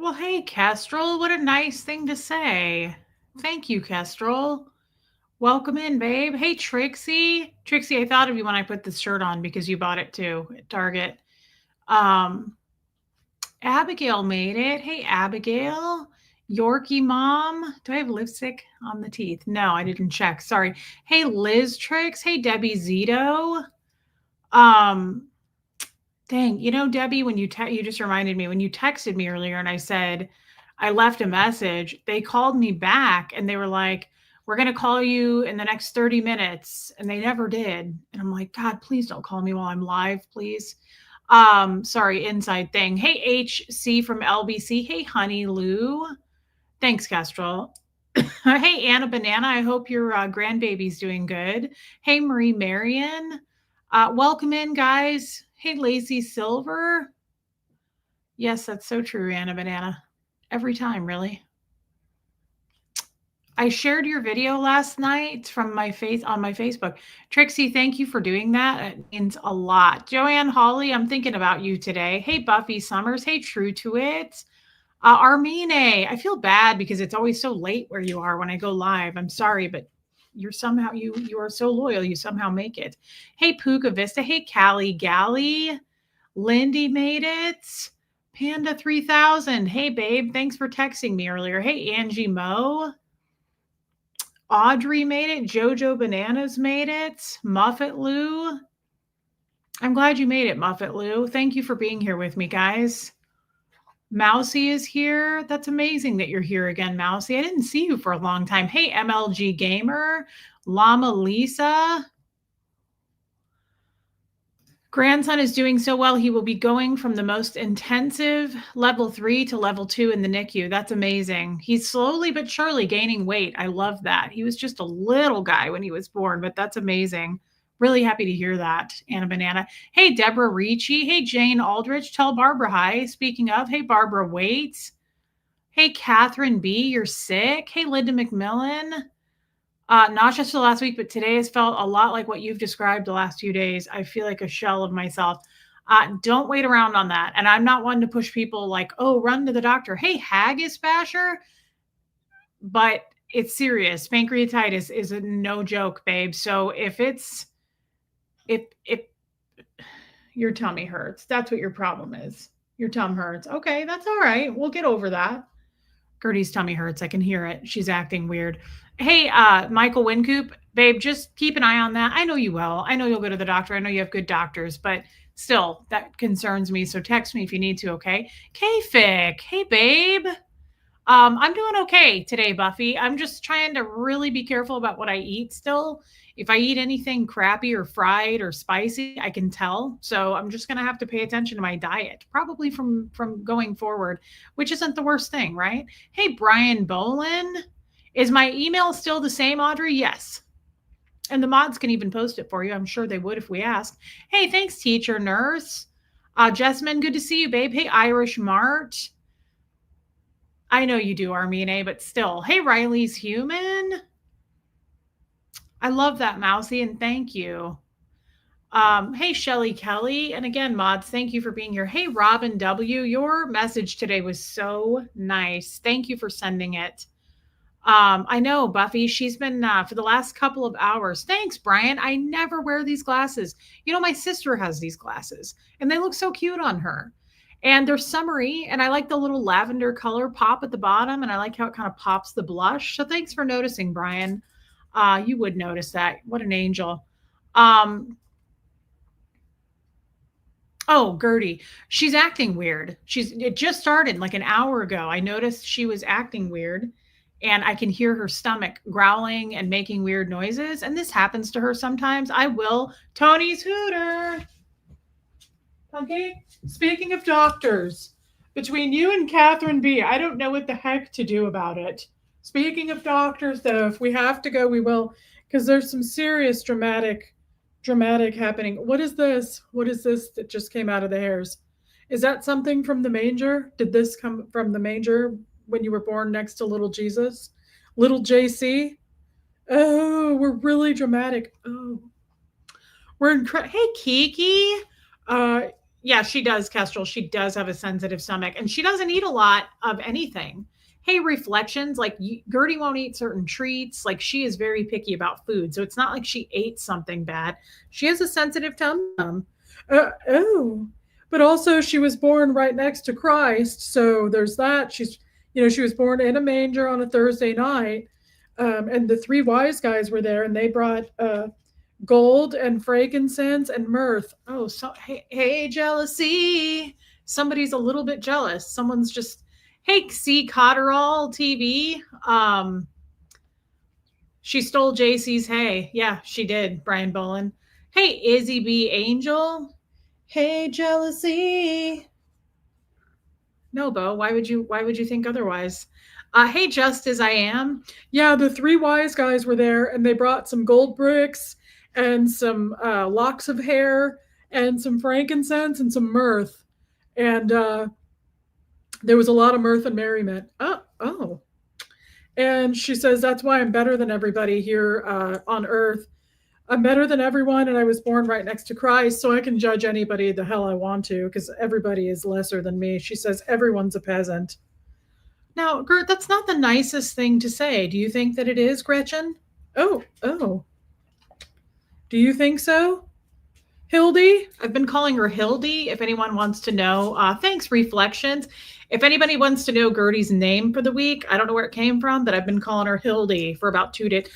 Well, hey, Kestrel, what a nice thing to say. Thank you, Kestrel. Welcome in, babe. Hey, Trixie. Trixie, I thought of you when I put this shirt on because you bought it too at Target. Um, Abigail made it. Hey, Abigail. Yorkie mom. Do I have lipstick on the teeth? No, I didn't check. Sorry. Hey, Liz Trix. Hey, Debbie Zito. Um, Dang, Debbie, when you just reminded me when you texted me earlier and I said I left a message, they called me back and they were like, "We're going to call you in the next 30 minutes." And they never did. And I'm like, "God, please don't call me while I'm live, please." Sorry, inside thing. Hey, HC from LBC. Hey, Honey Lou. Thanks, Kestrel. Hey, Anna Banana. I hope your grandbaby's doing good. Hey, Marie Marion. Welcome in, guys. Hey, Lacey Silver. Yes, that's so true, Anna Banana. Every time, really. I shared your video last night from my face on my Facebook. Trixie, thank you for doing that. It means a lot. Joanne Hawley, I'm thinking about you today. Hey, Buffy Summers. Hey, True to It. Armine, I feel bad because it's always so late where you are when I go live. I'm sorry, but you're somehow you are so loyal. You somehow make it. Hey, Puka Vista. Hey, Callie Galley. Lindy made it. Panda 3000. Hey, babe. Thanks for texting me earlier. Hey, Angie Mo. Audrey made it. Jojo Bananas made it. Muffet Lou. I'm glad you made it, Muffet Lou. Thank you for being here with me, guys. Mousy is here. That's amazing that you're here again, Mousy. I didn't see you for a long time. Hey, MLG Gamer. Llama Lisa. Grandson is doing so well. He will be going from the most intensive level 3 to level 2 in the NICU. That's amazing. He's slowly but surely gaining weight. I love that. He was just a little guy when he was born, but that's amazing. Really happy to hear that, Anna Banana. Hey, Deborah Ricci. Hey, Jane Aldrich. Tell Barbara hi. Speaking of, hey, Barbara Waits. Hey, Catherine B. You're sick. Hey, Linda McMillan. Not just the last week, but today has felt a lot like what you've described the last few days. I feel like a shell of myself. Don't wait around on that. And I'm not one to push people like, oh, run to the doctor. Hey, haggis basher. But it's serious. Pancreatitis is a no joke, babe. So if your tummy hurts, that's what your problem is. Your tum hurts. Okay, that's all right. We'll get over that. Gertie's tummy hurts. I can hear it. She's acting weird. Hey, Michael Wincoop, babe, just keep an eye on that. I know you will. I know you'll go to the doctor. I know you have good doctors, but still, that concerns me. So text me if you need to, okay? K-Fic, hey, babe. I'm doing okay today, Buffy. I'm just trying to really be careful about what I eat still. If I eat anything crappy or fried or spicy, I can tell. So I'm just going to have to pay attention to my diet, probably from going forward, which isn't the worst thing, right? Hey, Brian Bolin. Is my email still the same, Audrey? Yes. And the mods can even post it for you. I'm sure they would if we asked. Hey, thanks, teacher, nurse. Jessamine, good to see you, babe. Hey, Irish Mart. I know you do, Armine, but still. Hey, Riley's human. I love that, Mousy, and thank you. Hey, Shelly Kelly. And again, mods, thank you for being here. Hey, Robin W. Your message today was so nice. Thank you for sending it. I know, Buffy, she's been for the last couple of hours. Thanks, Brian. I never wear these glasses. My sister has these glasses, and they look so cute on her. And they're summery, and I like the little lavender color pop at the bottom, and I like how it kind of pops the blush. So thanks for noticing, Brian. You would notice that. What an angel. Oh, Gertie, she's acting weird. It just started like an hour ago. I noticed she was acting weird. And I can hear her stomach growling and making weird noises. And this happens to her sometimes. I will. Tony's Hooter. Okay. Speaking of doctors, between you and Catherine B., I don't know what the heck to do about it. Speaking of doctors, though, if we have to go, we will. Because there's some serious dramatic happening. What is this? What is this that just came out of the hairs? Is that something from the manger? Did this come from the manger? When you were born next to little Jesus, little JC. Oh, we're really dramatic. Oh, we're incredible. Hey, Kiki. Yeah, she does, Kestrel. She does have a sensitive stomach, and she doesn't eat a lot of anything. Hey, reflections, like Gertie won't eat certain treats. Like she is very picky about food. So it's not like she ate something bad. She has a sensitive tum. Oh, but also she was born right next to Christ. So there's that. She was born in a manger on a Thursday night. And the three wise guys were there, and they brought gold and frankincense and myrrh. Oh, so hey, jealousy. Somebody's a little bit jealous. Someone's just, hey, see Cotterall TV. She stole JC's hay. Yeah, she did, Brian Bolin. Hey, Izzy B. Angel. Hey, jealousy. No, Bo, why would you think otherwise? Hey, just as I am. Yeah, the three wise guys were there, and they brought some gold bricks and some locks of hair and some frankincense and some myrrh. And there was a lot of mirth and merriment. Oh. And she says, that's why I'm better than everybody here on earth. I'm better than everyone, and I was born right next to Christ, so I can judge anybody the hell I want to, because everybody is lesser than me. She says, everyone's a peasant. Now, Gert, that's not the nicest thing to say. Do you think that it is, Gretchen? Oh. Do you think so? Hildy? I've been calling her Hildy, if anyone wants to know. Thanks, Reflections. If anybody wants to know Gertie's name for the week, I don't know where it came from, but I've been calling her Hildy for about 2 days.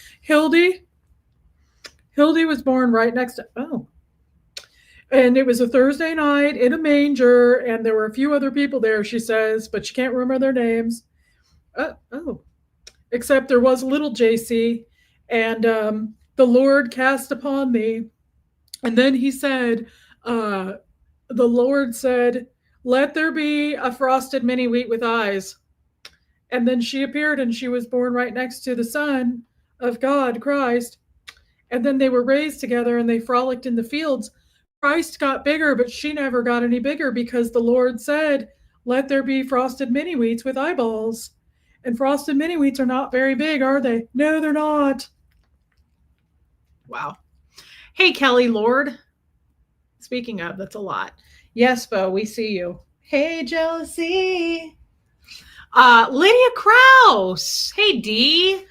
Hildy was born right next to, and it was a Thursday night in a manger, and there were a few other people there, she says, but she can't remember their names. Except there was little JC, and the Lord cast upon me. And then he said, the Lord said, let there be a frosted mini wheat with eyes. And then she appeared, and she was born right next to the Son of God, Christ. And then they were raised together, and they frolicked in the fields. Christ got bigger, but she never got any bigger, because the Lord said, let there be frosted mini wheats with eyeballs. And frosted mini wheats are not very big, are they? No, they're not. Wow. Hey, Kelly Lord. Speaking of, that's a lot. Yes, Bo, we see you. Hey, jealousy. Lydia Krause. Hey, Dee.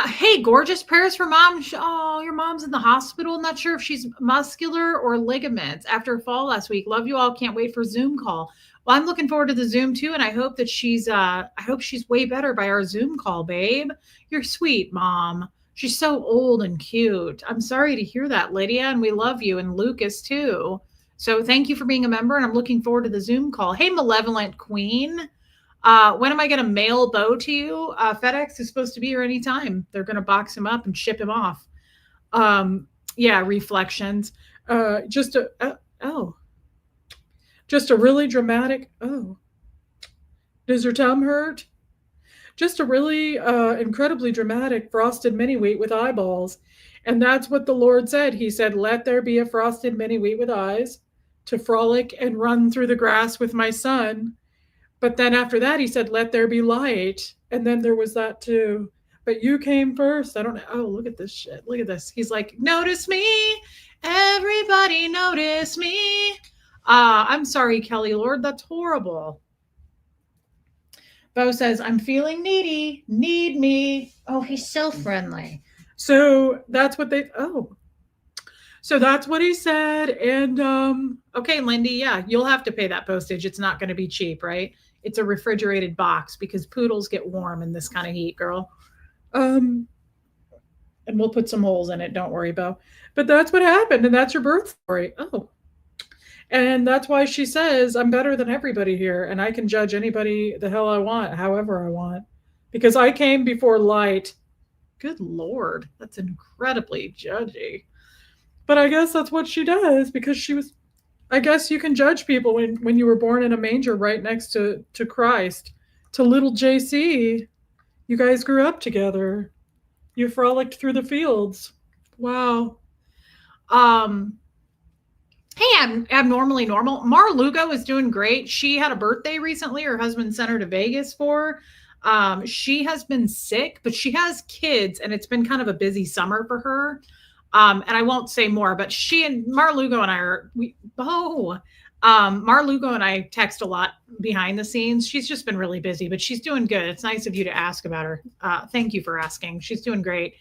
Hey, gorgeous prayers for mom. Oh, your mom's in the hospital. Not sure if she's muscular or ligaments after a fall last week. Love you all. Can't wait for Zoom call. Well, I'm looking forward to the Zoom too, and I hope that she's way better by our Zoom call, babe. You're sweet, Mom. She's so old and cute. I'm sorry to hear that, Lydia, and we love you, and Lucas too. So thank you for being a member, and I'm looking forward to the Zoom call. Hey, Malevolent Queen. When am I going to mail Bo to you? FedEx is supposed to be here anytime. They're going to box him up and ship him off. Yeah, Reflections. Just a really dramatic, does your tongue hurt? Just a really incredibly dramatic frosted mini wheat with eyeballs. And that's what the Lord said. He said, let there be a frosted mini wheat with eyes to frolic and run through the grass with my son. But then after that, he said, let there be light. And then there was that too. But you came first. I don't know. Oh, look at this shit. Look at this. He's like, notice me. Everybody notice me. I'm sorry, Kelly Lord. That's horrible. Bo says, I'm feeling needy. Need me. Oh, he's so friendly. So that's what So that's what he said. And okay, Lindy, yeah, you'll have to pay that postage. It's not going to be cheap, right? It's a refrigerated box because poodles get warm in this kind of heat, girl. And we'll put some holes in it. Don't worry, Bo. But that's what happened. And that's your birth story. Oh. And that's why she says, I'm better than everybody here. And I can judge anybody the hell I want, however I want. Because I came before light. Good Lord. That's incredibly judgy. But I guess that's what she does, because she was, I guess you can judge people when you were born in a manger right next to Christ. To little JC, you guys grew up together. You frolicked through the fields. Wow. Hey, Abnormally Normal. Mar Lugo is doing great. She had a birthday recently. Her husband sent her to Vegas for. She has been sick, but she has kids, and it's been kind of a busy summer for her. And I won't say more, but she and Marlugo and I are, Marlugo and I text a lot behind the scenes. She's just been really busy, but she's doing good. It's nice of you to ask about her. Thank you for asking. She's doing great.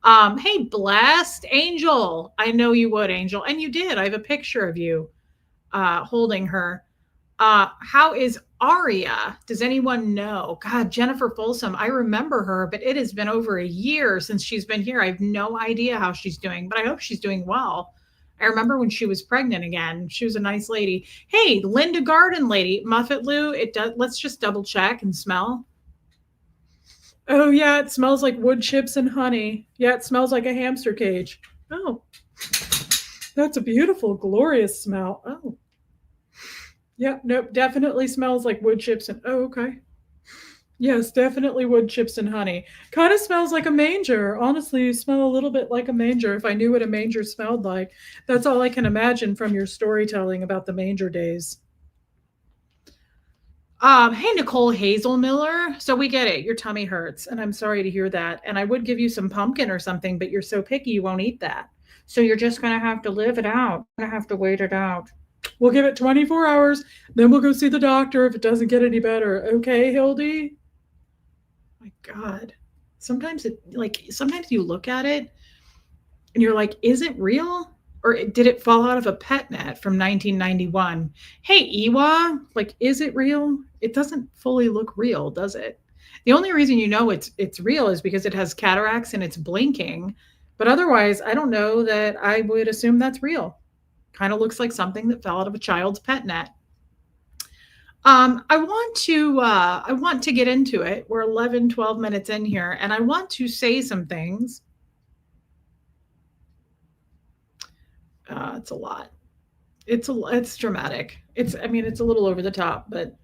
Hey, blessed Angel. I know you would, Angel. And you did. I have a picture of you holding her. How is Aria? Does anyone know? God, Jennifer Folsom. I remember her, but it has been over a year since she's been here. I have no idea how she's doing, but I hope she's doing well. I remember when she was pregnant again. She was a nice lady. Hey, Linda Garden lady, Muffet Lou. It does. Let's just double check and smell. Oh yeah, it smells like wood chips and honey. Yeah, it smells like a hamster cage. Oh, that's a beautiful, glorious smell. Oh. Yep, nope, definitely smells like wood chips and okay. Yes, definitely wood chips and honey. Kind of smells like a manger. Honestly, you smell a little bit like a manger. If I knew what a manger smelled like, that's all I can imagine from your storytelling about the manger days. Hey, Nicole Hazel Miller. So we get it. Your tummy hurts, and I'm sorry to hear that. And I would give you some pumpkin or something, but you're so picky you won't eat that. So you're just gonna have to live it out. Gonna have to wait it out. We'll give it 24 hours, then we'll go see the doctor if it doesn't get any better. Okay, Hildy? My God. Sometimes you look at it and you're like, is it real? Or did it fall out of a pet net from 1991? Hey, Iwa, is it real? It doesn't fully look real, does it? The only reason you know it's real is because it has cataracts and it's blinking. But otherwise, I don't know that I would assume that's real. Kind of looks like something that fell out of a child's pet net. I want to get into it. We're 11, 12 minutes in here, and I want to say some things. It's a lot. It's dramatic. It's a little over the top, but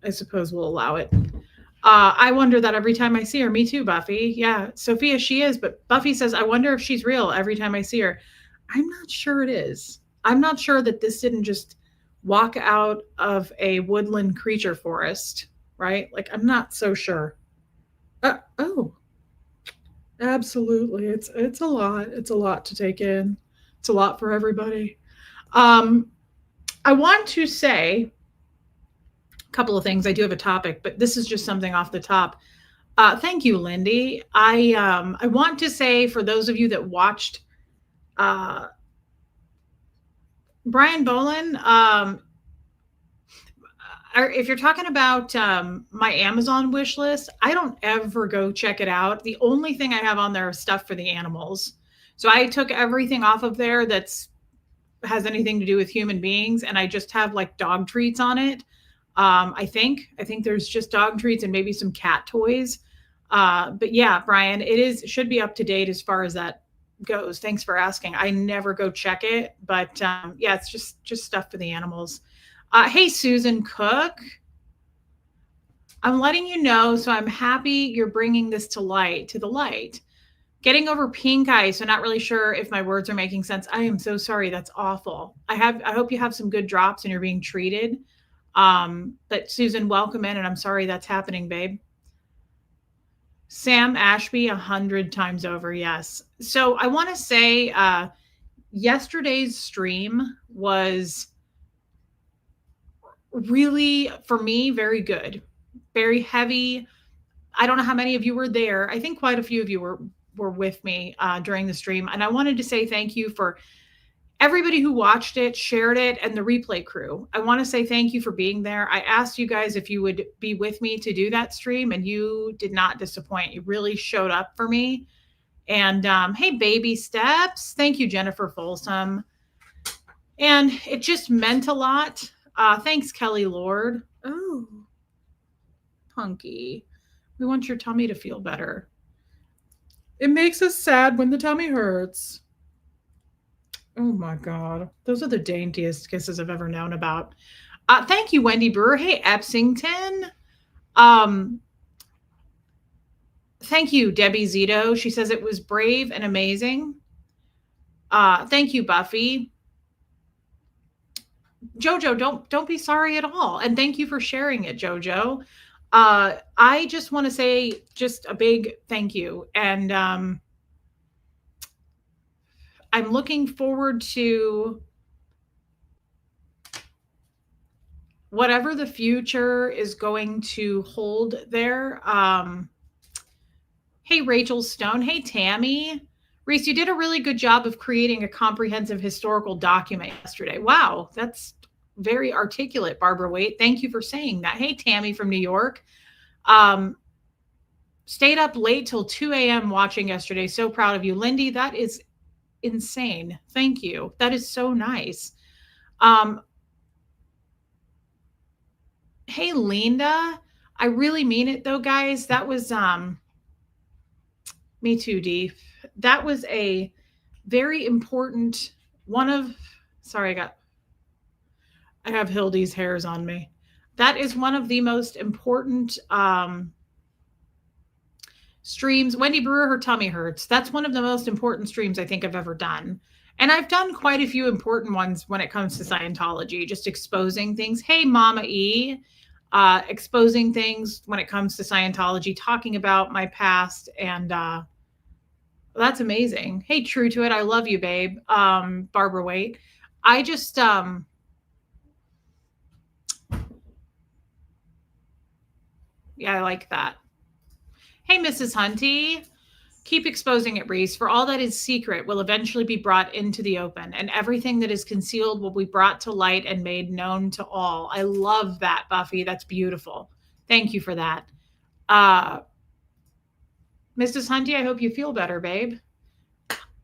I suppose we'll allow it. I wonder that every time I see her. Me too, Buffy. Yeah, Sophia, she is, but Buffy says, I wonder if she's real every time I see her. I'm not sure it is. I'm not sure that this didn't just walk out of a woodland creature forest, right? I'm not so sure. Oh, absolutely. It's a lot. It's a lot to take in. It's a lot for everybody. I want to say a couple of things. I do have a topic, but this is just something off the top. Thank you, Lindy. I want to say, for those of you that watched Brian Bolin, if you're talking about my Amazon wish list, I don't ever go check it out. The only thing I have on there is stuff for the animals. So I took everything off of there that's has anything to do with human beings, and I just have dog treats on it. I think there's just dog treats and maybe some cat toys. But yeah, Brian, should be up to date as far as that goes. Thanks for asking. I never go check it, but yeah, it's just stuff for the animals. Hey, Susan Cook. I'm letting you know, so I'm happy you're bringing this to the light. Getting over pink eye, so not really sure if my words are making sense. I am so sorry. That's awful. I hope you have some good drops and you're being treated. But Susan, welcome in, and I'm sorry that's happening, babe. Sam Ashby, 100 times over, yes. So I want to say yesterday's stream was really, for me, very good. Very heavy. I don't know how many of you were there. I think quite a few of you were with me during the stream. And I wanted to say thank you for everybody who watched it, shared it, and the replay crew. I want to say thank you for being there. I asked you guys if you would be with me to do that stream, and you did not disappoint. You really showed up for me. And hey, baby steps. Thank you, Jennifer Folsom. And it just meant a lot. Thanks, Kelly Lord. Oh, Punky. We want your tummy to feel better. It makes us sad when the tummy hurts. Oh my God. Those are the daintiest kisses I've ever known about. Thank you, Wendy Brewer. Hey, Epsington. Thank you, Debbie Zito. She says it was brave and amazing. Thank you, Buffy. Jojo, don't be sorry at all. And thank you for sharing it, Jojo. I just want to say just a big thank you. And I'm looking forward to whatever the future is going to hold there. Hey, Rachel Stone. Hey, Tammy. Reese, you did a really good job of creating a comprehensive historical document yesterday. Wow, that's very articulate, Barbara Waite. Thank you for saying that. Hey, Tammy from New York. Um, Stayed up late till 2 a.m. watching yesterday. So proud of you. Lindy, that is insane. Thank you. That is so nice. Um, hey, Linda. I really mean it though, guys. That was me too, Dee. That was a very important one of sorry, I have Hildy's hairs on me. That is one of the most important streams. Wendy Brewer, her tummy hurts. That's one of the most important streams I think I've ever done. And I've done quite a few important ones when it comes to Scientology, just exposing things. Hey, Mama E, exposing things when it comes to Scientology, talking about my past. And that's amazing. Hey, True to It. I love you, babe. Barbara Waite. I just, yeah, I like that. Hey, Mrs. Hunty. Keep exposing it, Reese. For all that is secret will eventually be brought into the open, and everything that is concealed will be brought to light and made known to all. I love that, Buffy. That's beautiful. Thank you for that. Mrs. Hunty, I hope you feel better, babe.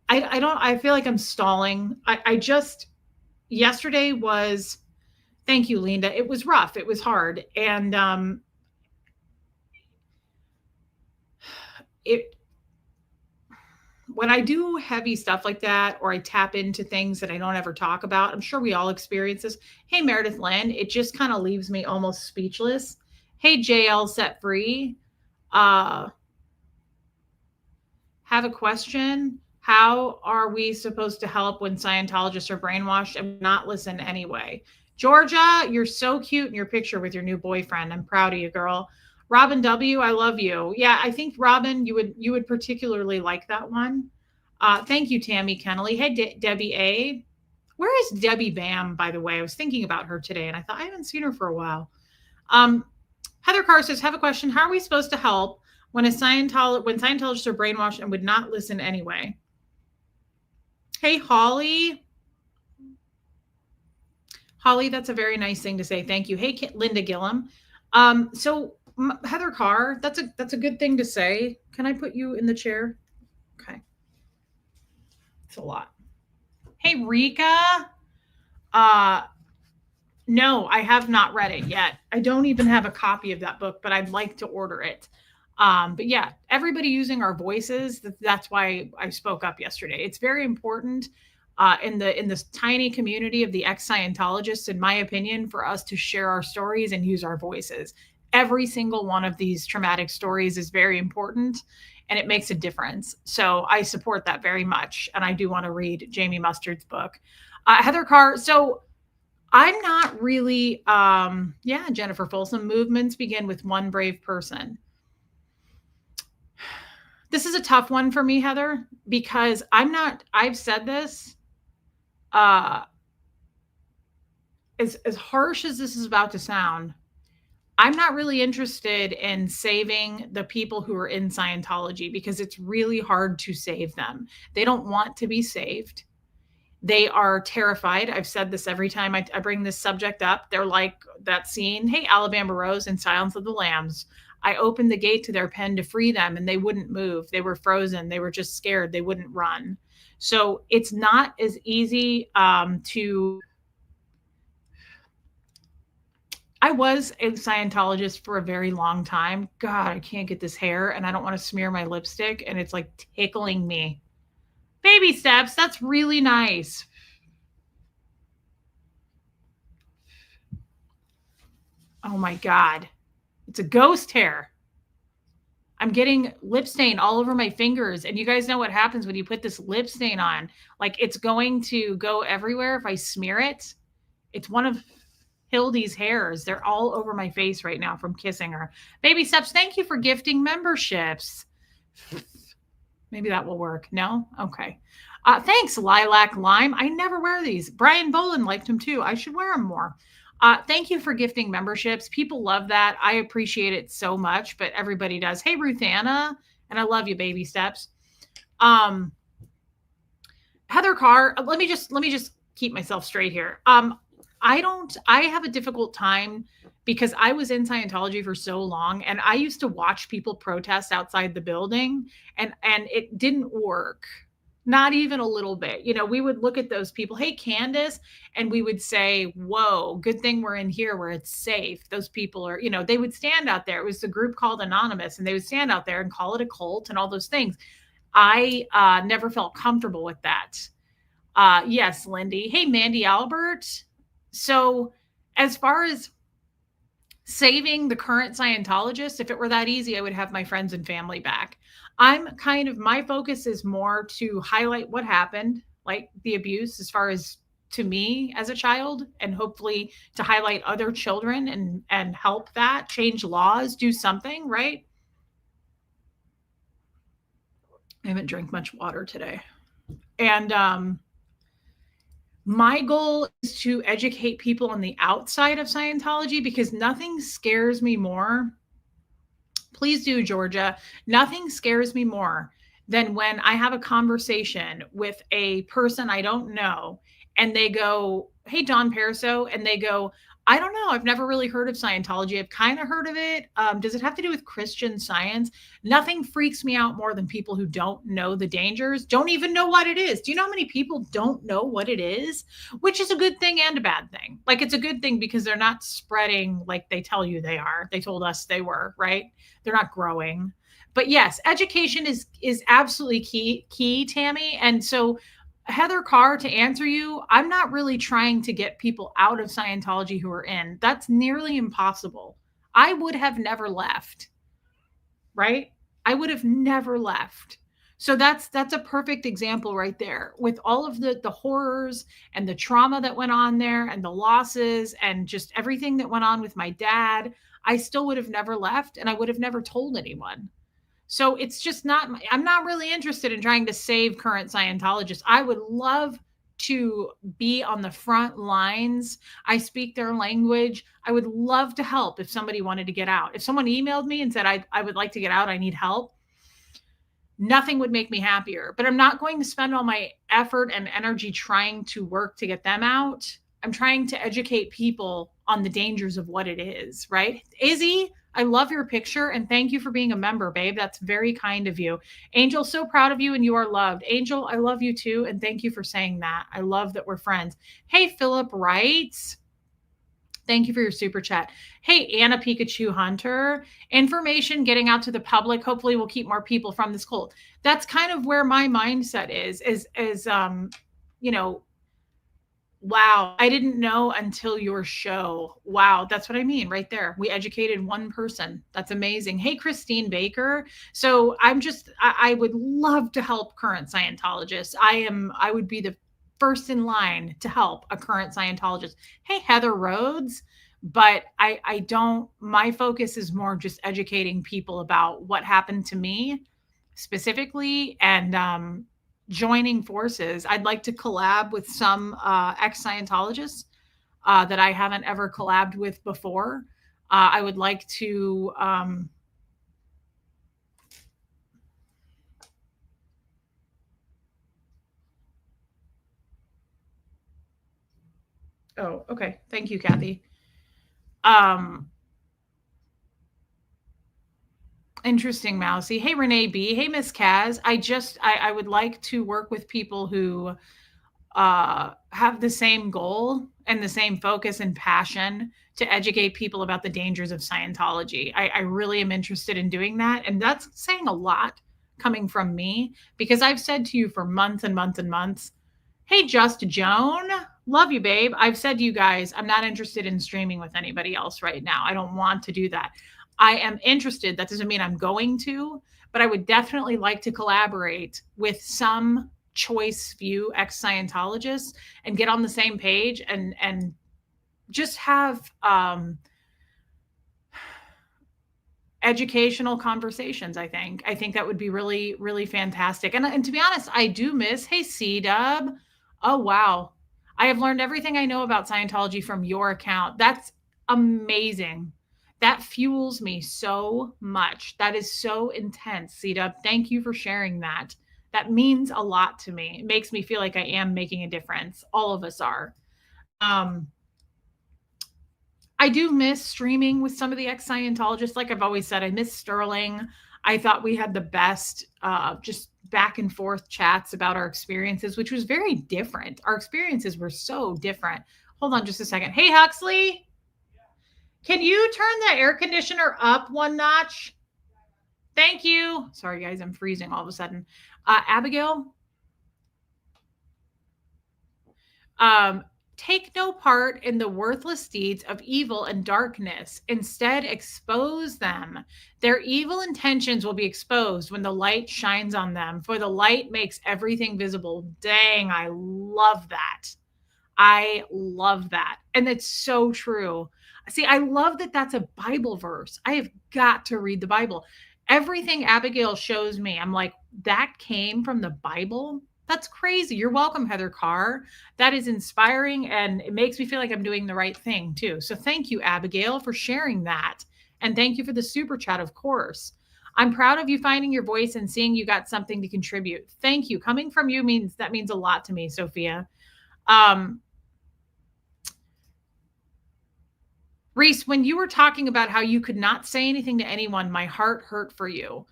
I feel like I'm stalling. I just, yesterday was, thank you, Linda. It was rough. It was hard. And when I do heavy stuff like that, or I tap into things that I don't ever talk about, I'm sure we all experience this. Hey, Meredith Lynn, it just kind of leaves me almost speechless. Hey, JL Set Free. Have a question. How are we supposed to help when Scientologists are brainwashed and not listen anyway? Georgia, you're so cute in your picture with your new boyfriend. I'm proud of you, girl. Robin W, I love you. Yeah, I think Robin, you would particularly like that one. Thank you, Tammy Kennelly. Hey, Debbie A. Where is Debbie Bam, by the way? I was thinking about her today, and I thought I haven't seen her for a while. Heather Carr says, have a question. How are we supposed to help when Scientologists are brainwashed and would not listen anyway? Hey, Holly. Holly, that's a very nice thing to say. Thank you. Hey, Linda Gillum. So Heather Carr, that's a good thing to say. Can I put you in the chair? Okay. It's a lot. Hey, Rika. No, I have not read it yet. I don't even have a copy of that book, but I'd like to order it. But yeah, everybody using our voices. That's why I spoke up yesterday. It's very important in this tiny community of the ex-Scientologists, in my opinion, for us to share our stories and use our voices. Every single one of these traumatic stories is very important, and it makes a difference. So I support that very much. And I do want to read Jamie Mustard's book. Heather Carr. So I'm not really, Jennifer Folsom, movements begin with one brave person. This is a tough one for me, Heather, because I've said this, as harsh as this is about to sound, I'm not really interested in saving the people who are in Scientology because it's really hard to save them. They don't want to be saved. They are terrified. I've said this every time I bring this subject up. They're like that scene, hey, Alabama Rose in Silence of the Lambs. I opened the gate to their pen to free them and they wouldn't move. They were frozen. They were just scared. They wouldn't run. So it's not as easy to... I was a Scientologist for a very long time. God, I can't get this hair and I don't want to smear my lipstick and it's like tickling me. Baby steps. That's really nice. Oh my God. It's a ghost hair. I'm getting lip stain all over my fingers. And you guys know what happens when you put this lip stain on. Like it's going to go everywhere if I smear it. It's one of Hildy's hairs. They're all over my face right now from kissing her. Baby steps. Thank you for gifting memberships. Maybe that will work. No? Okay. Thanks, Lilac Lime. I never wear these. Brian Boland liked them too. I should wear them more. Thank you for gifting memberships. People love that. I appreciate it so much, but everybody does. Hey, Ruth Anna, and I love you, baby steps. Heather Carr, let me just keep myself straight here. I have a difficult time because I was in Scientology for so long and I used to watch people protest outside the building and it didn't work. Not even a little bit. You know, we would look at those people, hey, Candace, and we would say, whoa, good thing we're in here where it's safe. Those people are, you know, they would stand out there. It was a group called Anonymous, and they would stand out there and call it a cult and all those things. I never felt comfortable with that. Yes, Lindy. Hey, Mandy Albert. So, as far as saving the current Scientologists, if it were that easy, I would have my friends and family back. My focus is more to highlight what happened, like the abuse, as far as to me as a child, and hopefully to highlight other children and help that change laws, do something, right? I haven't drank much water today. And my goal is to educate people on the outside of Scientology because nothing scares me more. Please do, Georgia. Nothing scares me more than when I have a conversation with a person I don't know and they go, hey, Don Perso, and they go, I don't know. I've never really heard of Scientology. I've kind of heard of it. Does it have to do with Christian Science? Nothing freaks me out more than people who don't know the dangers, don't even know what it is. Do you know how many people don't know what it is? Which is a good thing and a bad thing. Like, it's a good thing because they're not spreading like they tell you they are. They told us they were, right? They're not growing. But yes, education is absolutely key, Tammy. And so Heather Carr, to answer you, I'm not really trying to get people out of Scientology who are in. That's nearly impossible. I would have never left, right? I would have never left. So that's a perfect example right there with all of the horrors and the trauma that went on there and the losses and just everything that went on with my dad. I still would have never left and I would have never told anyone. So it's just not, I'm not really interested in trying to save current Scientologists. I would love to be on the front lines. I speak their language. I would love to help if somebody wanted to get out. If someone emailed me and said, I would like to get out, I need help, nothing would make me happier. But I'm not going to spend all my effort and energy trying to work to get them out. I'm trying to educate people on the dangers of what it is, right? Izzy, I love your picture and thank you for being a member, babe. That's very kind of you. Angel, so proud of you and you are loved. Angel, I love you too. And thank you for saying that. I love that we're friends. Hey, Philip writes, thank you for your super chat. Hey, Anna Pikachu Hunter, information getting out to the public. Hopefully we'll keep more people from this cult. That's kind of where my mindset is you know, wow, I didn't know until your show. Wow, that's what I mean right there. We educated one person. That's amazing. Hey, Christine Baker. So I would love to help current Scientologists. I would be the first in line to help a current Scientologist. Hey, Heather Rhodes. But I don't, my focus is more just educating people about what happened to me specifically and joining forces. I'd like to collab with some ex-Scientologists that I haven't ever collabed with before. I would like to oh, okay. Thank you, Kathy. Interesting, Mousy. Hey, Renee B. Hey, Miss Kaz. I would like to work with people who have the same goal and the same focus and passion to educate people about the dangers of Scientology. I really am interested in doing that. And that's saying a lot coming from me because I've said to you for months and months and months, hey, Just Joan, love you, babe. I've said to you guys, I'm not interested in streaming with anybody else right now. I don't want to do that. I am interested. That doesn't mean I'm going to, but I would definitely like to collaborate with some choice few ex-Scientologists and get on the same page and just have educational conversations, I think. I think that would be really, really fantastic. And to be honest, I do miss, hey, C-Dub. Oh, wow. I have learned everything I know about Scientology from your account. That's amazing. That fuels me so much. That is so intense, C-Dub. Thank you for sharing that. That means a lot to me. It makes me feel like I am making a difference. All of us are. Um, I do miss streaming with some of the ex-Scientologists. Like I've always said, I miss Sterling. I thought we had the best just back and forth chats about our experiences, which was very different. Our experiences were so different. Hold on just a second. Hey, Huxley, can you turn the air conditioner up one notch? Thank you. Sorry, guys, I'm freezing all of a sudden. Abigail, take no part in the worthless deeds of evil and darkness. Instead, expose them. Their evil intentions will be exposed when the light shines on them, for the light makes everything visible. Dang, I love that. I love that. And it's so true. See, I love that that's a Bible verse. I have got to read the Bible. Everything Abigail shows me, I'm like, that came from the Bible? That's crazy. You're welcome, Heather Carr. That is inspiring, and it makes me feel like I'm doing the right thing too. So thank you, Abigail, for sharing that. And thank you for the super chat, of course. I'm proud of you finding your voice and seeing you got something to contribute. Thank you. Coming from you means a lot to me, Sophia. Reese, when you were talking about how you could not say anything to anyone, my heart hurt for you.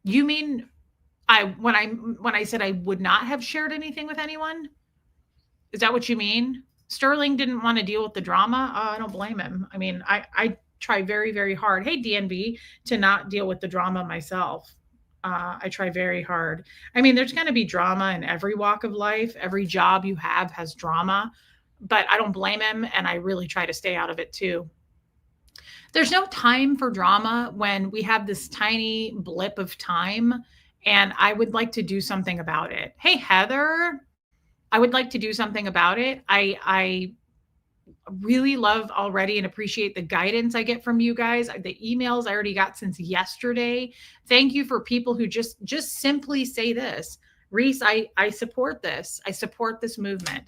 You mean when I said I would not have shared anything with anyone? Is that what you mean? Sterling didn't want to deal with the drama. I don't blame him. I mean, I try very, very hard. Hey, DNB, to not deal with the drama myself. I try very hard. I mean, there's going to be drama in every walk of life. Every job you have has drama, but I don't blame him. And I really try to stay out of it too. There's no time for drama when we have this tiny blip of time, and I would like to do something about it. Hey, Heather, I would like to do something about it. I really love already and appreciate the guidance I get from you guys. The emails I already got since yesterday. Thank you for people who just simply say this. Reese, I support this. I support this movement.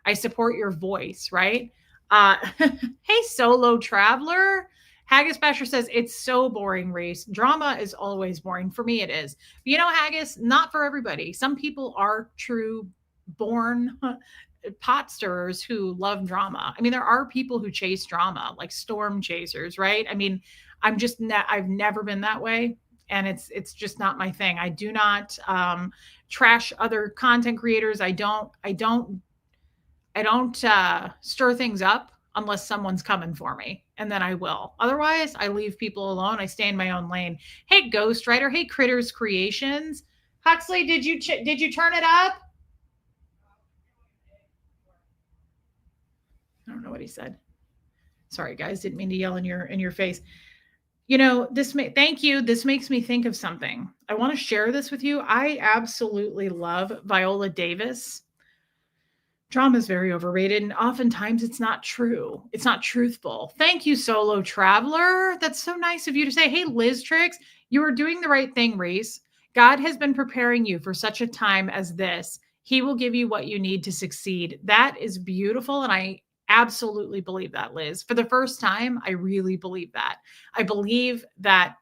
I support your voice, right? Hey, solo traveler. Haggis Basher says, it's so boring, Reese. Drama is always boring. For me, it is. But you know, Haggis, not for everybody. Some people are true born pot stirrers who love drama. I mean, there are people who chase drama, like storm chasers, right? I mean, I've never been that way. And it's just not my thing. I do not trash other content creators. I don't stir things up unless someone's coming for me, and then I will. Otherwise, I leave people alone. I stay in my own lane. Hey, Ghostwriter. Hey, Critters Creations. Huxley, did you turn it up? I don't know what he said. Sorry, guys. Didn't mean to yell in your face. You know, thank you. This makes me think of something. I want to share this with you. I absolutely love Viola Davis. Drama is very overrated, and oftentimes it's not true. It's not truthful. Thank you, solo traveler. That's so nice of you to say. Hey, Liz Tricks, you are doing the right thing, Reese. God has been preparing you for such a time as this. He will give you what you need to succeed. That is beautiful, and I absolutely believe that, Liz. For the first time, I really believe that. I believe that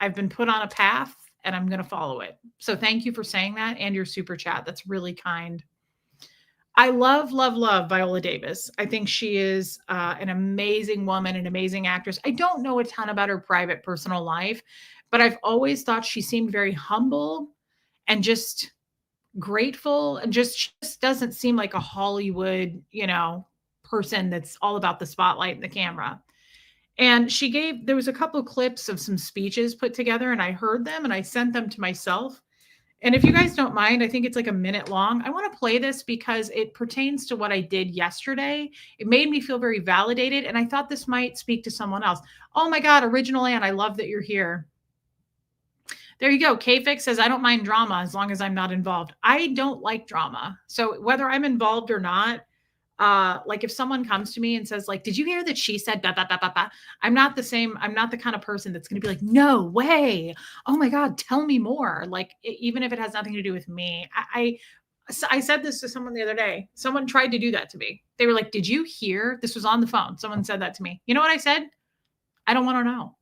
I've been put on a path, and I'm going to follow it. So thank you for saying that and your super chat. That's really kind. I love Viola Davis. I think she is an amazing woman, an amazing actress. I don't know a ton about her private personal life, but I've always thought she seemed very humble and just grateful, and just doesn't seem like a Hollywood, person that's all about the spotlight and the camera. And there was a couple of clips of some speeches put together, and I heard them and I sent them to myself. And if you guys don't mind, I think it's like a minute long. I want to play this because it pertains to what I did yesterday. It made me feel very validated, and I thought this might speak to someone else. Oh my God, Original Ann, I love that you're here. There you go. K-Fix says, I don't mind drama as long as I'm not involved. I don't like drama. So whether I'm involved or not, Like if someone comes to me and says like, did you hear that she said blah, blah, blah, blah, blah? I'm not the kind of person that's going to be like, no way. Oh my God, tell me more. Like even if it has nothing to do with me. I said this to someone the other day. Someone tried to do that to me. They were like, did you hear? This was on the phone. Someone said that to me. You know what I said? I don't want to know.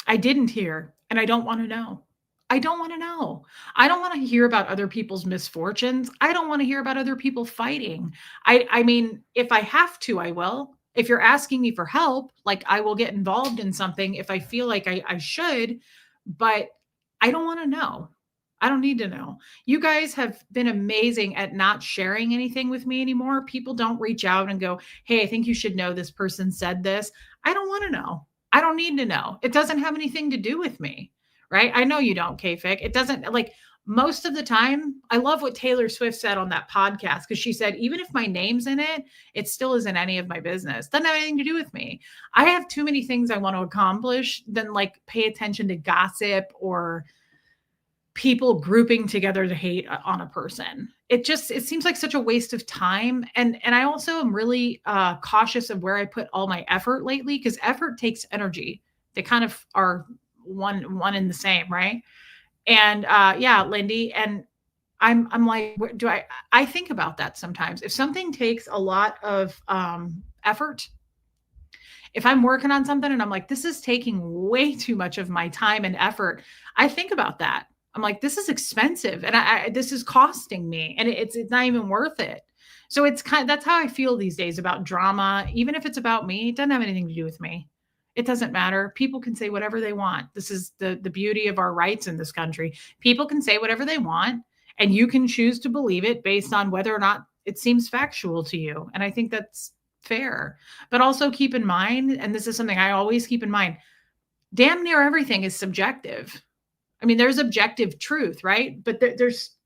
I didn't hear, and I don't want to know. I don't want to know. I don't want to hear about other people's misfortunes. I don't want to hear about other people fighting. I mean, if I have to, I will. If you're asking me for help, like I will get involved in something if I feel like I should, but I don't want to know. I don't need to know. You guys have been amazing at not sharing anything with me anymore. People don't reach out and go, hey, I think you should know this person said this. I don't want to know. I don't need to know. It doesn't have anything to do with me, right? I know you don't, K-Fic. It doesn't, like most of the time. I love what Taylor Swift said on that podcast because she said, even if my name's in it, it still isn't any of my business. Doesn't have anything to do with me. I have too many things I want to accomplish than like pay attention to gossip or people grouping together to hate on a person. It seems like such a waste of time. And I also am really cautious of where I put all my effort lately because effort takes energy. They kind of are one and the same, right? And yeah, Lindy, and I'm like, I think about that sometimes. If something takes a lot of effort, if I'm working on something and I'm like, this is taking way too much of my time and effort, I think about that. I'm like, this is expensive and this is costing me and it's not even worth it. So that's how I feel these days about drama. Even if it's about me, it doesn't have anything to do with me. It doesn't matter. People can say whatever they want. This is the beauty of our rights in this country. People can say whatever they want and you can choose to believe it based on whether or not it seems factual to you. And I think that's fair. But also keep in mind, and this is something I always keep in mind, damn near everything is subjective. I mean, there's objective truth, right? But there's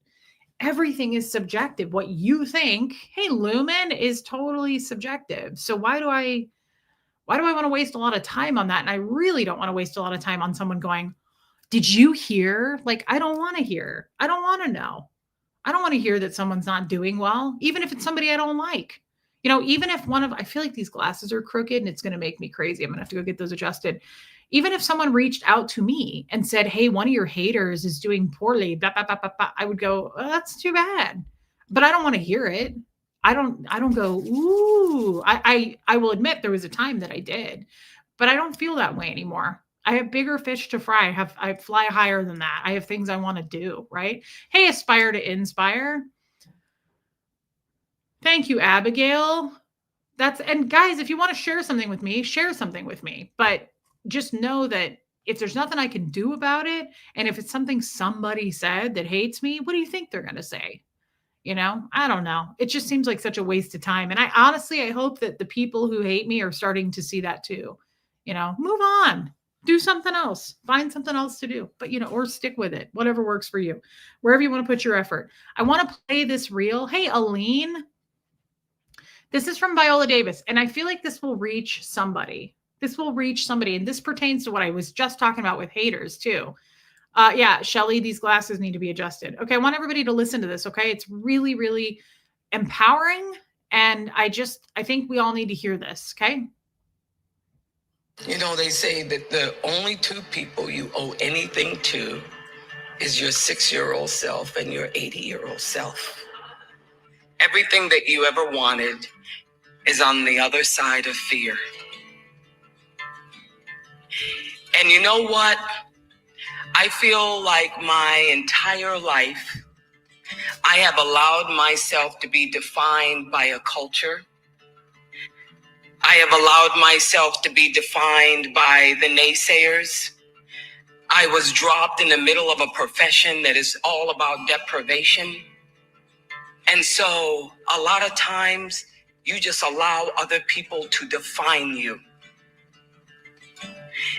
everything is subjective. What you think, hey, Lumen, is totally subjective. So why do I want to waste a lot of time on that? And I really don't want to waste a lot of time on someone going, did you hear? Like, I don't want to hear. I don't want to know. I don't want to hear that someone's not doing well, even if it's somebody I don't like. You know, even if I feel like these glasses are crooked and it's going to make me crazy. I'm going to have to go get those adjusted. Even if someone reached out to me and said, hey, one of your haters is doing poorly, blah, blah, blah, blah, blah, I would go, oh, that's too bad. But I don't want to hear it. I don't go, ooh, I will admit there was a time that I did, but I don't feel that way anymore. I have bigger fish to fry. I fly higher than that. I have things I want to do, right? Hey, aspire to inspire. Thank you, Abigail. And guys, if you want to share something with me, share something with me. But just know that if there's nothing I can do about it, and if it's something somebody said that hates me, what do you think they're going to say? You know, I don't know. It just seems like such a waste of time. And I hope that the people who hate me are starting to see that too. You know, move on, do something else, find something else to do, but, you know, or stick with it, whatever works for you, wherever you want to put your effort. I want to play this reel. Hey, Aline. This is from Viola Davis, and I feel like this will reach somebody. And this pertains to what I was just talking about with haters too. Yeah, Shelly, these glasses need to be adjusted. Okay, I want everybody to listen to this, okay? It's really, really empowering, and I think we all need to hear this, okay? You know, they say that the only two people you owe anything to is your 6-year-old self and your 80-year-old self. Everything that you ever wanted is on the other side of fear. And you know what? I feel like my entire life, I have allowed myself to be defined by a culture. I have allowed myself to be defined by the naysayers. I was dropped in the middle of a profession that is all about deprivation. And so a lot of times you just allow other people to define you.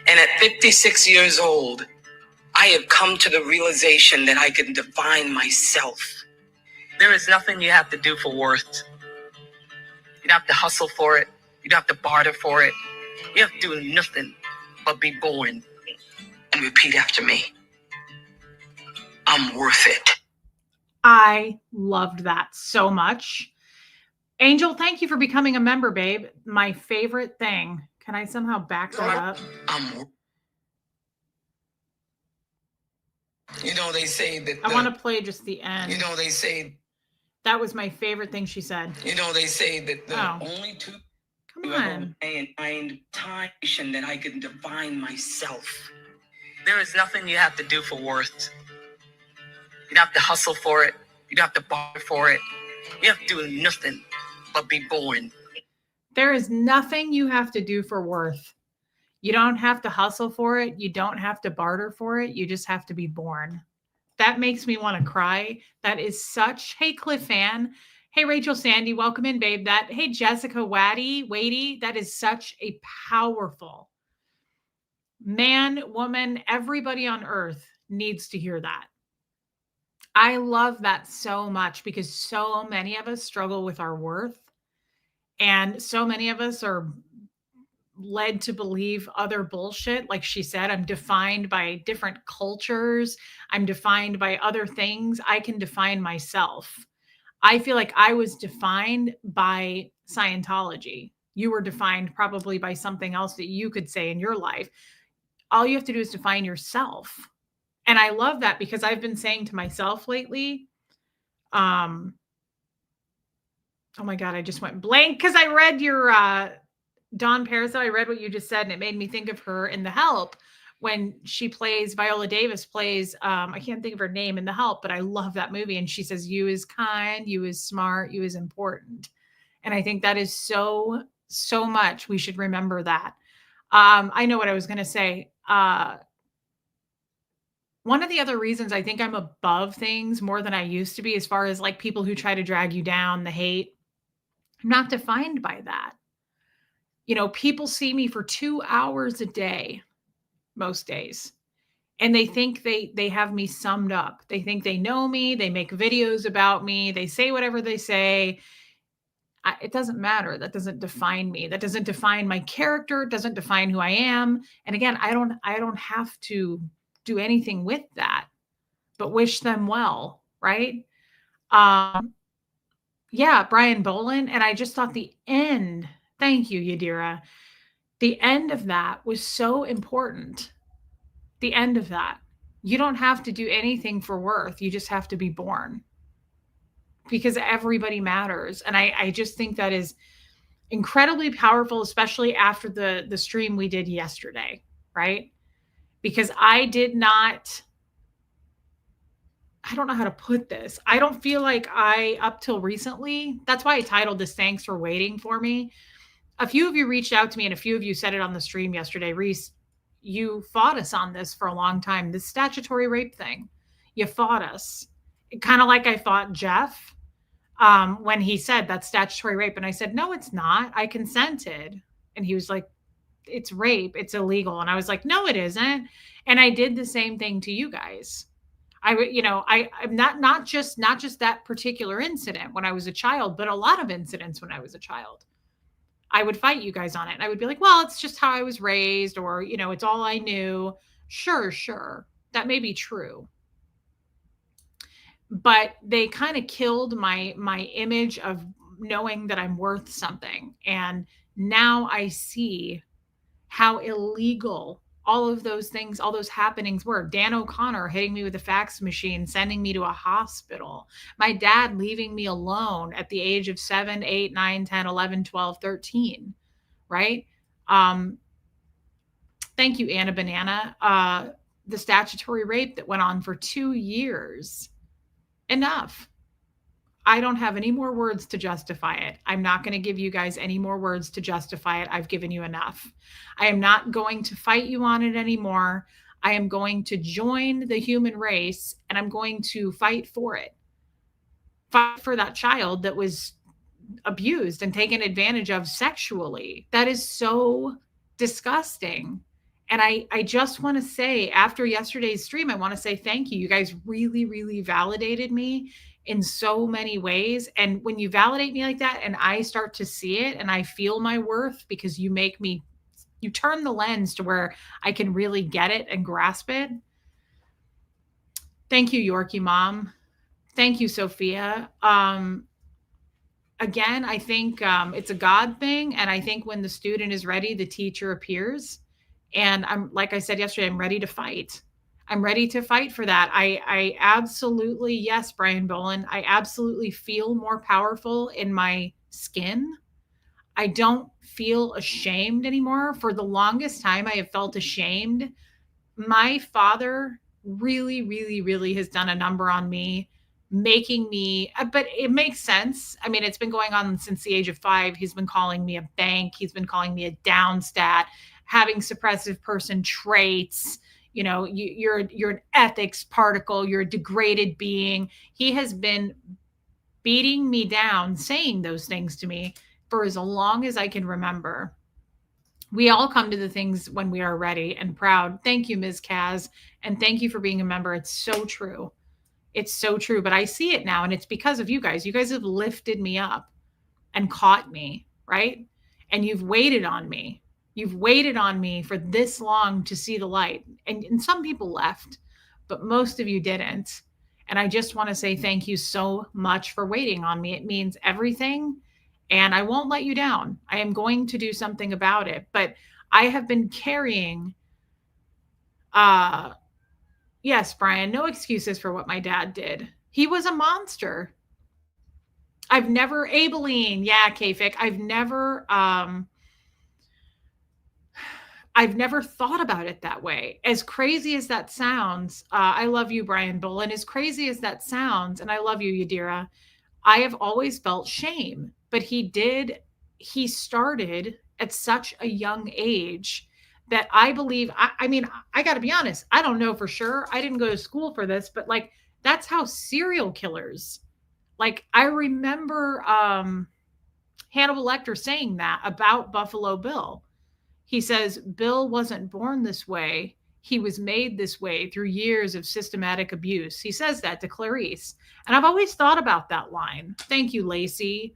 And at 56 years old, I have come to the realization that I can define myself. There is nothing you have to do for worth. You don't have to hustle for it. You don't have to barter for it. You have to do nothing but be born and repeat after me. I'm worth it. I loved that so much. Angel, thank you for becoming a member, babe. My favorite thing. Can I somehow back that up? They say that I want to play just the end. they say that was my favorite thing she said. They say that the only two Come on. And time that I can define myself. There is nothing you have to do for worth. You don't have to hustle for it. You don't have to bar for it. You have to do nothing but be born. There is nothing you have to do for worth. You don't have to hustle for it. You don't have to barter for it. You just have to be born. That makes me want to cry. That is such, hey, Cliff Fan. Hey, Rachel Sandy, welcome in, babe. Hey, Jessica Waddy, that is such a powerful man, woman, everybody on earth needs to hear that. I love that so much because so many of us struggle with our worth. And so many of us are led to believe other bullshit. Like she said, I'm defined by different cultures. I'm defined by other things. I can define myself. I feel like I was defined by Scientology. You were defined probably by something else that you could say in your life. All you have to do is define yourself. And I love that because I've been saying to myself lately, oh my God, I just went blank because I read your Dawn Paris. I read what you just said and it made me think of her in The Help when she plays, Viola Davis plays, I can't think of her name in The Help, but I love that movie. And she says, you is kind, you is smart, you is important. And I think that is so, so much. We should remember that. I know what I was going to say. One of the other reasons I think I'm above things more than I used to be, as far as like people who try to drag you down, the hate, I'm not defined by that. People see me for 2 hours a day, most days, and they think they have me summed up. They think they know me. They make videos about me. They say whatever they say. It doesn't matter. That doesn't define me. That doesn't define my character. It doesn't define who I am. And again, I don't have to do anything with that, but wish them well, right? Yeah, Brian Boland. And I just thought the end, thank you, Yadira. The end of that was so important. The end of that. You don't have to do anything for worth. You just have to be born. Because everybody matters. And I just think that is incredibly powerful, especially after the stream we did yesterday, right? Because I don't know how to put this. I don't feel like up till recently, that's why I titled this, Thanks for Waiting for Me. A few of you reached out to me and a few of you said it on the stream yesterday. Reese, you fought us on this for a long time, this statutory rape thing. You fought us. Kind of like I fought Jeff when he said that's statutory rape. And I said, no, it's not. I consented. And he was like, it's rape. It's illegal. And I was like, no, it isn't. And I did the same thing to you guys. I'm not just that particular incident when I was a child, but a lot of incidents when I was a child. I would fight you guys on it. And I would be like, well, it's just how I was raised, or, it's all I knew. Sure. That may be true. But they kind of killed my image of knowing that I'm worth something. And now I see how illegal all of those things, all those happenings were. Dan O'Connor hitting me with a fax machine, sending me to a hospital. My dad leaving me alone at the age of 7, 8, 9, 10, 11, 12, 13, right? Thank you, Anna Banana. The statutory rape that went on for 2 years. Enough. I don't have any more words to justify it. I'm not going to give you guys any more words to justify it. I've given you enough. I am not going to fight you on it anymore. I am going to join the human race and I'm going to fight for it. Fight for that child that was abused and taken advantage of sexually. That is so disgusting. And I just want to say, after yesterday's stream, I want to say thank you. You guys really, really validated me in so many ways. And when you validate me like that and I start to see it and I feel my worth because you turn the lens to where I can really get it and grasp it. Thank you, Yorkie Mom. Thank you, Sophia. again, I think it's a God thing. And I think when the student is ready, the teacher appears. And I'm, like I said yesterday, I'm ready to fight. I'm ready to fight for that. I absolutely, yes, Brian Boland, I absolutely feel more powerful in my skin. I don't feel ashamed anymore. For the longest time, I have felt ashamed. My father really, really, really has done a number on me, making me, but it makes sense. I mean, it's been going on since the age of 5. He's been calling me a bank. He's been calling me a downstat, having suppressive person traits. You know, you're an ethics particle. You're a degraded being. He has been beating me down, saying those things to me for as long as I can remember. We all come to the things when we are ready and proud. Thank you, Ms. Kaz. And thank you for being a member. It's so true. It's so true. But I see it now. And it's because of you guys. You guys have lifted me up and caught me, right? And you've waited on me. You've waited on me for this long to see the light. And some people left, but most of you didn't. And I just want to say thank you so much for waiting on me. It means everything. And I won't let you down. I am going to do something about it. But I have been carrying, yes, Brian, no excuses for what my dad did. He was a monster. I've never, Abilene, yeah, Kafik, I've never thought about it that way. As crazy as that sounds, I love you, Brian Boland. As crazy as that sounds, and I love you, Yadira, I have always felt shame. But he started at such a young age that I believe, I mean, I got to be honest, I don't know for sure. I didn't go to school for this, but like, that's how serial killers, like, I remember Hannibal Lecter saying that about Buffalo Bill. He says, Bill wasn't born this way. He was made this way through years of systematic abuse. He says that to Clarice. And I've always thought about that line. Thank you, Lacey.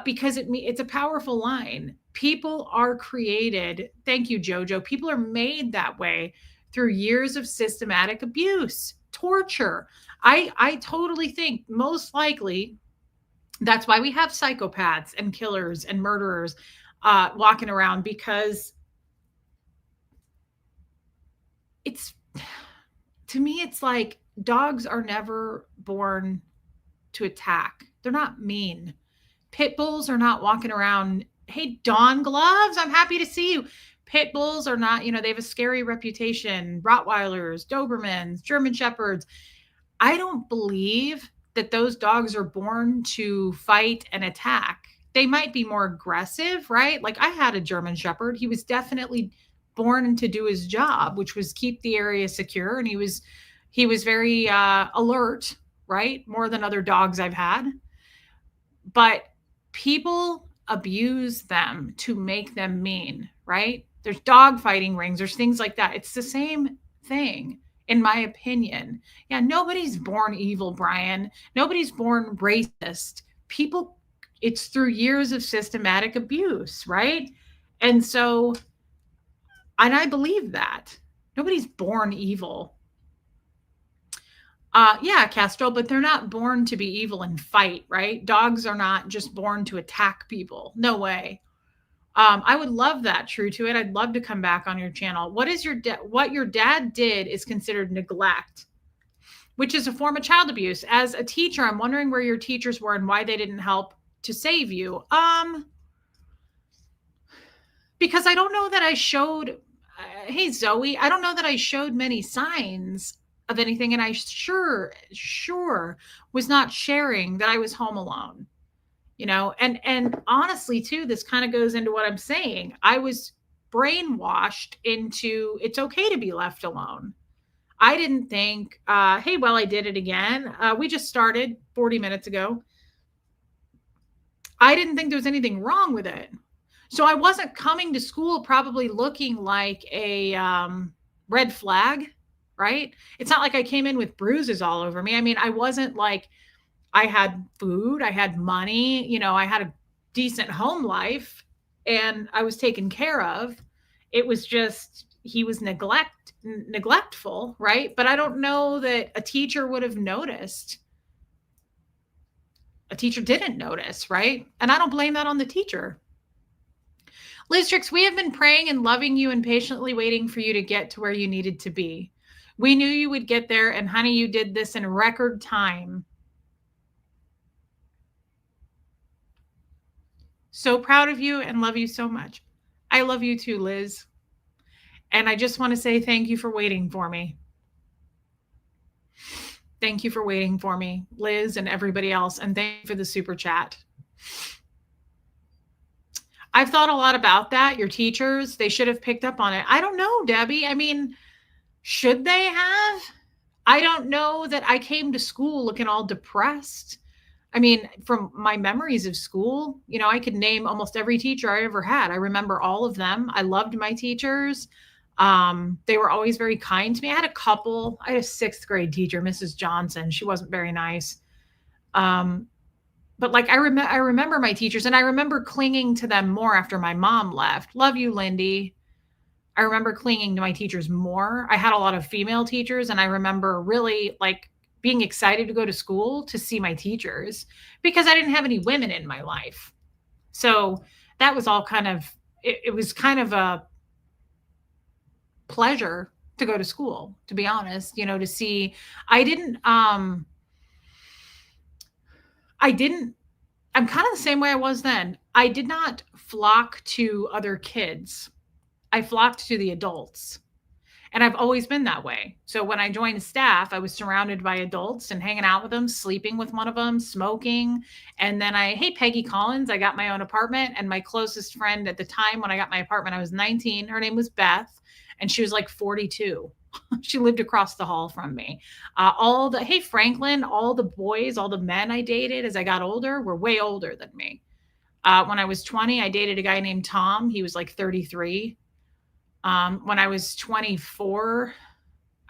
Because it's a powerful line. People are created. Thank you, Jojo. People are made that way through years of systematic abuse, torture. I totally think most likely that's why we have psychopaths and killers and murderers walking around, because it's, to me, it's like dogs are never born to attack. They're not mean. Pit bulls are not walking around, hey, Dawn Gloves, I'm happy to see you. Pit bulls are not, they have a scary reputation. Rottweilers, Dobermans, German Shepherds. I don't believe that those dogs are born to fight and attack. They might be more aggressive, right? Like, I had a German Shepherd. He was definitely born to do his job, which was keep the area secure. And he was very alert, right? More than other dogs I've had. But people abuse them to make them mean, right? There's dog fighting rings, there's things like that. It's the same thing, in my opinion. Yeah, nobody's born evil, Brian. Nobody's born racist. People, it's through years of systematic abuse, right? And so, and I believe that. Nobody's born evil. Yeah, Castro, but they're not born to be evil and fight, right? Dogs are not just born to attack people. No way. I would love that, True to It. I'd love to come back on your channel. What your dad did is considered neglect, which is a form of child abuse. As a teacher, I'm wondering where your teachers were and why they didn't help to save you. Because I don't know that I showed, hey, Zoe, I don't know that I showed many signs of anything. And I sure was not sharing that I was home alone, and honestly too, this kind of goes into what I'm saying. I was brainwashed into, it's okay to be left alone. I didn't think, hey, well, I did it again. We just started 40 minutes ago. I didn't think there was anything wrong with it. So I wasn't coming to school probably looking like a red flag, right? It's not like I came in with bruises all over me. I mean, I wasn't like, I had food, I had money, I had a decent home life, and I was taken care of. It was just, he was neglectful, right? But I don't know that a teacher would have noticed. a teacher didn't notice, right? And I don't blame that on the teacher. Liz Trix, we have been praying and loving you and patiently waiting for you to get to where you needed to be. We knew you would get there, and honey, you did this in record time. So proud of you and love you so much. I love you too, Liz. And I just want to say thank you for waiting for me. Thank you for waiting for me, Liz and everybody else. And thank you for the super chat. I've thought a lot about that. Your teachers, they should have picked up on it. I don't know, Debbie. I mean, should they have? I don't know that I came to school looking all depressed. I mean, from my memories of school, you know, I could name almost every teacher I ever had. I remember all of them. I loved my teachers. They were always very kind to me. I had a couple. I had a 6th grade teacher, Mrs. Johnson. She wasn't very nice. But like I remember my teachers, and I remember clinging to them more after my mom left. Love you, Lindy. I remember clinging to my teachers more. I had a lot of female teachers, and I remember really like being excited to go to school to see my teachers because I didn't have any women in my life. So that was all kind of, it was kind of a pleasure to go to school, to be honest, you know, to see, I'm kind of the same way I was then. I did not flock to other kids. I flocked to the adults. And I've always been that way. So when I joined staff, I was surrounded by adults and hanging out with them, sleeping with one of them, smoking. And then hey, Peggy Collins, I got my own apartment. And my closest friend at the time when I got my apartment, I was 19. Her name was Beth. And she was like 42. She lived across the hall from me. Hey, Franklin, all the boys, all the men I dated as I got older were way older than me. When I was 20, I dated a guy named Tom. He was like 33. When I was 24,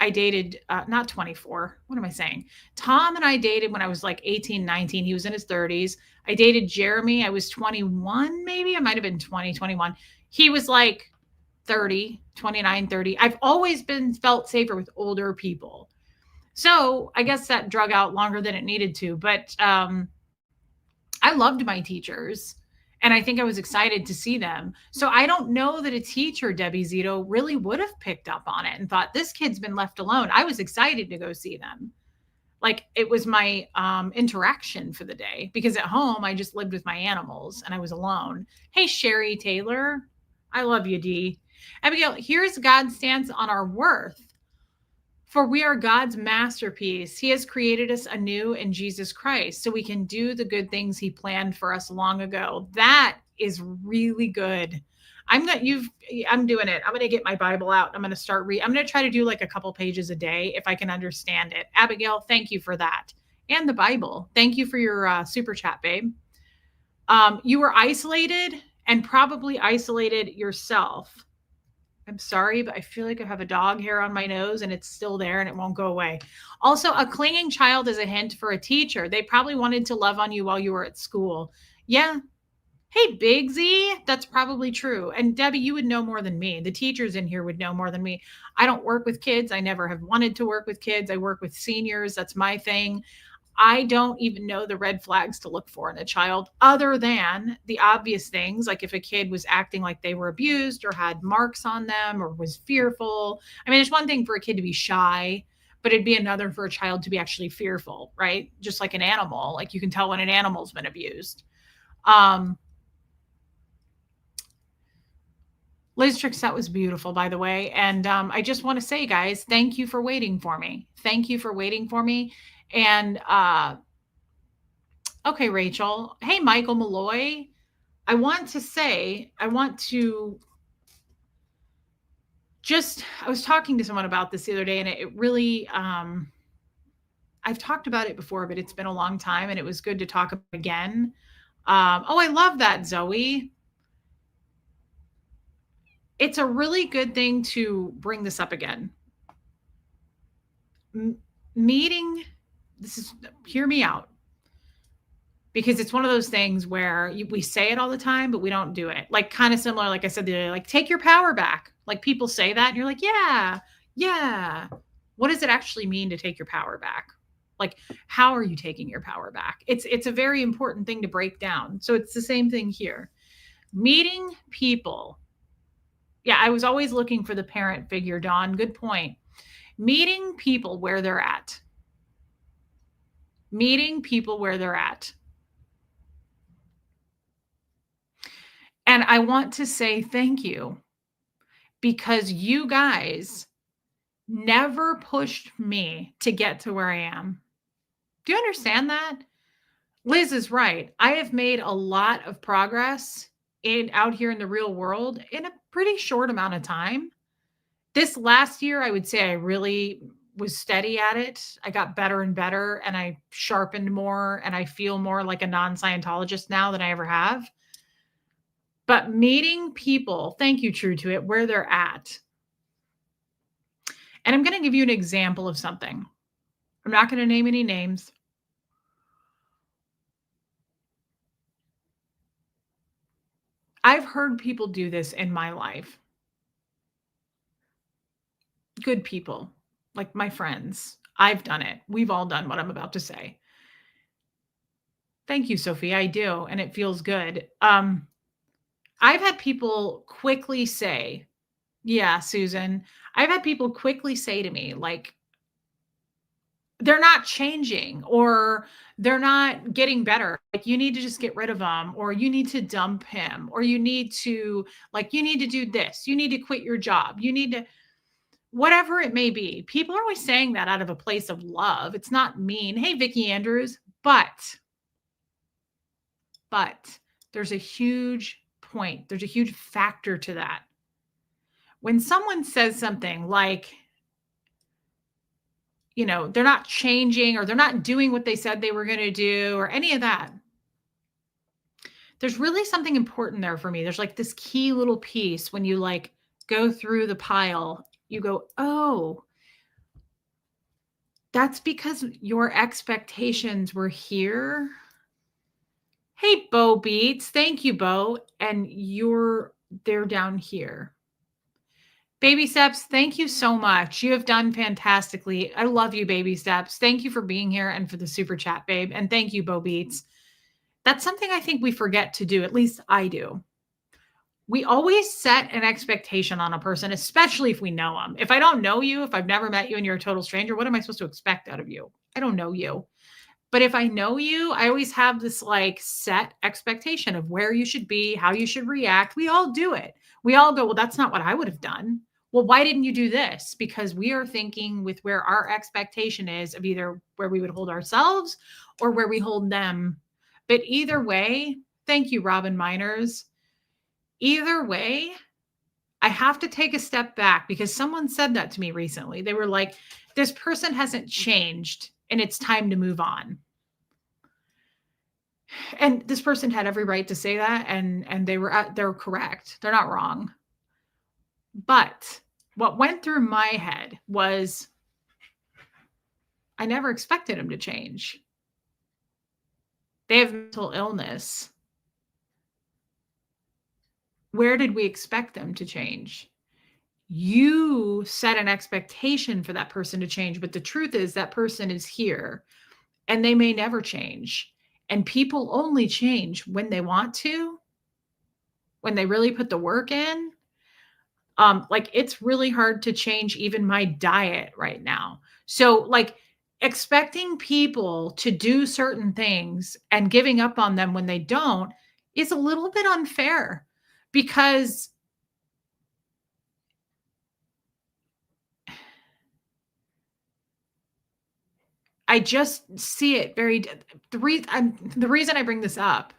I dated, not 24. What am I saying? Tom and I dated when I was like 18, 19. He was in his 30s. I dated Jeremy. I was 21, maybe. I might have been 20, 21. He was like 30, 29, 30. I've always felt safer with older people. So I guess that drug out longer than it needed to. But I loved my teachers. And I think I was excited to see them. So I don't know that a teacher, Debbie Zito, really would have picked up on it and thought, this kid's been left alone. I was excited to go see them. Like it was my interaction for the day, because at home, I just lived with my animals and I was alone. Hey, Sherry Taylor. I love you, Dee. Abigail, here's God's stance on our worth. For we are God's masterpiece. He has created us anew in Jesus Christ so we can do the good things he planned for us long ago. That is really good. I'm doing it. I'm going to get my Bible out. I'm going to start I'm going to try to do like a couple pages a day if I can understand it. Abigail, thank you for that. And the Bible. Thank you for your super chat, babe. You were isolated and probably isolated yourself. I'm sorry, but I feel like I have a dog hair on my nose and it's still there and it won't go away. Also, a clinging child is a hint for a teacher. They probably wanted to love on you while you were at school. Yeah. Hey, Big Z, that's probably true. And Debbie, you would know more than me. The teachers in here would know more than me. I don't work with kids. I never have wanted to work with kids. I work with seniors. That's my thing. I don't even know the red flags to look for in a child other than the obvious things, like if a kid was acting like they were abused or had marks on them or was fearful. I mean, it's one thing for a kid to be shy, but it'd be another for a child to be actually fearful, right? Just like an animal, like you can tell when an animal's been abused. Liz Trix, that was beautiful, by the way. And I just want to say, guys, thank you for waiting for me. Thank you for waiting for me. And okay, Rachel. Hey, Michael Malloy. I was talking to someone about this the other day, and it really, I've talked about it before, but it's been a long time, and it was good to talk about again. I love that, Zoe. It's a really good thing to bring this up again. Hear me out, because it's one of those things where we say it all the time, but we don't do it. Like kind of similar, like I said, like take your power back. Like people say that and you're like, yeah. What does it actually mean to take your power back? Like, how are you taking your power back? It's a very important thing to break down. So it's the same thing here. Meeting people. Yeah, I was always looking for the parent figure, Dawn. Good point. Meeting people where they're at. Meeting people where they're at. And I want to say thank you, because you guys never pushed me to get to where I am. Do you understand that? Liz is right. I have made a lot of progress out here in the real world in a pretty short amount of time. This last year, I would say I really was steady at it. I got better and better, and I sharpened more, and I feel more like a non-Scientologist now than I ever have. But meeting people, thank you, True to It, where they're at. And I'm going to give you an example of something. I'm not going to name any names. I've heard people do this in my life. Good people, like my friends. I've done it. We've all done what I'm about to say. Thank you, Sophie. I do, and it feels good. I've had people quickly say, yeah, Susan, I've had people quickly say to me, like, they're not changing, or they're not getting better. Like, you need to just get rid of them, or you need to dump him, or you need to, like, you need to do this. You need to quit your job. You need to, whatever it may be. People are always saying that out of a place of love. It's not mean. Hey, Vicki Andrews, but there's a huge point. There's a huge factor to that. When someone says something like, you know, they're not changing, or they're not doing what they said they were going to do, or any of that, there's really something important there for me. There's like this key little piece when you like go through the pile, you go, oh, that's because your expectations were here. Hey, Bo Beats. Thank you, Bo. And they're down here. Baby Steps, thank you so much. You have done fantastically. I love you, Baby Steps. Thank you for being here and for the super chat, babe. And thank you, Bo Beats. That's something I think we forget to do. At least I do. We always set an expectation on a person, especially if we know them. If I don't know you, if I've never met you and you're a total stranger, what am I supposed to expect out of you? I don't know you. But if I know you, I always have this like set expectation of where you should be, how you should react. We all do it. We all go, well, that's not what I would have done. Well, why didn't you do this? Because we are thinking with where our expectation is of either where we would hold ourselves or where we hold them. But either way, thank you, Robin Miners. Either way, I have to take a step back, because someone said that to me recently. They were like, this person hasn't changed and it's time to move on. And this person had every right to say that, and they're correct. They're not wrong. But what went through my head was, I never expected him to change. They have mental illness. Where did we expect them to change? You set an expectation for that person to change, but the truth is that person is here and they may never change. And people only change when they want to, when they really put the work in. Like, it's really hard to change even my diet right now. So like, expecting people to do certain things and giving up on them when they don't is a little bit unfair, because I just see it very. The reason I bring this up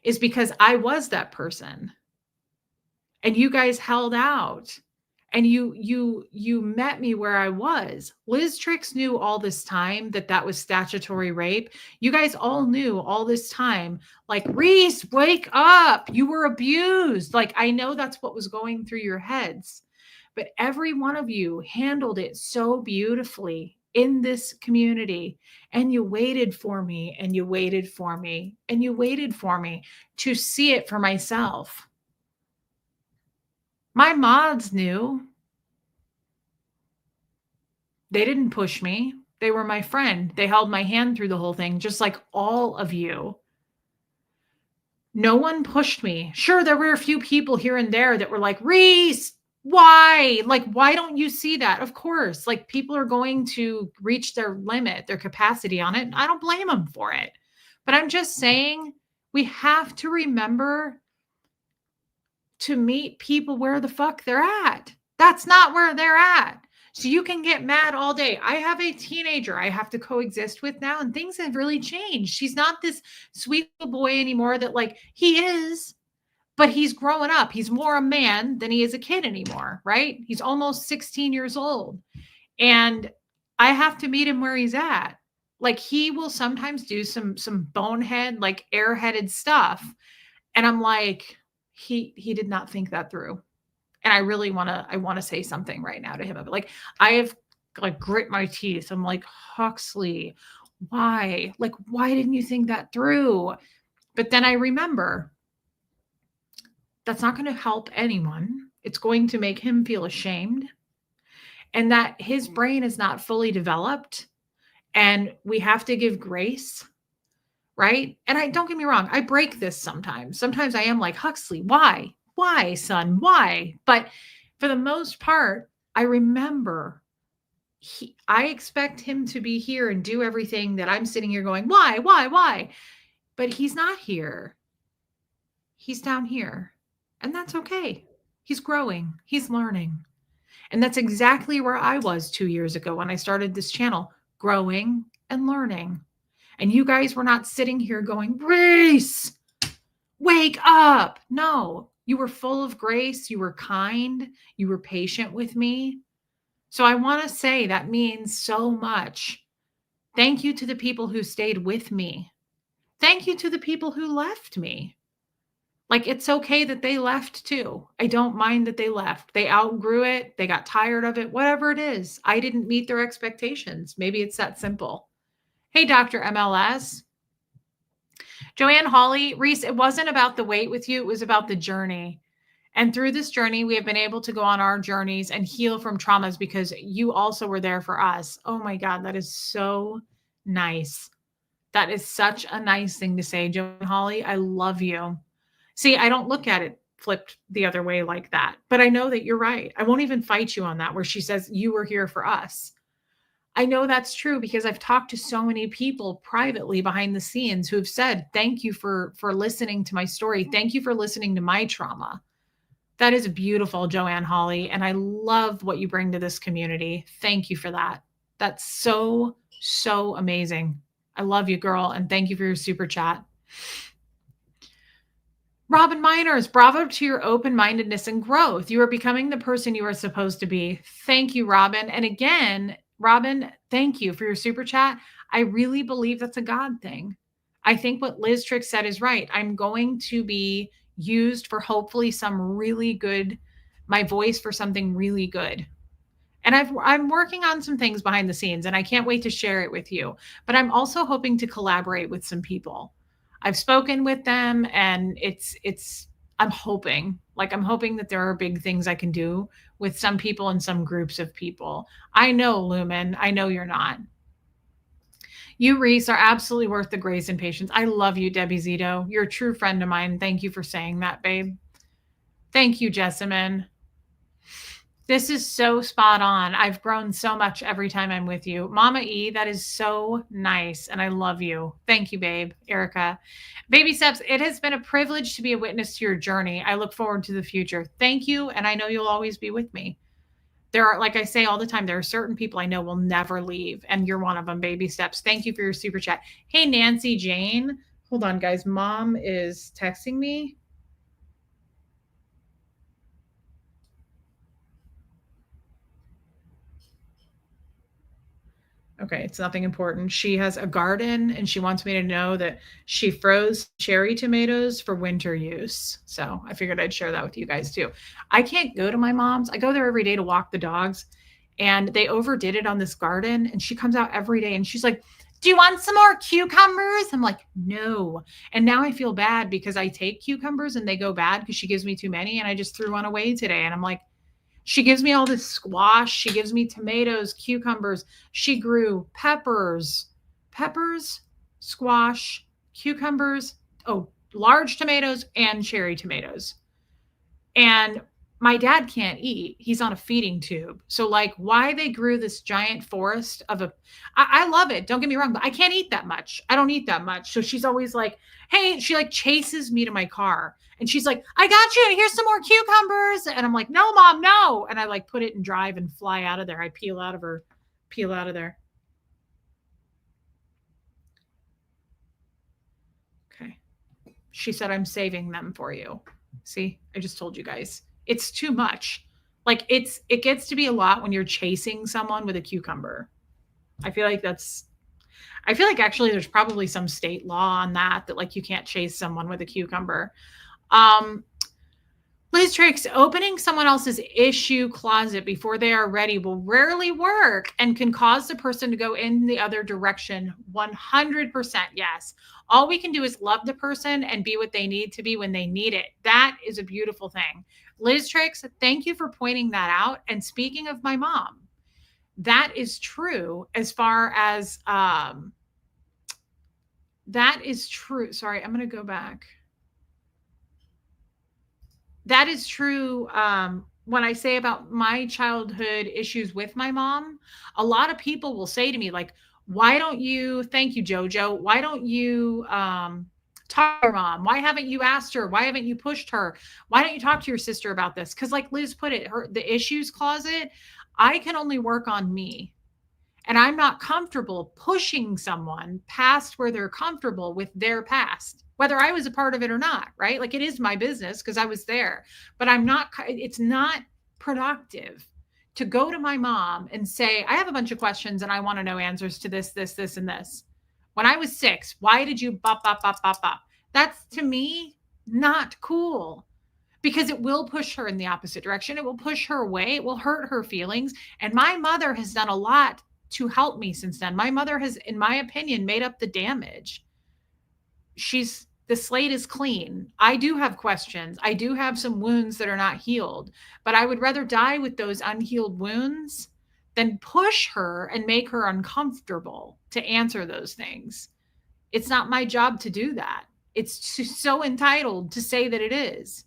is because I was that person, and you guys held out, and you met me where I was. Liz Trix knew all this time that was statutory rape. You guys all knew all this time, like, Reese, wake up. You were abused. Like, I know that's what was going through your heads, but every one of you handled it so beautifully in this community. And you waited for me, and you waited for me, and you waited for me to see it for myself. My mods knew. They didn't push me. They were my friend. They held my hand through the whole thing, just like all of you. No one pushed me. Sure, there were a few people here and there that were like, Reese, why? Like, why don't you see that? Of course, like people are going to reach their limit, their capacity on it. I don't blame them for it. But I'm just saying we have to remember to meet people where the fuck they're at. That's not where they're at. So you can get mad all day. I have a teenager I have to coexist with now, and things have really changed. She's not this sweet little boy anymore that like he is, but he's growing up. He's more a man than he is a kid anymore, right? He's almost 16 years old. And I have to meet him where he's at. Like he will sometimes do some bonehead, like airheaded stuff. And I'm like, he did not think that through. And I really want to say something right now to him. Like I have like grit my teeth. I'm like, Huxley, why? Like, why didn't you think that through? But then I remember that's not going to help anyone. It's going to make him feel ashamed and that his brain is not fully developed and we have to give grace. Right. And I don't get me wrong. I break this sometimes. Sometimes I am like, Huxley, why? Why, son? Why? But for the most part, I remember I expect him to be here and do everything that I'm sitting here going, why? But he's not here. He's down here. And that's okay. He's growing. He's learning. And that's exactly where I was 2 years ago when I started this channel, growing and learning. And you guys were not sitting here going, Reese, wake up. No, you were full of grace. You were kind. You were patient with me. So I want to say that means so much. Thank you to the people who stayed with me. Thank you to the people who left me. Like, it's okay that they left too. I don't mind that they left. They outgrew it. They got tired of it, whatever it is. I didn't meet their expectations. Maybe it's that simple. Hey, Dr. MLS. Joanne Hawley, Reese, it wasn't about the weight with you. It was about the journey. And through this journey, we have been able to go on our journeys and heal from traumas because you also were there for us. Oh my God, that is so nice. That is such a nice thing to say, Joanne Hawley. I love you. See, I don't look at it flipped the other way like that, but I know that you're right. I won't even fight you on that where she says you were here for us. I know that's true because I've talked to so many people privately behind the scenes who have said, thank you for listening to my story. Thank you for listening to my trauma. That is beautiful, Joanne Hawley. And I love what you bring to this community. Thank you for that. That's so, so amazing. I love you, girl. And thank you for your super chat. Robin Miners, bravo to your open-mindedness and growth. You are becoming the person you are supposed to be. Thank you, Robin. And again, Robin, thank you for your super chat. I really believe that's a God thing. I think what Liz Trick said is right. I'm going to be used for hopefully some really good, my voice for something really good. And I'm working on some things behind the scenes and I can't wait to share it with you. But I'm also hoping to collaborate with some people. I've spoken with them and I'm hoping that there are big things I can do with some people and some groups of people. I know, Lumen, I know you're not. You, Reese, are absolutely worth the grace and patience. I love you, Debbie Zito. You're a true friend of mine. Thank you for saying that, babe. Thank you, Jessamine. This is so spot on. I've grown so much every time I'm with you. Mama E, that is so nice. And I love you. Thank you, babe. Erica. Baby Steps, it has been a privilege to be a witness to your journey. I look forward to the future. Thank you. And I know you'll always be with me. There are, like I say all the time, there are certain people I know will never leave. And you're one of them, Baby Steps. Thank you for your super chat. Hey, Nancy Jane. Hold on, guys. Mom is texting me. Okay, it's nothing important. She has a garden and she wants me to know that she froze cherry tomatoes for winter use. So I figured I'd share that with you guys too. I can't go to my mom's. I go there every day to walk the dogs and they overdid it on this garden. And she comes out every day and she's like, do you want some more cucumbers? I'm like, no. And now I feel bad because I take cucumbers and they go bad because she gives me too many and I just threw one away today. And I'm like, She gives me all this squash. She gives me tomatoes, cucumbers. She grew peppers, squash, cucumbers, large tomatoes, and cherry tomatoes. And my dad can't eat. He's on a feeding tube. So, like, why they grew this giant forest of I love it. Don't get me wrong, but I can't eat that much. I don't eat that much. So she's always like, hey, she like chases me to my car and she's like, I got you. Here's some more cucumbers. And I'm like, no, mom, no. And I like put it in drive and fly out of there. I peel out of there. Okay. She said, I'm saving them for you. See, I just told you guys. It's too much. Like it gets to be a lot when you're chasing someone with a cucumber. I feel like actually there's probably some state law on that like you can't chase someone with a cucumber. Liz Tricks, opening someone else's issue closet before they are ready will rarely work and can cause the person to go in the other direction. 100% yes. All we can do is love the person and be what they need to be when they need it. That is a beautiful thing. Liz Tricks, thank you for pointing that out. And speaking of my mom, that is true as far as that is true. Sorry, I'm going to go back. That is true. When I say about my childhood issues with my mom, a lot of people will say to me, like, why don't you, thank you, Jojo, why don't you talk to your mom? Why haven't you asked her? Why haven't you pushed her? Why don't you talk to your sister about this? Because like Liz put it, the issues closet, I can only work on me. And I'm not comfortable pushing someone past where they're comfortable with their past, whether I was a part of it or not, right? Like it is my business because I was there, but it's not productive to go to my mom and say, I have a bunch of questions and I want to know answers to this, and this. When I was 6, why did you bop? That's to me not cool. Because it will push her in the opposite direction. It will push her away. It will hurt her feelings. And my mother has done a lot to help me since then. My mother has, in my opinion, made up the damage. The slate is clean. I do have questions. I do have some wounds that are not healed, but I would rather die with those unhealed wounds than push her and make her uncomfortable to answer those things. It's not my job to do that. It's so entitled to say that it is.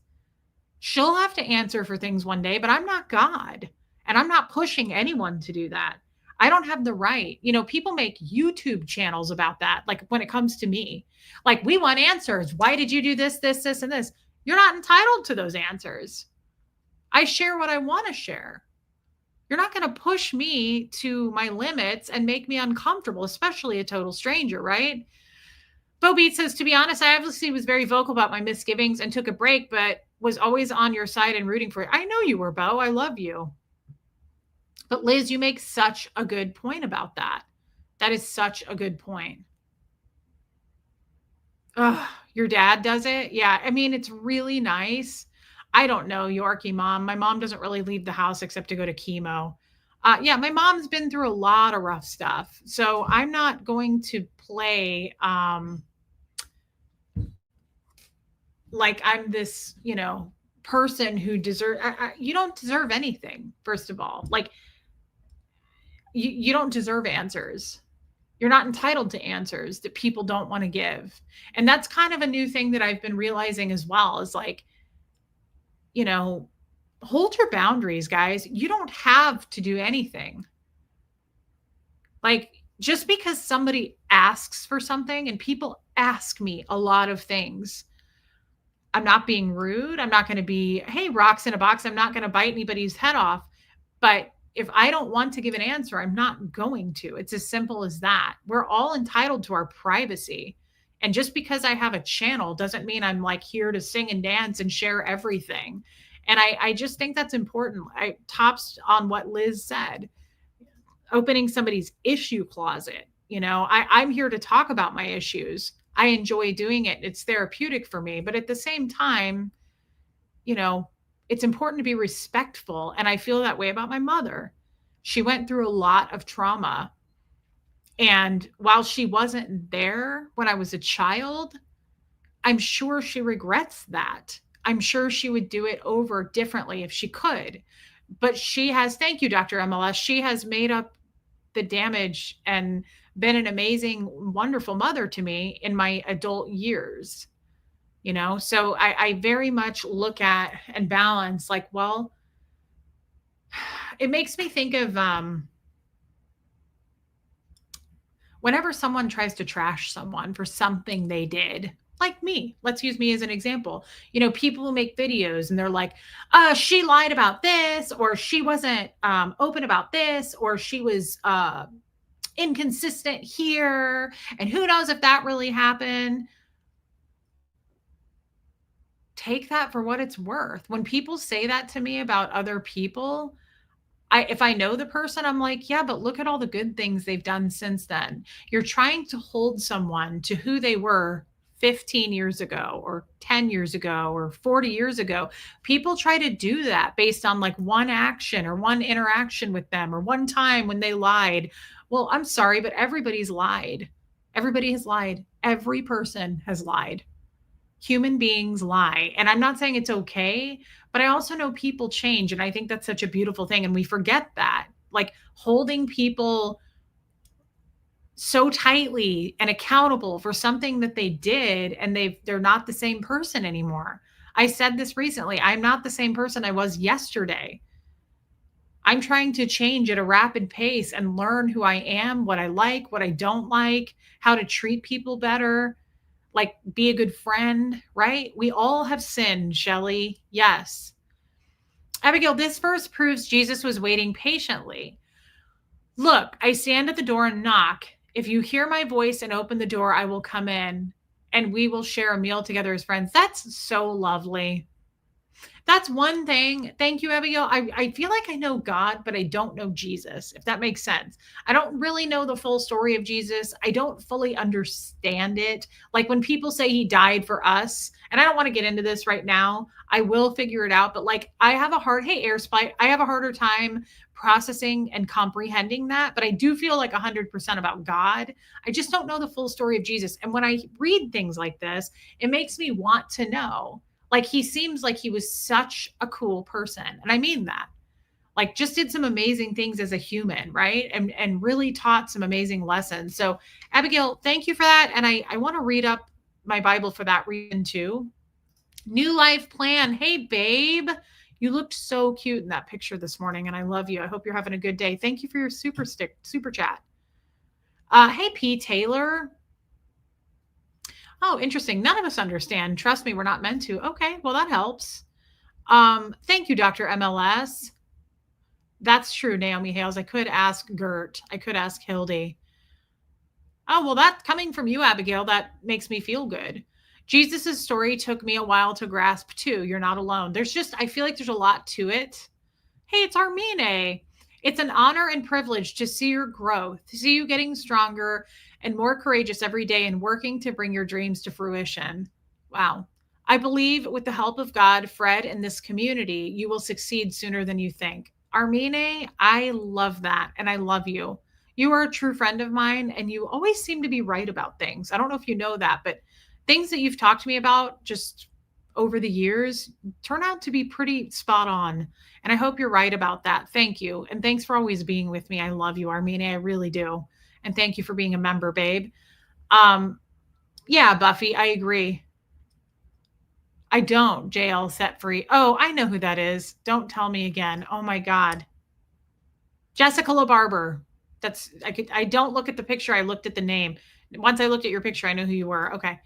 She'll have to answer for things one day, but I'm not God. And I'm not pushing anyone to do that. I don't have the right. People make YouTube channels about that. Like when it comes to me, like we want answers. Why did you do this, and this? You're not entitled to those answers. I share what I want to share. You're not going to push me to my limits and make me uncomfortable, especially a total stranger, right? Bo Beat says, to be honest, I obviously was very vocal about my misgivings and took a break, but was always on your side and rooting for it. I know you were, Bo. I love you. But Liz, you make such a good point about that. That is such a good point. Your dad does it? Yeah. I mean, it's really nice. I don't know, Yorkie mom. My mom doesn't really leave the house except to go to chemo. Yeah, my mom's been through a lot of rough stuff. So I'm not going to play like I'm this, person who you don't deserve anything, first of all. Like, you don't deserve answers. You're not entitled to answers that people don't want to give. And that's kind of a new thing that I've been realizing as well, is like, hold your boundaries, guys. You don't have to do anything. Like, just because somebody asks for something, and people ask me a lot of things, I'm not being rude. I'm not going to be, hey, rocks in a box. I'm not going to bite anybody's head off. But if I don't want to give an answer, I'm not going to. It's as simple as that. We're all entitled to our privacy. And just because I have a channel doesn't mean I'm like here to sing and dance and share everything. And I just think that's important. I tops on what Liz said, opening somebody's issue closet. I'm here to talk about my issues. I enjoy doing it. It's therapeutic for me. But at the same time, it's important to be respectful. And I feel that way about my mother. She went through a lot of trauma. And while she wasn't there when I was a child, I'm sure she regrets that. I'm sure she would do it over differently if she could. But she has, thank you, Dr. MLS, she has made up the damage and been an amazing, wonderful mother to me in my adult years, you know? So I very much look at and balance like, well, it makes me think of whenever someone tries to trash someone for something they did, like me, let's use me as an example. You know, people who make videos and they're like, she lied about this, or she wasn't open about this, or she was inconsistent here. And who knows if that really happened? Take that for what it's worth. When people say that to me about other people, if I know the person, I'm like, yeah, but look at all the good things they've done since then. You're trying to hold someone to who they were 15 years ago or 10 years ago or 40 years ago. People try to do that based on like one action or one interaction with them or one time when they lied. Well, I'm sorry, but everybody's lied. Everybody has lied. Every person has lied. Human beings lie. And I'm not saying it's okay, but I also know people change. And I think that's such a beautiful thing. And we forget that, like holding people so tightly and accountable for something that they did, and they're not the same person anymore. I said this recently. I'm not the same person I was yesterday. I'm trying to change at a rapid pace and learn who I am, what I like, what I don't like, how to treat people better, like be a good friend, right? We all have sinned, Shelley. Yes. Abigail, this verse proves Jesus was waiting patiently. Look, I stand at the door and knock. If you hear my voice and open the door, I will come in and we will share a meal together as friends. That's so lovely. That's one thing. Thank you, Abigail. I feel like I know God, but I don't know Jesus, if that makes sense. I don't really know the full story of Jesus. I don't fully understand it. Like when people say he died for us, and I don't want to get into this right now, I will figure it out. But like I have a hard, hey, Air Spy, I have a harder time processing and comprehending that. But I do feel like 100% about God. I just don't know the full story of Jesus. And when I read things like this, it makes me want to know. Like he seems like he was such a cool person. And I mean that. Like just did some amazing things as a human, right? And really taught some amazing lessons. So Abigail, thank you for that. And I want to read up my Bible for that reason too. New life plan. Hey, babe. You looked so cute in that picture this morning, and I love you. I hope you're having a good day. Thank you for your super chat. Hey, P. Taylor. Oh, interesting. None of us understand. Trust me, we're not meant to. Okay, well, that helps. Thank you, Dr. MLS. That's true, Naomi Hales. I could ask Gert. I could ask Hildy. Oh, well, that coming from you, Abigail, that makes me feel good. Jesus's story took me a while to grasp too. You're not alone. I feel like there's a lot to it. Hey, it's Armine. It's an honor and privilege to see your growth, to see you getting stronger and more courageous every day and working to bring your dreams to fruition. Wow. I believe with the help of God, Fred, and this community, you will succeed sooner than you think. Armine, I love that. And I love you. You are a true friend of mine, and you always seem to be right about things. I don't know if you know that, but things that you've talked to me about just over the years turn out to be pretty spot on. And I hope you're right about that. Thank you. And thanks for always being with me. I love you, Armine. I really do. And thank you for being a member, babe. Yeah, Buffy, I agree. I don't. JL set free. Oh, I know who that is. Don't tell me again. Oh my God. Jessica LaBarber. I don't look at the picture. I looked at the name. Once I looked at your picture, I know who you were. Okay.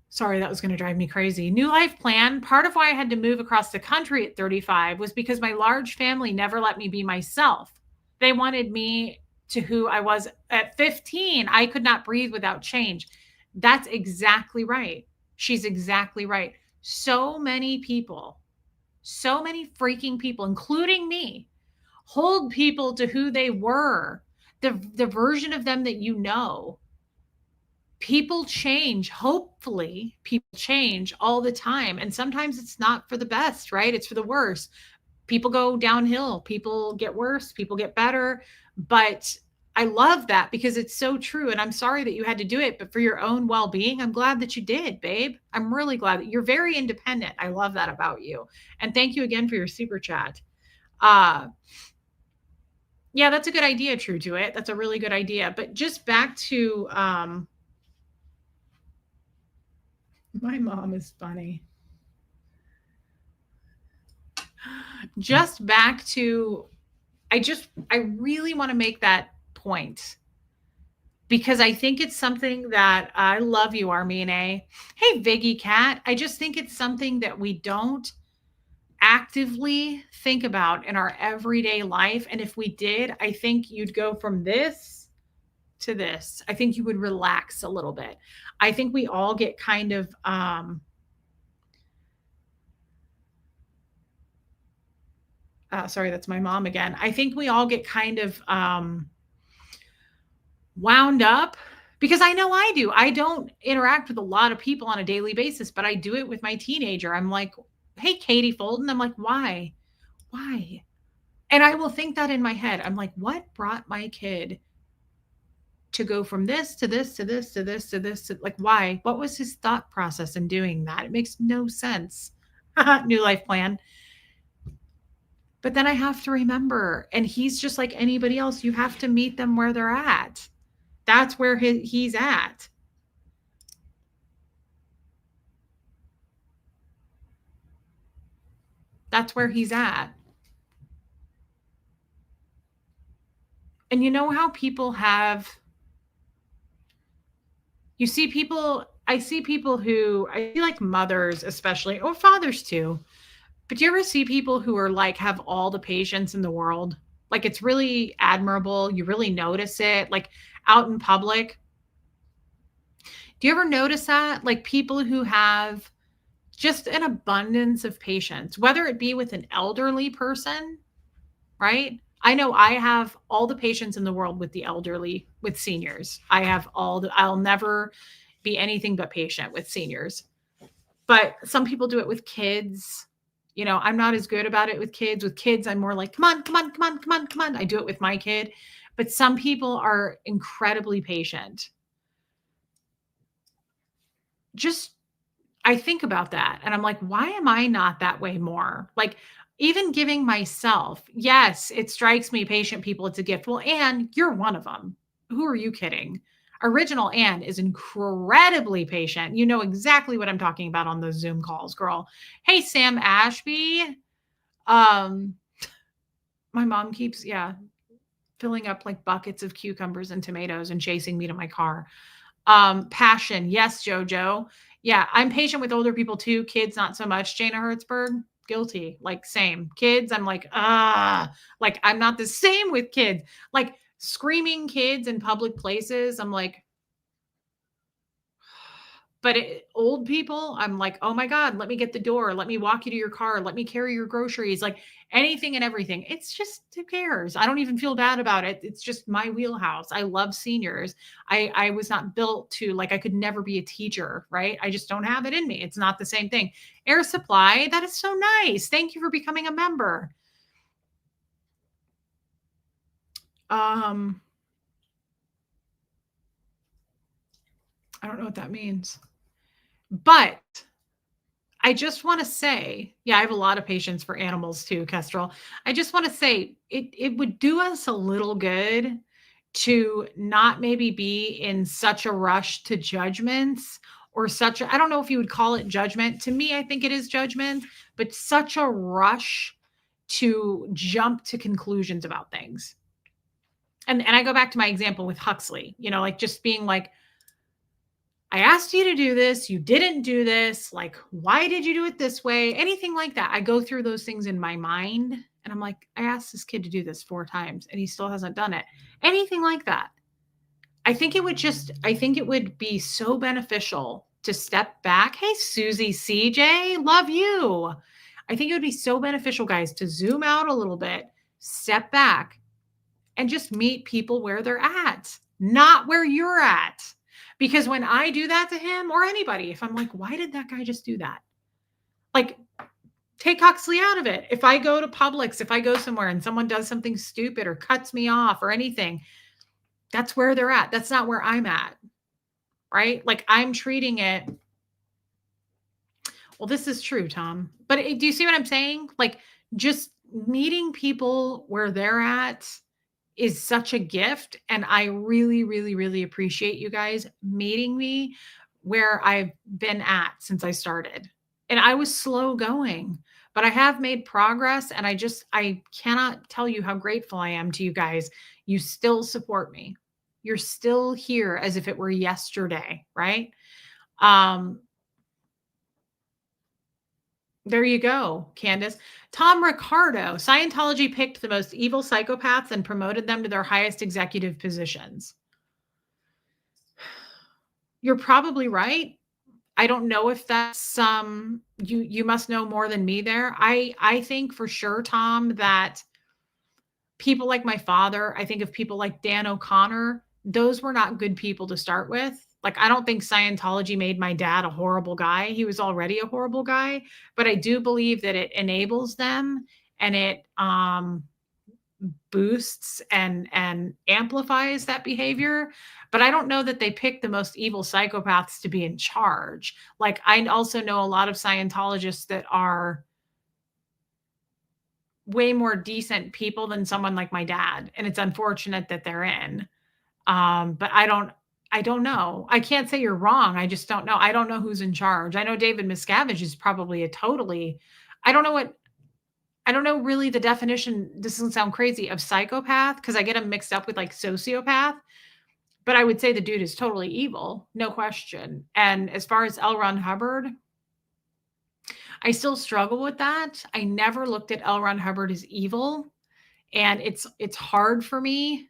Sorry, that was going to drive me crazy. New life plan. Part of why I had to move across the country at 35 was because my large family never let me be myself. They wanted me to who I was at 15. I could not breathe without change. That's exactly right. She's exactly right. So many people, so many freaking people, including me, hold people to who they were, the version of them that you know. People change. Hopefully, people change all the time. And sometimes it's not for the best, right? It's for the worse. People go downhill. People get worse. People get better. But I love that because it's so true. And I'm sorry that you had to do it, but for your own well-being, I'm glad that you did, babe. I'm really glad that you're very independent. I love that about you. And thank you again for your super chat. Uh, yeah, that's a good idea, True to It. That's a really good idea. But just back to my mom is funny. Just back to I really want to make that point because I think it's something that I love you, Armine. Hey, Viggy Cat. I just think it's something that we don't actively think about in our everyday life. And if we did, I think you'd go from this to this. I think you would relax a little bit. I think we all get kind of sorry, that's my mom again. I think we all get kind of wound up because I know I do. I don't interact with a lot of people on a daily basis, but I do it with my teenager. I'm like, hey, Katie Folden. I'm like, why? Why? And I will think that in my head. I'm like, what brought my kid to go from this to this to this to this to this? Like, why? What was his thought process in doing that? It makes no sense. New life plan. But then I have to remember, and he's just like anybody else. You have to meet them where they're at. That's where he's at. That's where he's at. And you know how people have, you see people, I see people who, I see like mothers especially, or fathers too. But do you ever see people who are like, have all the patience in the world? Like it's really admirable. You really notice it, like out in public. Do you ever notice that? Like people who have just an abundance of patience, whether it be with an elderly person, right? I know I have all the patience in the world with the elderly, with seniors. I have I'll never be anything but patient with seniors. But some people do it with kids. You know, I'm not as good about it with kids. With kids, I'm more like, come on, come on, come on, come on, come on. I do it with my kid. But some people are incredibly patient. Just I think about that and I'm like, why am I not that way more? Like, even giving myself, yes, it strikes me, patient people, it's a gift. Well, Anne, you're one of them. Who are you kidding? Original Anne is incredibly patient. You know exactly what I'm talking about on those Zoom calls, girl. Hey, Sam Ashby. Um, my mom keeps, yeah, filling up like buckets of cucumbers and tomatoes and chasing me to my car. Passion. Yes, Jojo. Yeah, I'm patient with older people too. Kids, not so much. Jana Hertzberg, guilty. Like, same. Kids, I'm like, like, I'm not the same with kids. Like, screaming kids in public places, I'm like, but old people, I'm like, oh my God, let me get the door. Let me walk you to your car. Let me carry your groceries. Like anything and everything. It's just, who cares? I don't even feel bad about it. It's just my wheelhouse. I love seniors. I was not built to, like, I could never be a teacher, right? I just don't have it in me. It's not the same thing. Air Supply, that is so nice. Thank you for becoming a member. I don't know what that means. But I just want to say, yeah, I have a lot of patience for animals too, Kestrel. I just want to say it would do us a little good to not maybe be in such a rush to judgments or such I don't know if you would call it judgment. To me, I think it is judgment, but such a rush to jump to conclusions about things. And I go back to my example with Huxley, you know, like just being like, I asked you to do this. You didn't do this. Like, why did you do it this way? Anything like that. I go through those things in my mind and I'm like, I asked this kid to do this 4 times and he still hasn't done it. Anything like that. I think it would be so beneficial to step back. Hey, Susie CJ, love you. I think it would be so beneficial, guys, to zoom out a little bit, step back, and just meet people where they're at, not where you're at. Because when I do that to him or anybody, if I'm like, why did that guy just do that? Like, take Huxley out of it. If I go to Publix, if I go somewhere and someone does something stupid or cuts me off or anything, that's where they're at. That's not where I'm at. Right? Like, I'm treating it. Well, this is true, Tom. But do you see what I'm saying? Like, just meeting people where they're at is such a gift, and I really, really, really appreciate you guys meeting me where I've been at since I started. And I was slow going, but I have made progress, and I cannot tell you how grateful I am to you guys. You still support me. You're still here as if it were yesterday, right? Um, There you go, Candace. Tom Ricardo, Scientology picked the most evil psychopaths and promoted them to their highest executive positions. You're probably right. I don't know if that's you must know more than me there. I think for sure, Tom, that people like my father, I think of people like Dan O'Connor, those were not good people to start with. Like, I don't think Scientology made my dad a horrible guy. He was already a horrible guy, but I do believe that it enables them, and it boosts and amplifies that behavior. But I don't know that they pick the most evil psychopaths to be in charge. Like, I also know a lot of Scientologists that are way more decent people than someone like my dad, and it's unfortunate that they're in. But I don't know. I can't say you're wrong. I just don't know. I don't know who's in charge. I know David Miscavige is probably a totally I don't know what I don't know really the definition, this doesn't sound crazy, of psychopath, because I get them mixed up with like sociopath, but I would say the dude is totally evil, no question. And as far as L. Ron Hubbard, I still struggle with that. I never looked at L. Ron Hubbard as evil, and it's hard for me.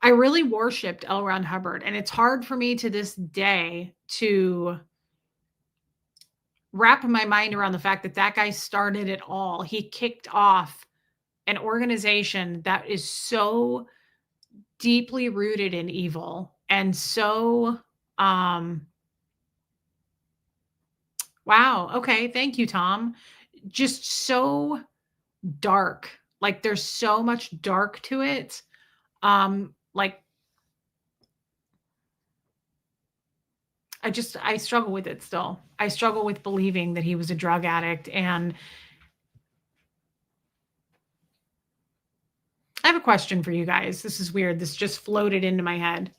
I really worshipped L. Ron Hubbard, and it's hard for me to this day to wrap my mind around the fact that that guy started it all. He kicked off an organization that is so deeply rooted in evil and so wow, okay, thank you, Tom. Just so dark. Like, there's so much dark to it. Like, I struggle with it still. I struggle with believing that he was a drug addict. And I have a question for you guys. This is weird. This just floated into my head.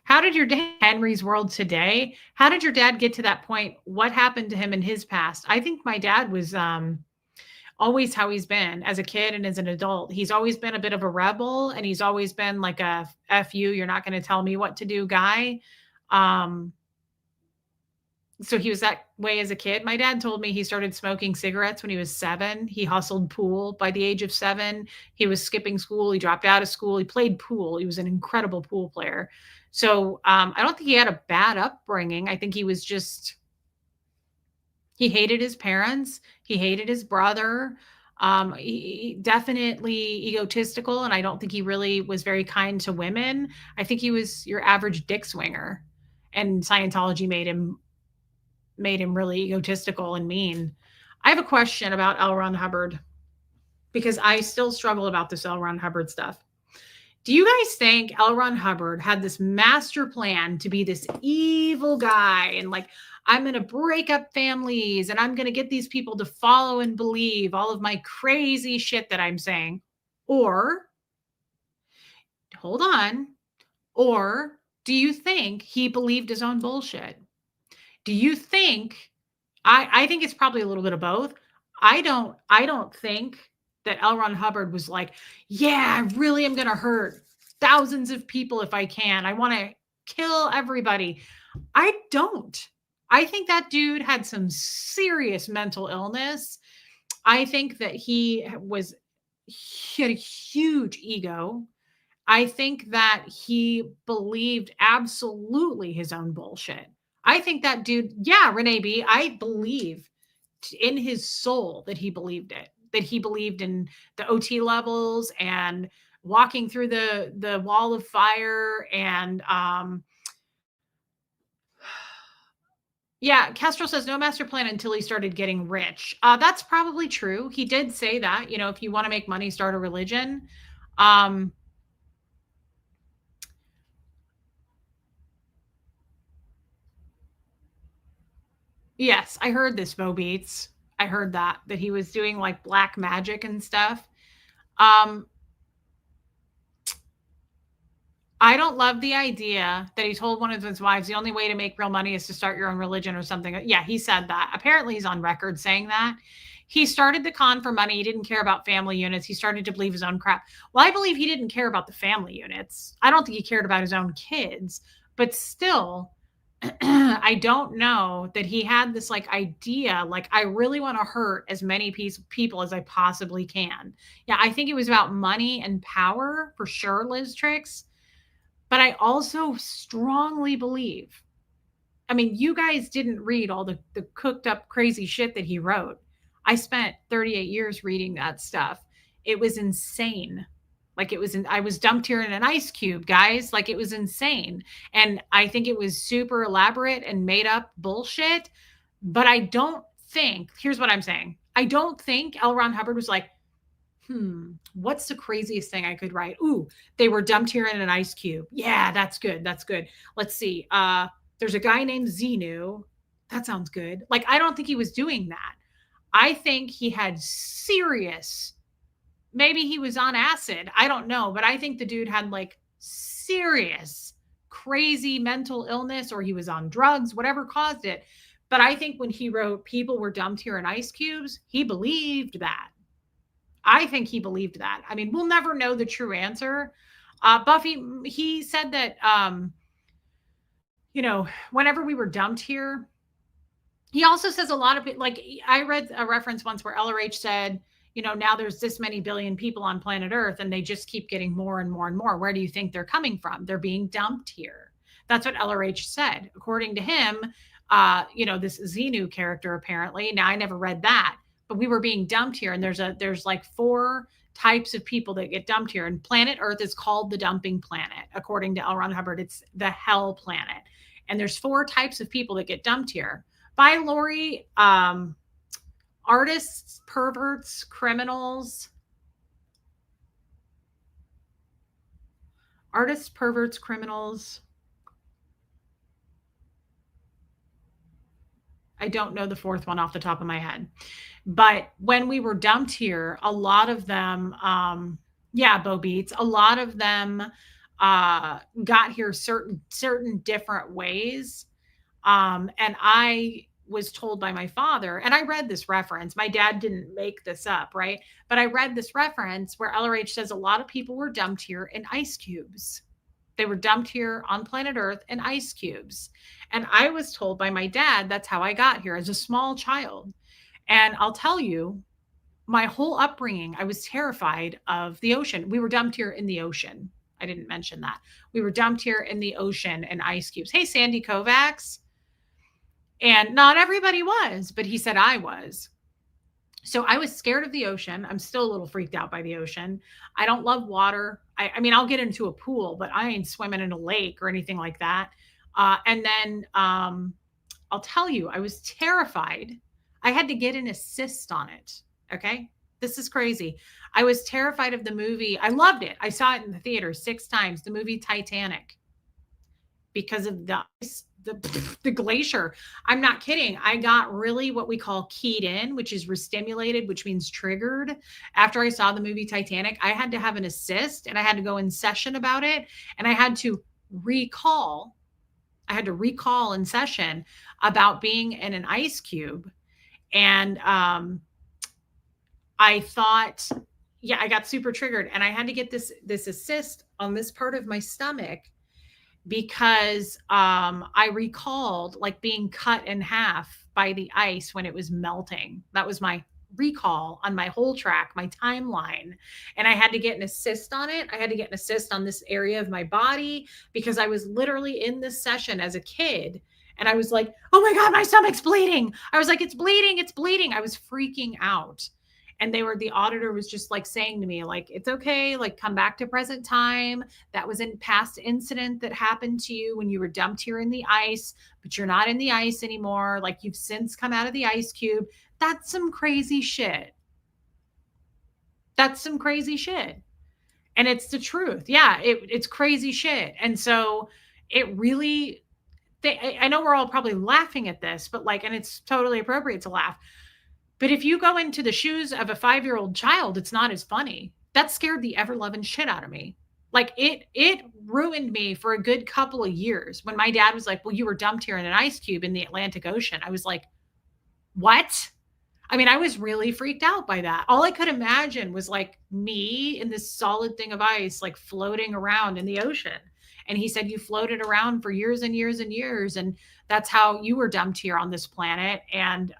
How did your dad, Henry's World today? How did your dad get to that point? What happened to him in his past? I think my dad was always how he's been as a kid and as an adult. He's always been a bit of a rebel, and he's always been like a F you, you're not going to tell me what to do guy. So he was that way as a kid. My dad told me he started smoking cigarettes when he was 7. He hustled pool by the age of 7. He was skipping school. He dropped out of school. He played pool. He was an incredible pool player. So I don't think he had a bad upbringing. I think he was just, he hated his parents. He hated his brother. He definitely egotistical, and I don't think he really was very kind to women. I think he was your average dick swinger, and Scientology made him really egotistical and mean. I have a question about L. Ron Hubbard, because I still struggle about this L. Ron Hubbard stuff. Do you guys think L. Ron Hubbard had this master plan to be this evil guy and like, I'm going to break up families and I'm going to get these people to follow and believe all of my crazy shit that I'm saying? Or, hold on, or do you think he believed his own bullshit? Do you think, I think it's probably a little bit of both. I don't think that L. Ron Hubbard was like, yeah, I really am going to hurt thousands of people if I can. I want to kill everybody. I don't. I think that dude had some serious mental illness. I think that he had a huge ego. I think that he believed absolutely his own bullshit. I think that dude, yeah, Renee B, I believe in his soul that he believed it, that he believed in the OT levels and walking through the wall of fire. And yeah, Castro says no master plan until he started getting rich. That's probably true. He did say that, if you want to make money, start a religion. Yes, I heard this, Bo Beats. I heard that he was doing like black magic and stuff. Um, I don't love the idea that he told one of his wives the only way to make real money is to start your own religion or something. Yeah, he said that. Apparently, he's on record saying that. He started the con for money. He didn't care about family units. He started to believe his own crap. Well, I believe he didn't care about the family units. I don't think he cared about his own kids, but still, I don't know that he had this like idea, like, I really want to hurt as many people as I possibly can. Yeah, I think it was about money and power for sure, Liz Tricks. But I also strongly believe, I mean, you guys didn't read all the cooked up crazy shit that he wrote. I spent 38 years reading that stuff. It was insane. Like I was dumped here in an ice cube, guys. Like it was insane. And I think it was super elaborate and made up bullshit. But I don't think, here's what I'm saying. I don't think L. Ron Hubbard was like, what's the craziest thing I could write? Ooh, they were dumped here in an ice cube. Yeah, that's good. That's good. Let's see. There's a guy named Xenu. That sounds good. Like, I don't think he was doing that. I think he had serious, maybe he was on acid. I don't know. But I think the dude had like serious, crazy mental illness, or he was on drugs, whatever caused it. But I think when he wrote, people were dumped here in ice cubes, he believed that. I think he believed that. I mean, we'll never know the true answer. Buffy, he said that, whenever we were dumped here, he also says a lot of it. Like, I read a reference once where LRH said, now there's this many billion people on planet Earth and they just keep getting more and more and more. Where do you think they're coming from? They're being dumped here. That's what LRH said. According to him, this Xenu character, apparently. Now, I never read that, but we were being dumped here. And there's like 4 types of people that get dumped here. And planet Earth is called the dumping planet. According to L. Ron Hubbard, it's the hell planet. And there's 4 types of people that get dumped here. By Lori, artists, perverts, criminals. Artists, perverts, criminals. I don't know the 4th one off the top of my head. But when we were dumped here, a lot of them, Bo Beats, a lot of them got here certain different ways. And I was told by my father, and I read this reference. My dad didn't make this up, right? But I read this reference where LRH says a lot of people were dumped here in ice cubes. They were dumped here on planet Earth in ice cubes. And I was told by my dad that's how I got here as a small child. And I'll tell you, my whole upbringing, I was terrified of the ocean. We were dumped here in the ocean. I didn't mention that. We were dumped here in the ocean in ice cubes. Hey, Sandy Kovacs. And not everybody was, but he said I was. So I was scared of the ocean. I'm still a little freaked out by the ocean. I don't love water. I mean, I'll get into a pool, but I ain't swimming in a lake or anything like that. And then I'll tell you, I was terrified. I had to get an assist on it. Okay. This is crazy. I was terrified of the movie. I loved it. I saw it in the theater 6 times, the movie Titanic, because of the glacier. I'm not kidding. I got really what we call keyed in, which is restimulated, which means triggered. After I saw the movie Titanic, I had to have an assist and I had to go in session about it. And I had to recall in session about being in an ice cube. And I thought, I got super triggered and I had to get this assist on this part of my stomach because I recalled like being cut in half by the ice when it was melting. That was my recall on my whole track, my timeline. And I had to get an assist on it. I had to get an assist on this area of my body because I was literally in this session as a kid. And I was like, oh my God, my stomach's bleeding. I was like, it's bleeding. It's bleeding. I was freaking out. And the auditor was just like saying to me, like, it's okay, like come back to present time. That was a past incident that happened to you when you were dumped here in the ice, but you're not in the ice anymore. Like you've since come out of the ice cube. That's some crazy shit. That's some crazy shit. And it's the truth. Yeah, it's crazy shit. And so it really, I know we're all probably laughing at this, but like, and it's totally appropriate to laugh. But if you go into the shoes of a 5-year-old child, it's not as funny. That scared the ever loving shit out of me. Like it ruined me for a good couple of years when my dad was like, well, you were dumped here in an ice cube in the Atlantic Ocean. I was like, what? I mean, I was really freaked out by that. All I could imagine was like me in this solid thing of ice, like floating around in the ocean. And he said, you floated around for years and years and years. And that's how you were dumped here on this planet. And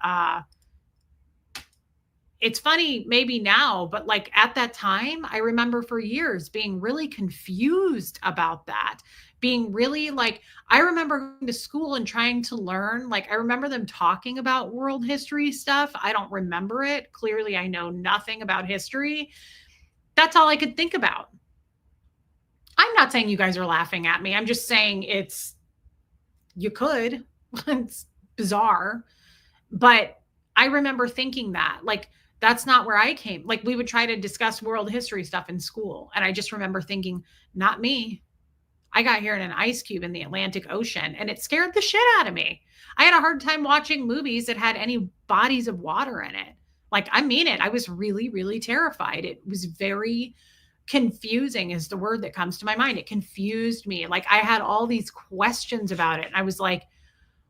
it's funny maybe now, but like at that time, I remember for years being really confused about that. Being really like, I remember going to school and trying to learn. Like, I remember them talking about world history stuff. I don't remember it. Clearly, I know nothing about history. That's all I could think about. I'm not saying you guys are laughing at me. I'm just saying you could. It's bizarre. But I remember thinking that, like, that's not where I came. Like, we would try to discuss world history stuff in school. And I just remember thinking, not me. I got here in an ice cube in the Atlantic Ocean, and it scared the shit out of me. I had a hard time watching movies that had any bodies of water in it. Like, I mean it. I was really, really terrified. It was very confusing, is the word that comes to my mind. It confused me. Like, I had all these questions about it. And I was like,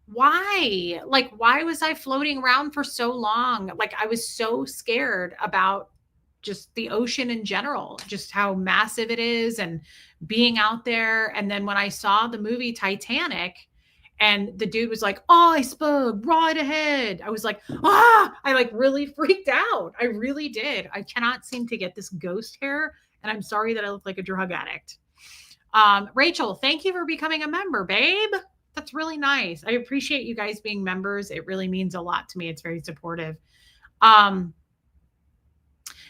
why? Like, why was I floating around for so long? Like, I was so scared about just the ocean in general, just how massive it is and being out there. And then when I saw the movie Titanic and the dude was like, iceberg right ahead, I was like, I like really freaked out. I really did. I cannot seem to get this ghost hair. And I'm sorry that I look like a drug addict. Rachel, thank you for becoming a member, babe. That's really nice. I appreciate you guys being members. It really means a lot to me. It's very supportive.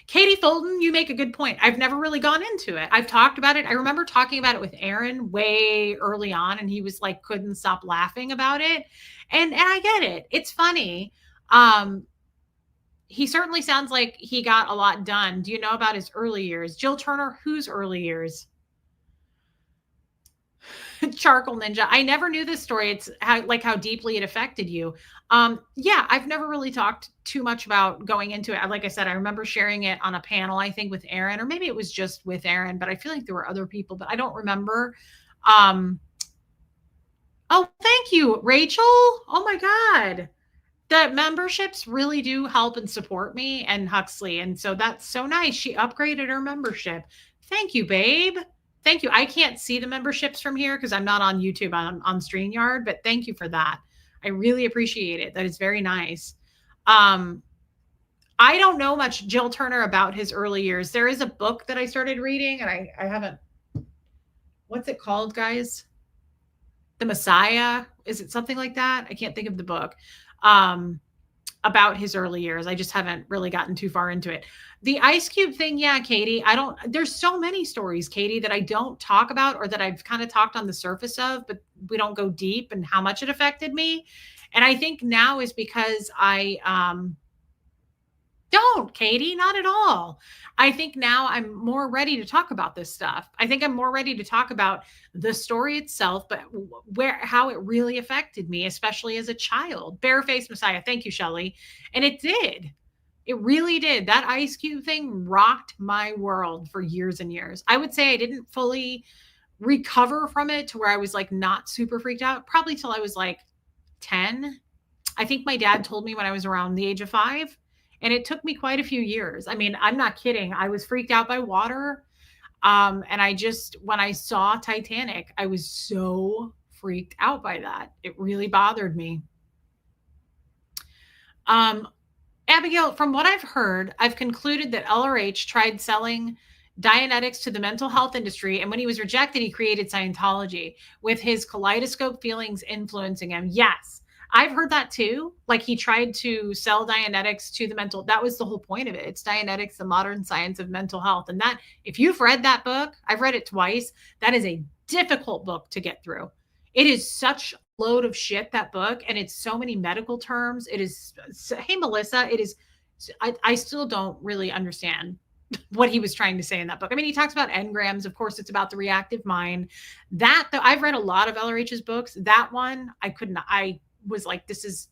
Katie Fulton, you make a good point. I've never really gone into it. I've talked about it. I remember talking about it with Aaron way early on, and he was like, couldn't stop laughing about it. And I get it. It's funny. He certainly sounds like he got a lot done. Do you know about his early years? Jill Turner, whose early years? Charcoal Ninja. I never knew this story. It's how deeply it affected you. Yeah, I've never really talked too much about going into it. Like I said, I remember sharing it on a panel, I think with Aaron, or maybe it was just with Aaron, but I feel like there were other people, but I don't remember. Oh, thank you, Rachel. Oh my God. The memberships really do help and support me and Huxley. And so that's so nice. She upgraded her membership. Thank you, babe. Thank you. I can't see the memberships from here because I'm not on YouTube, on StreamYard, but thank you for that. I really appreciate it. That is very nice. I don't know much Jill Turner about his early years. There is a book that I started reading and I haven't, what's it called, guys? The Messiah. Is it something like that? I can't think of the book. About his early years. I just haven't really gotten too far into it. The Ice Cube thing, yeah, Katie, there's so many stories, Katie, that I don't talk about or that I've kind of talked on the surface of, but we don't go deep and how much it affected me. And I think now is because I don't, Katie, not at all. I think now I'm more ready to talk about this stuff. I think I'm more ready to talk about the story itself, but how it really affected me, especially as a child. Barefaced Messiah. Thank you, Shelley. And it did. It really did. That Ice Cube thing rocked my world for years and years. I would say I didn't fully recover from it to where I was like not super freaked out, probably till I was like 10. I think my dad told me when I was around the age of 5. And it took me quite a few years. I mean, I'm not kidding. I was freaked out by water. And when I saw Titanic, I was so freaked out by that. It really bothered me. Abigail, from what I've heard, I've concluded that LRH tried selling Dianetics to the mental health industry. And when he was rejected, he created Scientology with his kaleidoscope feelings influencing him. Yes. I've heard that too. Like he tried to sell Dianetics to the mental. That was the whole point of it. It's Dianetics, the modern science of mental health. And that, if you've read that book, I've read it twice. That is a difficult book to get through. It is such a load of shit, that book. And it's so many medical terms. It is, hey, Melissa, it is, I still don't really understand what he was trying to say in that book. I mean, he talks about engrams. Of course, it's about the reactive mind. That, though, I've read a lot of LRH's books. That one, I was like, this is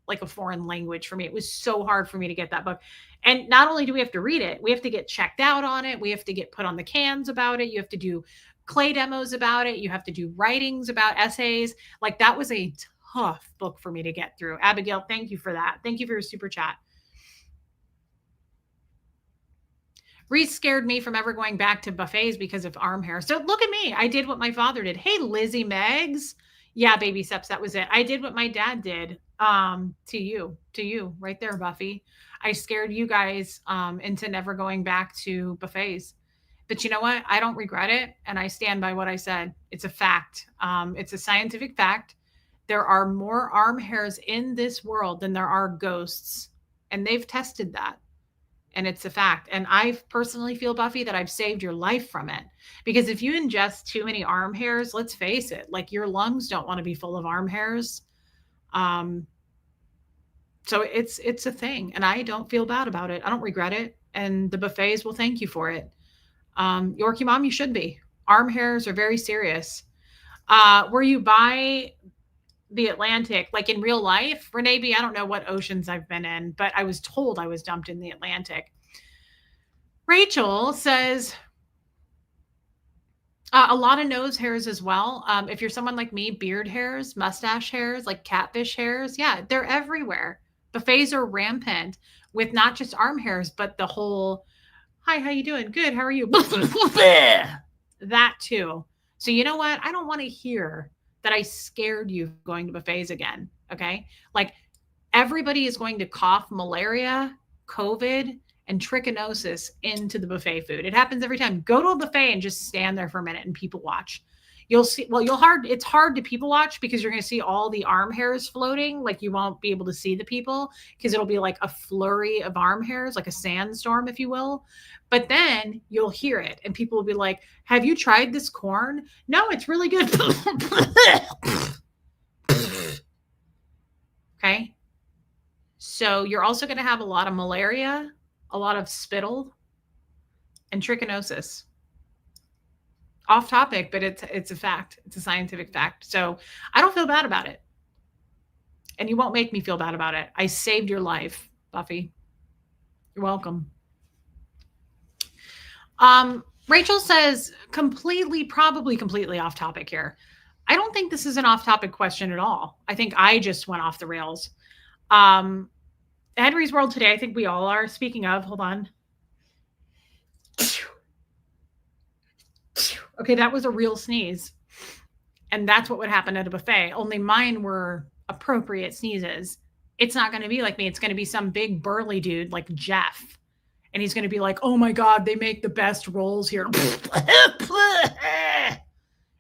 like a foreign language for me. It was so hard for me to get that book. And not only do we have to read it, we have to get checked out on it. We have to get put on the cans about it. You have to do clay demos about it. You have to do writings about essays. Like, that was a tough book for me to get through. Abigail, thank you for that. Thank you for your super chat. Reese scared me from ever going back to buffets because of arm hair. So look at me. I did what my father did. Hey, Lizzie Meggs. Yeah, baby steps. That was it. I did what my dad did. To you right there, Buffy. I scared you guys into never going back to buffets. But you know what? I don't regret it. And I stand by what I said. It's a fact. It's a scientific fact. There are more arm hairs in this world than there are ghosts. And they've tested that. And it's a fact. And I personally feel, Buffy, that I've saved your life from it. Because if you ingest too many arm hairs, let's face it, like, your lungs don't want to be full of arm hairs. So it's a thing. And I don't feel bad about it. I don't regret it. And the buffets will thank you for it. Yorkie Mom, you should be. Arm hairs are very serious. Were you by the Atlantic, like in real life? Renee B, I don't know what oceans I've been in, but I was told I was dumped in the Atlantic. Rachel says, a lot of nose hairs as well. If you're someone like me, beard hairs, mustache hairs, like catfish hairs. Yeah, they're everywhere. Buffets are rampant with not just arm hairs, but the whole, hi, how you doing? Good. How are you? That too. So you know what? I don't want to hear that I scared you going to buffets again. Okay. Like, everybody is going to cough malaria, COVID, and trichinosis into the buffet food. It happens every time. Go to a buffet and just stand there for a minute and people watch. You'll see, it's hard to people watch because you're going to see all the arm hairs floating. Like, you won't be able to see the people because it'll be like a flurry of arm hairs, like a sandstorm, if you will. But then you'll hear it and people will be like, have you tried this corn? No, it's really good. Okay. So you're also going to have a lot of malaria, a lot of spittle, and trichinosis. Off topic, but it's a fact. It's a scientific fact. So I don't feel bad about it. And you won't make me feel bad about it. I saved your life, Buffy. You're welcome. Rachel says, probably completely off topic here. I don't think this is an off topic question at all. I think I just went off the rails. Henry's World Today, I think we all are. Speaking of, hold on. Okay, that was a real sneeze. And that's what would happen at a buffet. Only mine were appropriate sneezes. It's not going to be like me. It's going to be some big burly dude like Jeff. And he's going to be like, oh my God, they make the best rolls here. And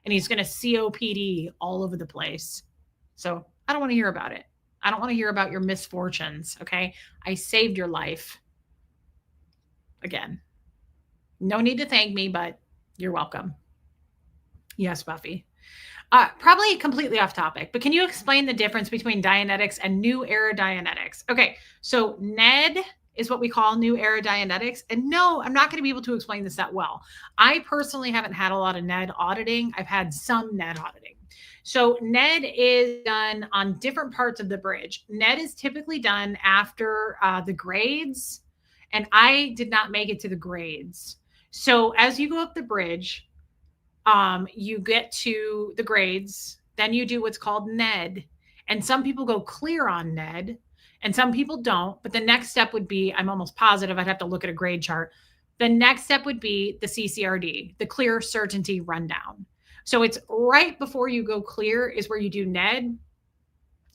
he's going to COPD all over the place. So I don't want to hear about it. I don't want to hear about your misfortunes. Okay. I saved your life. Again, no need to thank me, but you're welcome. Yes, Buffy. Probably completely off topic, but can you explain the difference between Dianetics and New Era Dianetics? Okay, so NED is what we call New Era Dianetics. And no, I'm not going to be able to explain this that well. I personally haven't had a lot of NED auditing. I've had some NED auditing. So NED is done on different parts of the bridge. NED is typically done after the grades, and I did not make it to the grades. So as you go up the bridge, you get to the grades, then you do what's called NED. And some people go clear on NED and some people don't. But the next step would be, I'm almost positive, I'd have to look at a grade chart. The next step would be the CCRD, the Clear Certainty Rundown. So it's right before you go clear is where you do NED.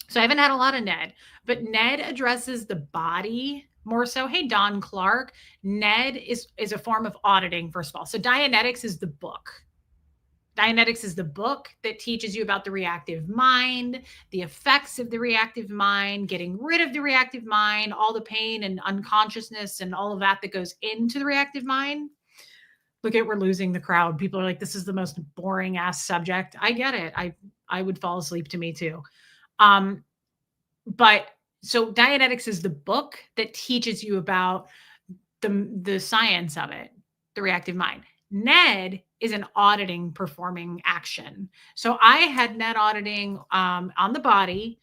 So I haven't had a lot of NED, but NED addresses the body more so. Hey, Don Clark, NED is a form of auditing, first of all. So Dianetics is the book. Dianetics is the book that teaches you about the reactive mind, the effects of the reactive mind, getting rid of the reactive mind, all the pain and unconsciousness and all of that goes into the reactive mind. Look at, we're losing the crowd. People are like, this is the most boring ass subject. I get it. I would fall asleep to me too. But so Dianetics is the book that teaches you about the science of it, the reactive mind. Ned is an auditing performing action. So I had Ned auditing on the body,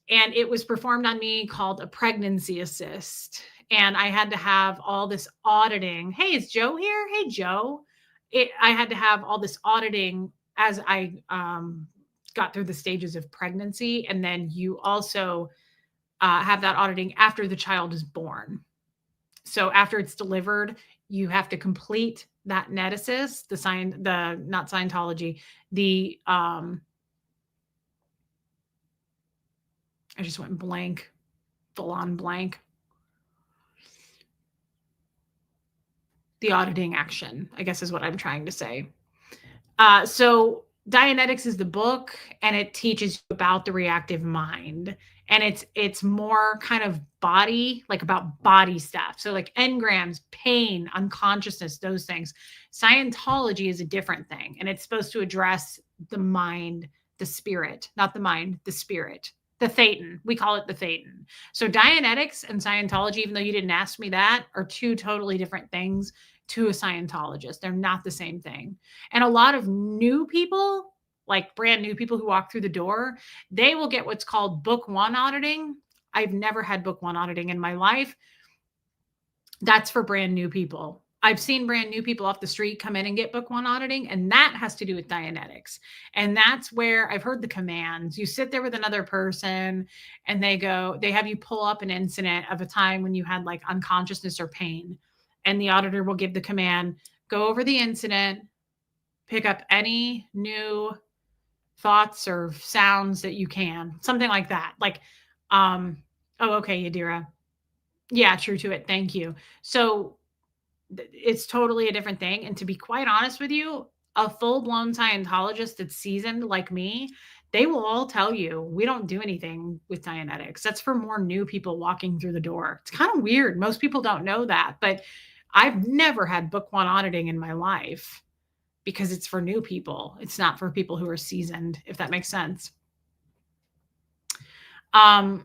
and it was performed on me called a pregnancy assist. And I had to have all this auditing. Hey, is Joe here? Hey, Joe. I had to have all this auditing as I got through the stages of pregnancy. And then you also have that auditing after the child is born. So after it's delivered, you have to complete that net assist, not Scientology, I just went blank, full on blank. The auditing action, I guess is what I'm trying to say. So Dianetics is the book, and it teaches you about the reactive mind. And it's more kind of body, like about body stuff. So like engrams, pain, unconsciousness, those things. Scientology is a different thing, and it's supposed to address the mind, the spirit, not the mind, the spirit, the Thetan. We call it the Thetan. So Dianetics and Scientology, even though you didn't ask me that, are two totally different things to a Scientologist. They're not the same thing. And a lot of new people, like brand new people who walk through the door, they will get what's called book one auditing. I've never had book one auditing in my life. That's for brand new people. I've seen brand new people off the street come in and get book one auditing, and that has to do with Dianetics. And that's where I've heard the commands. You sit there with another person, and they have you pull up an incident of a time when you had like unconsciousness or pain. And the auditor will give the command, go over the incident, pick up any new thoughts or sounds that you can, something like that. Like, oh, okay, Yadira. Yeah, true to it. Thank you. So it's totally a different thing. And to be quite honest with you, a full-blown Scientologist that's seasoned like me, they will all tell you, we don't do anything with Dianetics. That's for more new people walking through the door. It's kind of weird. Most people don't know that, but I've never had book one auditing in my life because it's for new people. It's not for people who are seasoned, if that makes sense. But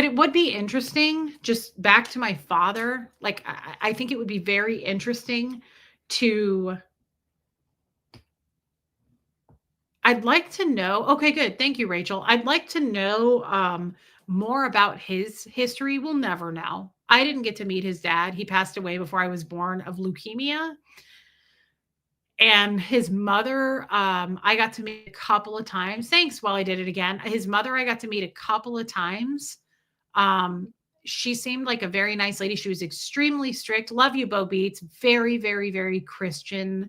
it would be interesting, just back to my father. Like, I think it would be very interesting I'd like to know. Okay, good. Thank you, Rachel. I'd like to know more about his history. We'll never know. I didn't get to meet his dad. He passed away before I was born of leukemia. And his mother, I got to meet a couple of times. Thanks, while I did it again. His mother, I got to meet a couple of times. She seemed like a very nice lady. She was extremely strict. Love you, Bo Beats. Very, very, very Christian,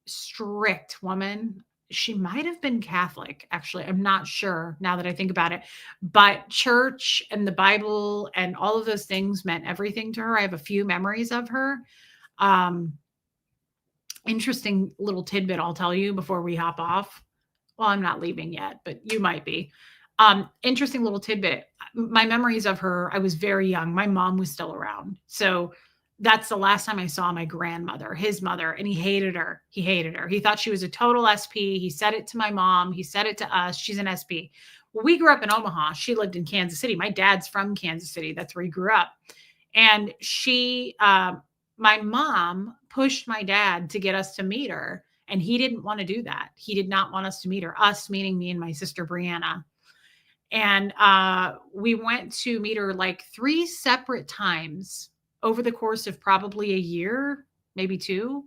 strict woman. She might have been Catholic, actually. I'm not sure now that I think about it. But church and the Bible and all of those things meant everything to her. I have a few memories of her. Interesting little tidbit I'll tell you before we hop off. Well, I'm not leaving yet, but you might be. Interesting little tidbit. My memories of her, I was very young. My mom was still around. So that's the last time I saw my grandmother, his mother, and he hated her. He hated her. He thought she was a total SP. He said it to my mom. He said it to us. She's an SP. Well, we grew up in Omaha. She lived in Kansas City. My dad's from Kansas City. That's where he grew up. And my mom pushed my dad to get us to meet her. And he didn't want to do that. He did not want us to meet her, us meaning me and my sister, Brianna. And we went to meet her like 3 separate times over the course of probably a year, maybe 2.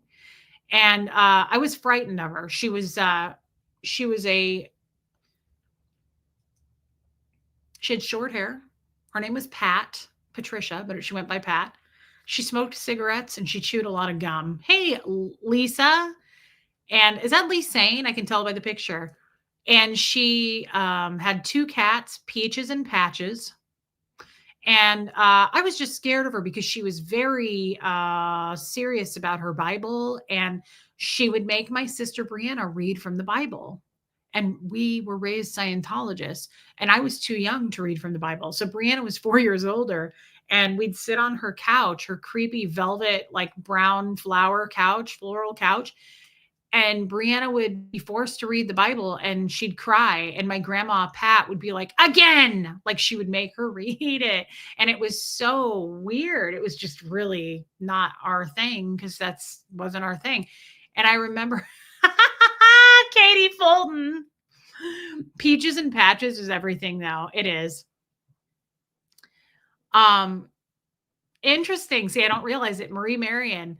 And I was frightened of her. She had short hair. Her name was Patricia, but she went by Pat. She smoked cigarettes and she chewed a lot of gum. Hey, Lisa. And is that Lisa? I can tell by the picture. And she had 2 cats, Peaches and Patches. And I was just scared of her because she was very serious about her Bible. And she would make my sister Brianna read from the Bible. And we were raised Scientologists. And I was too young to read from the Bible. So Brianna was 4 years older. And we'd sit on her couch, her creepy velvet, like brown floral couch. And Brianna would be forced to read the Bible and she'd cry. And my grandma, Pat, would be like, again, like she would make her read it. And it was so weird. It was just really not our thing because that's wasn't our thing. And I remember Katie Fulton. Peaches and Patches is everything though. It is. Interesting. See, I don't realize it. Marie Marion.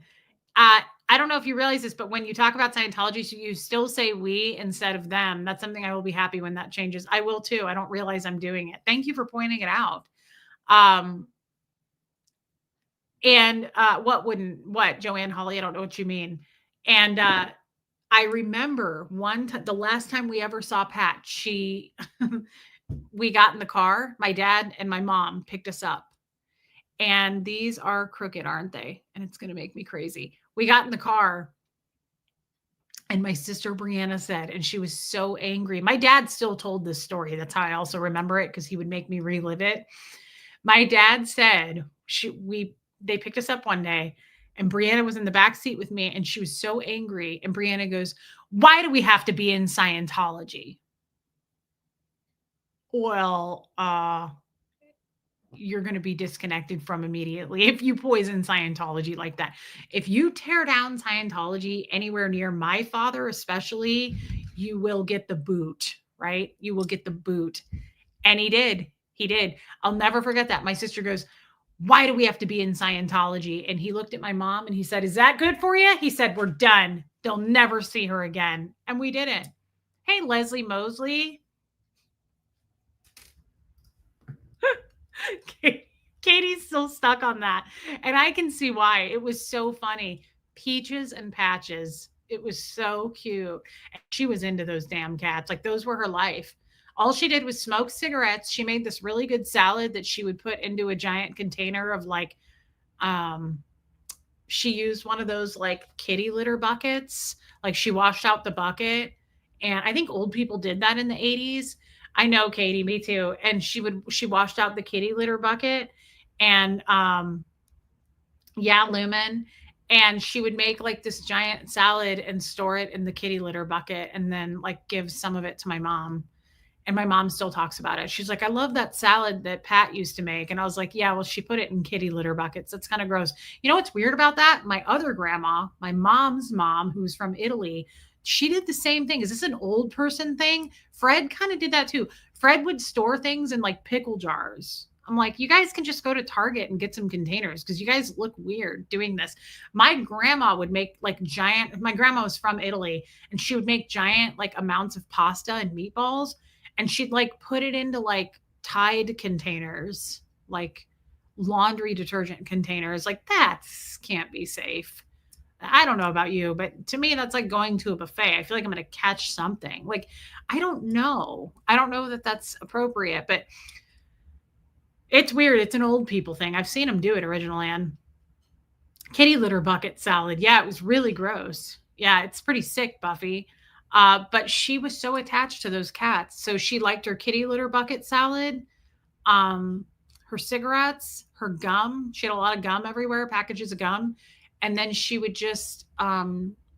I don't know if you realize this, but when you talk about Scientology, so you still say we instead of them. That's something I will be happy when that changes. I will too. I don't realize I'm doing it. Thank you for pointing it out. What, Joanne Hawley? I don't know what you mean. And I remember the last time we ever saw Pat, we got in the car, my dad and my mom picked us up. And these are crooked, aren't they? And it's going to make me crazy. We got in the car and my sister Brianna said, and she was so angry. My dad still told this story. That's how I also remember it because he would make me relive it. My dad said they picked us up one day and Brianna was in the back seat with me and she was so angry. And Brianna goes, why do we have to be in Scientology? Well, you're going to be disconnected from immediately if you poison Scientology like that. If you tear down Scientology anywhere near my father, especially, you will get the boot, right? You will get the boot. And he did. He did. I'll never forget that. My sister goes, why do we have to be in Scientology? And he looked at my mom and he said, is that good for you? He said, we're done. They'll never see her again. And we didn't. Hey, Leslie Mosley. Katie's still stuck on that. And I can see why. It was so funny. Peaches and Patches. It was so cute. And she was into those damn cats. Like those were her life. All she did was smoke cigarettes. She made this really good salad that she would put into a giant container of like, she used one of those like kitty litter buckets. Like she washed out the bucket. And I think old people did that in the 80s. I know, Katie, me too. And she washed out the kitty litter bucket and, Lumen. And she would make like this giant salad and store it in the kitty litter bucket and then like give some of it to my mom. And my mom still talks about it. She's like, I love that salad that Pat used to make. And I was like, yeah, well, she put it in kitty litter buckets. That's kind of gross. You know what's weird about that? My other grandma, my mom's mom, who's from Italy, she did the same thing. Is this an old person thing? Fred kind of did that too. Fred would store things in like pickle jars. I'm like, you guys can just go to Target and get some containers because you guys look weird doing this. My grandma would make like my grandma was from Italy and she would make giant like amounts of pasta and meatballs and she'd like put it into like Tide containers, like laundry detergent containers. Like that can't be safe. I don't know about you, but to me, that's like going to a buffet. I feel like I'm going to catch something. Like, I don't know. I don't know that that's appropriate, but it's weird. It's an old people thing. I've seen them do it, Original Ann. Kitty litter bucket salad. Yeah, it was really gross. Yeah, it's pretty sick, Buffy. But she was so attached to those cats. So she liked her kitty litter bucket salad, her cigarettes, her gum. She had a lot of gum everywhere, packages of gum. And then she would just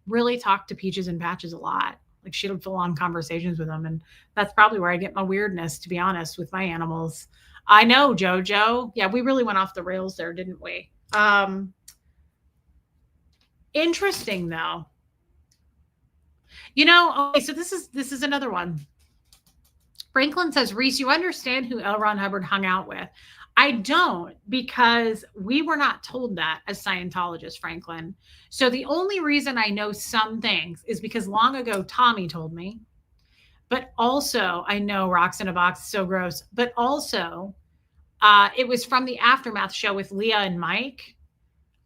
really talk to Peaches and Patches a lot. Like she would full on conversations with them. And that's probably where I get my weirdness, to be honest, with my animals. I know, Jojo. Yeah, we really went off the rails there, didn't we? Interesting, though. You know, okay, so this is another one. Franklin says, Reese, you understand who L. Ron Hubbard hung out with. I don't, because we were not told that as Scientologists, Franklin. So the only reason I know some things is because long ago Tommy told me. But also, I know Rocks in a Box is so gross. But also, it was from the Aftermath show with Leah and Mike.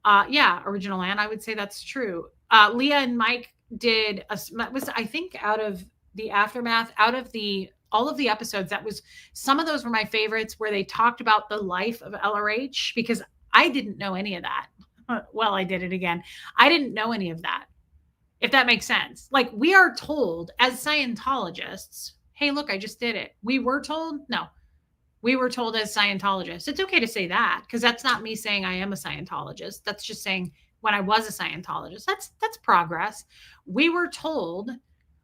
Yeah, Original Ann, I would say that's true. Leah and Mike did, I think out of the Aftermath, all of the episodes, some of those were my favorites where they talked about the life of LRH because I didn't know any of that. Well, I did it again. I didn't know any of that, if that makes sense. Like we are told as Scientologists, hey, look, I just did it. We were told? No, we were told as Scientologists. It's okay to say that because that's not me saying I am a Scientologist. That's just saying when I was a Scientologist. That's progress. We were told,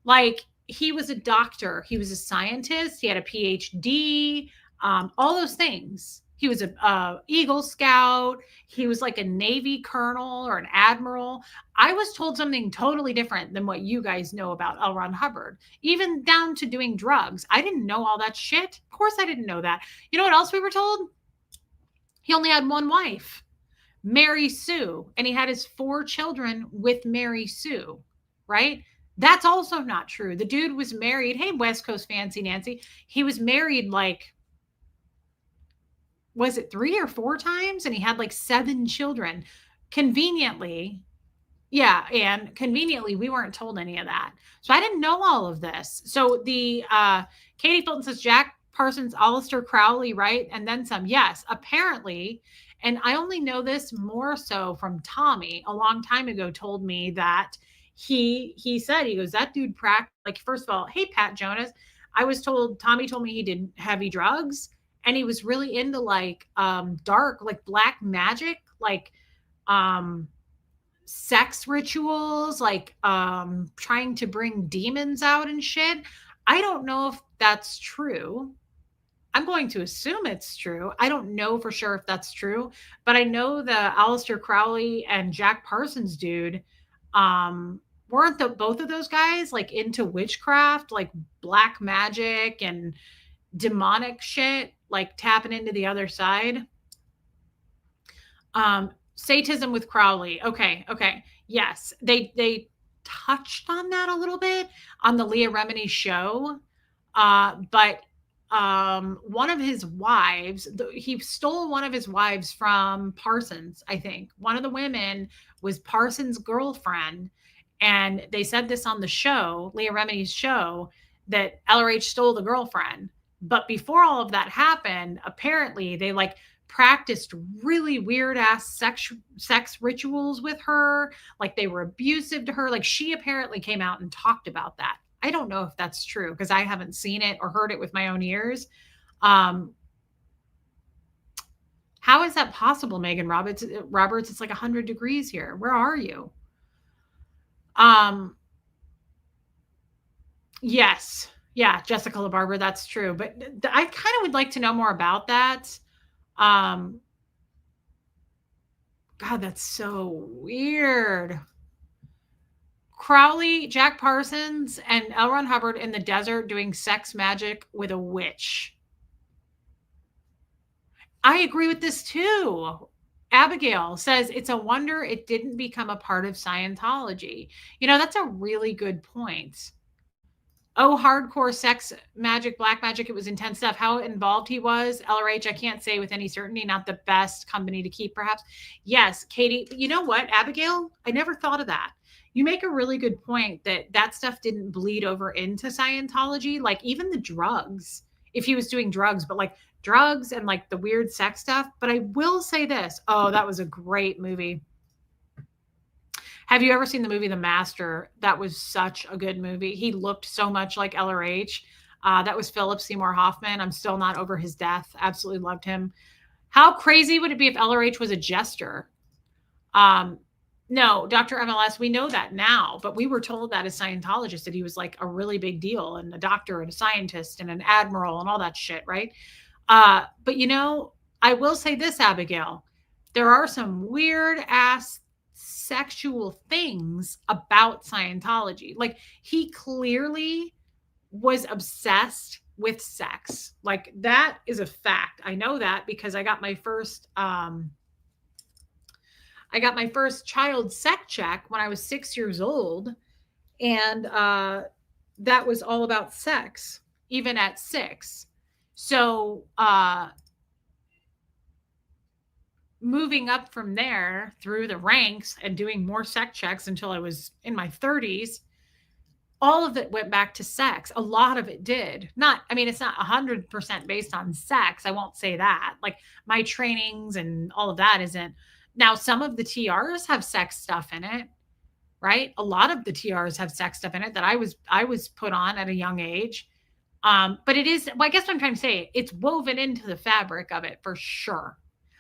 like, he was a doctor, he was a scientist, he had a PhD, all those things. He was a Eagle Scout. He was like a Navy colonel or an admiral. I was told something totally different than what you guys know about L. Ron Hubbard, even down to doing drugs. I didn't know all that shit. Of course, I didn't know that. You know what else we were told? He only had one wife, Mary Sue, and he had his 4 children with Mary Sue, right? That's also not true. The dude was married. Hey, West Coast Fancy Nancy. He was married like, was it 3 or 4 times? And he had like 7 children. Conveniently, yeah, and conveniently, we weren't told any of that. So I didn't know all of this. So the Katie Fulton says Jack Parsons, Aleister Crowley, right? And then some. Yes, apparently. And I only know this more so from Tommy a long time ago told me that he said, he goes, that dude like, first of all, hey, Pat Jonas, I was told, Tommy told me he did heavy drugs and he was really into like dark, like black magic, like sex rituals, like trying to bring demons out and shit. I don't know if that's true. I'm going to assume it's true. I don't know for sure if that's true, but I know the Aleister Crowley and Jack Parsons dude, weren't both of those guys like into witchcraft, like black magic and demonic shit, like tapping into the other side? Sadism with Crowley. Okay. Yes, they touched on that a little bit on the Leah Remini show, but one of his wives, he stole one of his wives from Parsons. I think one of the women was Parsons' girlfriend, and they said this on the show, Leah Remini's show, that LRH stole the girlfriend. But before all of that happened, apparently they like practiced really weird ass sex rituals with her, like they were abusive to her. Like she apparently came out and talked about that. I don't know if that's true because I haven't seen it or heard it with my own ears. How is that possible, Megan Roberts? It's like 100 degrees here. Where are you? Yes. Yeah, Jessica LaBarbera, that's true. But I kind of would like to know more about that. God, that's so weird. Crowley, Jack Parsons, and L. Ron Hubbard in the desert doing sex magic with a witch. I agree with this too. Abigail says it's a wonder it didn't become a part of Scientology. You know, that's a really good point. Oh, hardcore sex magic, black magic. It was intense stuff. How involved he was, LRH, I can't say with any certainty. Not the best company to keep, perhaps. Yes, Katie. You know what, Abigail? I never thought of that. You make a really good point that stuff didn't bleed over into Scientology. Like even the drugs, if he was doing drugs, but like drugs and like the weird sex stuff. But I will say this. Oh, that was a great movie. Have you ever seen the movie The Master? That was such a good movie. He looked so much like LRH. That was Philip Seymour Hoffman. I'm still not over his death. Absolutely loved him. How crazy would it be if LRH was a jester? No, Dr. MLS, we know that now, but we were told that as Scientologists that he was like a really big deal and a doctor and a scientist and an admiral and all that shit, right? But you know, I will say this, Abigail, there are some weird ass sexual things about Scientology. Like he clearly was obsessed with sex. Like that is a fact. I know that because I got my first child sex check when I was 6 years old, and that was all about sex, even at 6. So moving up from there through the ranks and doing more sex checks until I was in my 30s, all of it went back to sex. A lot of it did. It's not 100% based on sex. I won't say that. Like my trainings and all of that isn't. Now, some of the TRs have sex stuff in it, right? A lot of the TRs have sex stuff in it that I was put on at a young age. But it is, well, I guess what I'm trying to say, it's woven into the fabric of it for sure.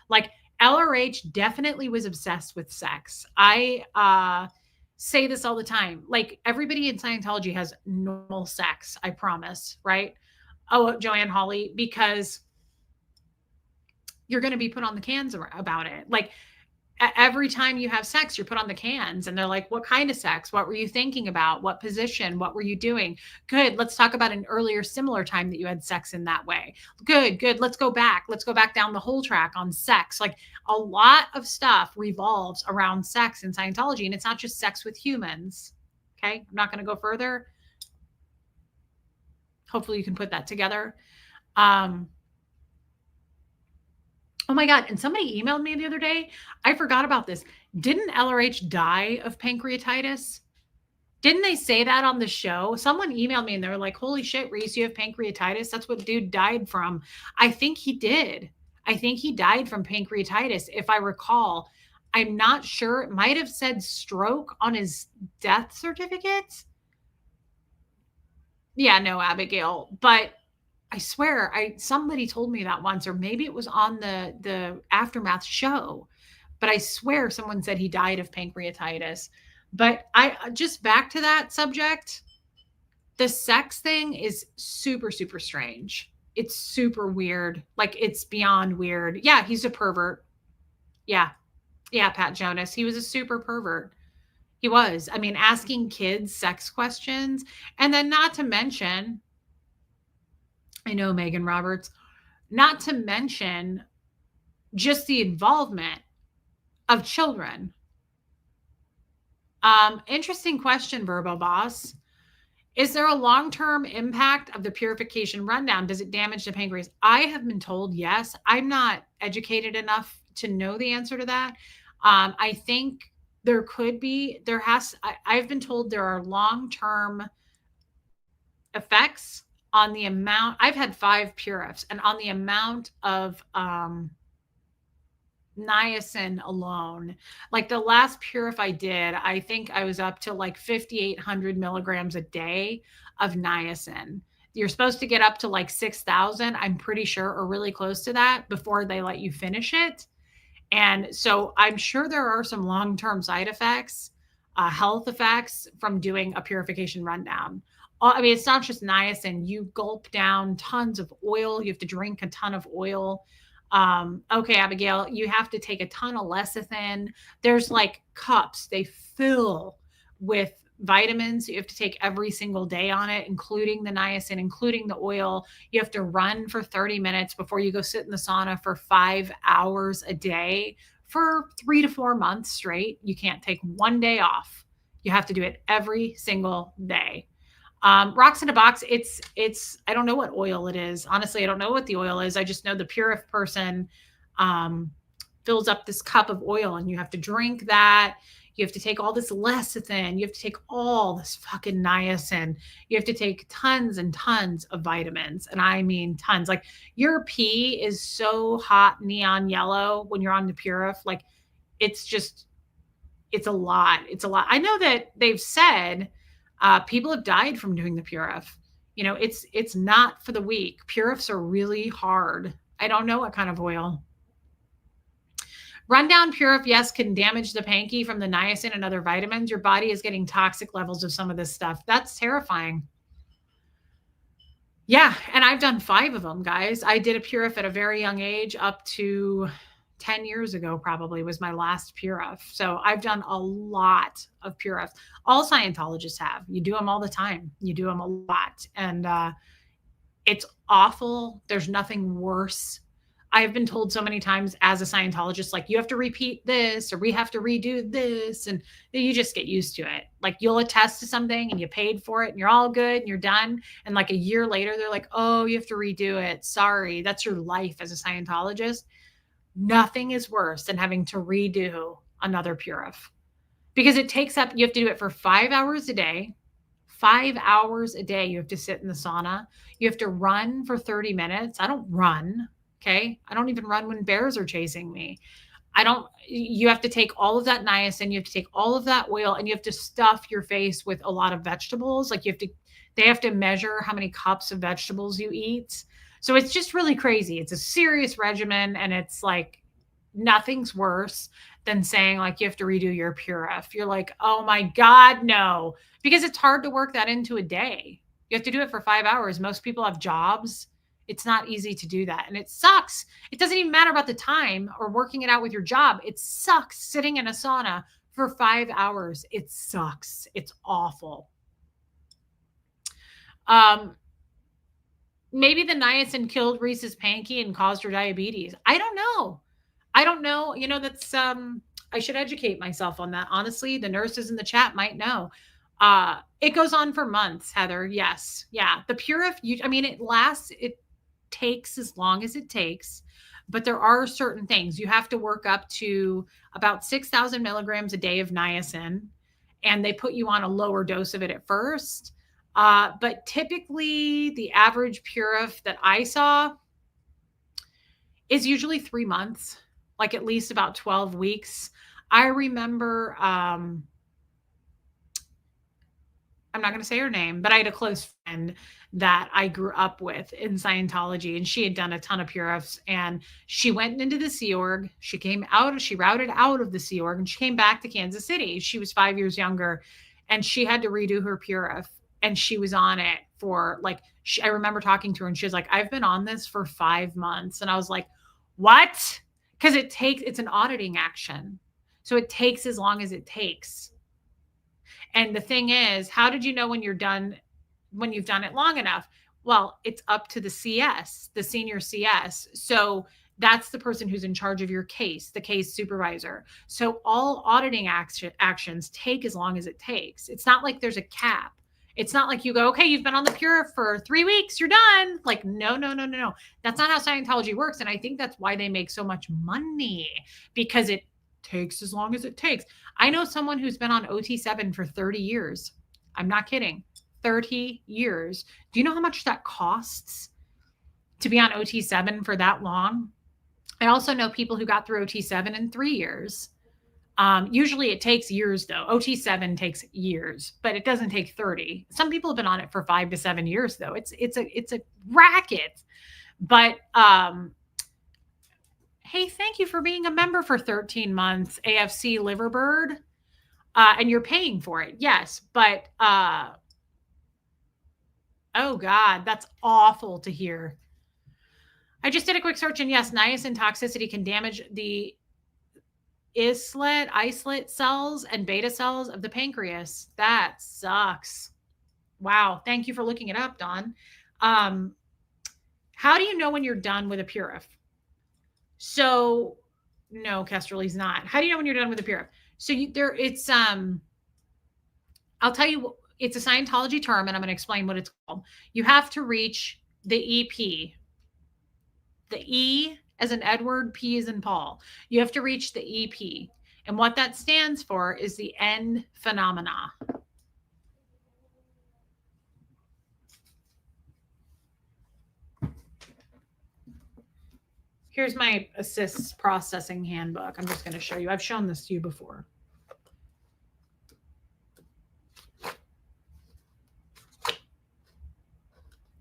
Like LRH definitely was obsessed with sex. I say this all the time. Like, everybody in Scientology has normal sex, I promise, right? Oh, Joanne Hawley, because you're going to be put on the cans about it. Like, every time you have sex, you're put on the cans, and they're like, what kind of sex? What were you thinking about? What position? What were you doing? Good. Let's talk about an earlier similar time that you had sex in that way. Good. Let's go back. Let's go back down the whole track on sex. Like, a lot of stuff revolves around sex in Scientology, and it's not just sex with humans. Okay. I'm not going to go further. Hopefully you can put that together. Oh my God. And somebody emailed me the other day. I forgot about this. Didn't LRH die of pancreatitis? Didn't they say that on the show? Someone emailed me and they were like, holy shit, Reese, you have pancreatitis? That's what dude died from. I think he did. I think he died from pancreatitis, if I recall. I'm not sure. It might have said stroke on his death certificate. Yeah, no, Abigail. But I swear, somebody told me that once, or maybe it was on the Aftermath show, but I swear someone said he died of pancreatitis. But I just back to that subject, the sex thing is super, super strange. It's super weird. Like, it's beyond weird. Yeah, he's a pervert. Yeah. Yeah, Pat Jonas. He was a super pervert. He was. I mean, asking kids sex questions. And then, not to mention, I know, Megan Roberts, not to mention just the involvement of children. Interesting question, Verbo Boss. Is there a long-term impact of the Purification Rundown? Does it damage the pancreas? I have been told yes. I'm not educated enough to know the answer to that. I think there could be, I've been told there are long-term effects on the amount. I've had 5 Purifs, and on the amount of niacin alone. Like, the last Purif I did, I think I was up to like 5,800 milligrams a day of niacin. You're supposed to get up to like 6,000, I'm pretty sure, or really close to that before they let you finish it. And so I'm sure there are some long-term side effects, health effects from doing a purification rundown. I mean, it's not just niacin. You gulp down tons of oil. You have to drink a ton of oil. Okay, Abigail, you have to take a ton of lecithin. There's like cups they fill with vitamins you have to take every single day on it, including the niacin, including the oil. You have to run for 30 minutes before you go sit in the sauna for 5 hours a day for 3 to 4 months straight. You can't take one day off. You have to do it every single day. Rocks in a Box, it's I don't know what oil it is. Honestly, I don't know what the oil is. I just know the Purif person fills up this cup of oil, and you have to drink that. You have to take all this lecithin. You have to take all this fucking niacin. You have to take tons and tons of vitamins. And I mean tons. Like, your pee is so hot neon yellow when you're on the Purif. Like, it's a lot. It's a lot. I know that they've said people have died from doing the Purif. You know, it's not for the weak. Purifs are really hard. I don't know what kind of oil. Rundown Purif, yes, can damage the panky from the niacin and other vitamins. Your body is getting toxic levels of some of this stuff. That's terrifying. Yeah, and I've done 5 of them, guys. I did a Purif at a very young age, up to 10 years ago, probably was my last Purif. So I've done a lot of Purifs. All Scientologists have. You do them all the time. You do them a lot. And it's awful. There's nothing worse. I've been told so many times as a Scientologist, like, you have to repeat this, or we have to redo this. And you just get used to it. Like, you'll attest to something and you paid for it and you're all good and you're done. And like a year later, they're like, oh, you have to redo it. Sorry. That's your life as a Scientologist. Nothing is worse than having to redo another Purif, because it takes up, you have to do it for 5 hours a day. 5 hours a day. You have to sit in the sauna. You have to run for 30 minutes. I don't run. Okay. I don't even run when bears are chasing me. You have to take all of that niacin. You have to take all of that oil, and you have to stuff your face with a lot of vegetables. Like, they have to measure how many cups of vegetables you eat. So it's just really crazy. It's a serious regimen, and it's like, nothing's worse than saying like you have to redo your Purif. You're like, oh my God, no. Because it's hard to work that into a day. You have to do it for 5 hours. Most people have jobs. It's not easy to do that. And it sucks. It doesn't even matter about the time or working it out with your job. It sucks sitting in a sauna for 5 hours. It sucks. It's awful. Maybe the niacin killed Reese's Panky and caused her diabetes. I don't know. I don't know. You know, that's I should educate myself on that. Honestly, the nurses in the chat might know. It goes on for months, Heather. Yes. Yeah. The Purif, it takes as long as it takes, but there are certain things. You have to work up to about 6,000 milligrams a day of niacin, and they put you on a lower dose of it at first. But typically the average Purif that I saw is usually 3 months, like at least about 12 weeks. I remember, I'm not going to say her name, but I had a close friend that I grew up with in Scientology, and she had done a ton of Purifs, and she went into the Sea Org. She routed out of the Sea Org, and she came back to Kansas City. She was 5 years younger, and she had to redo her Purif, and she was on it for I remember talking to her, and she was like, I've been on this for 5 months. And I was like, what? Because it's an auditing action. So it takes as long as it takes. And the thing is, how did you know when you've done it long enough? Well, it's up to the CS, the senior CS. So that's the person who's in charge of your case, the case supervisor. So all auditing actions take as long as it takes. It's not like there's a cap. It's not like you go, okay, you've been on the Pure for 3 weeks, you're done. Like, no. That's not how Scientology works. And I think that's why they make so much money, because it takes as long as it takes. I know someone who's been on OT7 for 30 years. I'm not kidding. 30 years. Do you know how much that costs to be on OT7 for that long? I also know people who got through OT7 in 3 years. Usually it takes years though. OT7 takes years, but it doesn't take 30. Some people have been on it for 5 to 7 years though. It's a racket. But hey, thank you for being a member for 13 months, AFC Liverbird. And you're paying for it. Yes, but oh God, that's awful to hear. I just did a quick search, and yes, niacin toxicity can damage the islet cells and beta cells of the pancreas. That sucks. Wow. Thank you for looking it up, Dawn. How do you know when you're done with a Purif? So no, Kesterly's not. How do you know when you're done with a Purif? So I'll tell you, it's a Scientology term, and I'm going to explain what it's called. You have to reach the EP. The E as in Edward, P as in Paul. You have to reach the EP. And what that stands for is the end phenomena. Here's my assists processing handbook. I'm just going to show you. I've shown this to you before.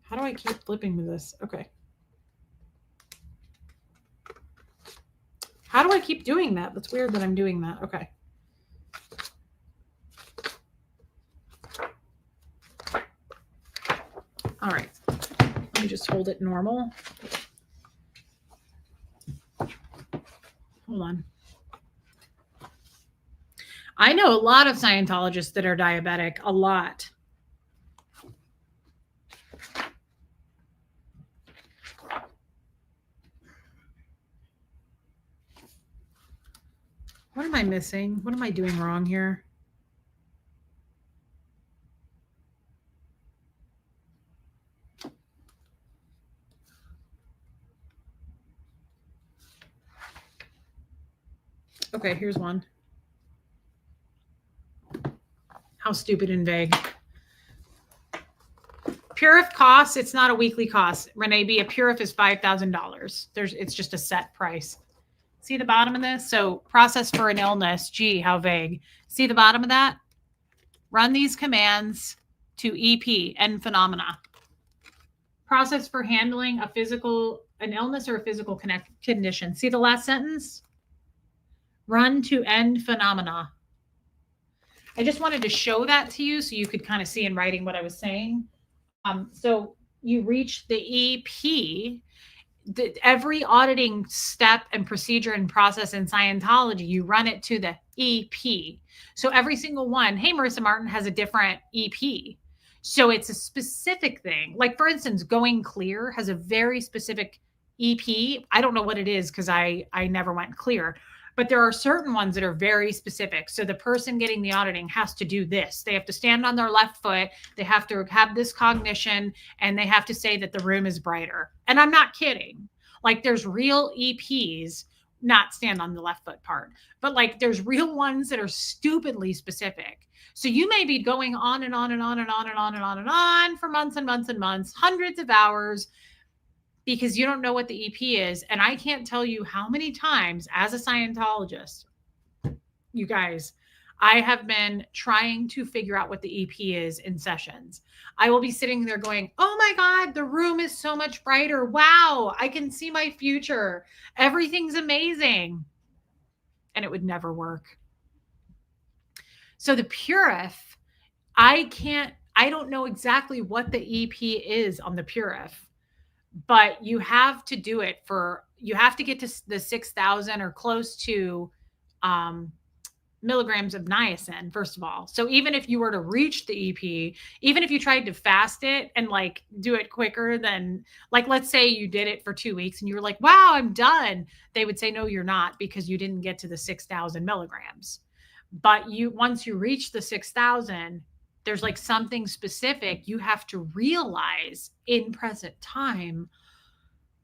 How do I keep flipping to this? Okay. How do I keep doing that? That's weird that I'm doing that. Okay. All right. Let me just hold it normal. Hold on. I know a lot of Scientologists that are diabetic, a lot. What am I missing? What am I doing wrong here? Okay, here's one. How stupid and vague. Purif costs, it's not a weekly cost. Renee B, a Purif is $5,000. It's just a set price. See the bottom of this? So process for an illness. Gee, how vague. See the bottom of that? Run these commands to EP, end phenomena. Process for handling an illness or a physical condition. See the last sentence? Run to end phenomena. I just wanted to show that to you so you could kind of see in writing what I was saying. So you reach the EP. Every auditing step and procedure and process in Scientology, you run it to the EP. So every single one, hey, Marissa Martin has a different EP. So it's a specific thing. Like, for instance, Going Clear has a very specific EP. I don't know what it is because I never went clear, but there are certain ones that are very specific. So the person getting the auditing has to do this. They have to stand on their left foot. They have to have this cognition, and they have to say that the room is brighter. And I'm not kidding. Like, there's real EPs, not stand on the left foot part, but like there's real ones that are stupidly specific. So you may be going on and on and on and on and on and on and on for months and months and months, hundreds of hours, because you don't know what the EP is. And I can't tell you how many times as a Scientologist, you guys, I have been trying to figure out what the EP is in sessions. I will be sitting there going, oh my God, the room is so much brighter. Wow, I can see my future. Everything's amazing. And it would never work. So the Purif, I don't know exactly what the EP is on the Purif, but you have to do it you have to get to the 6,000 or close to milligrams of niacin, first of all. So even if you were to reach the EP, even if you tried to fast it and like do it quicker than, like, let's say you did it for 2 weeks and you were like, wow, I'm done. They would say, no, you're not, because you didn't get to the 6,000 milligrams. But once you reach the 6,000, there's like something specific you have to realize in present time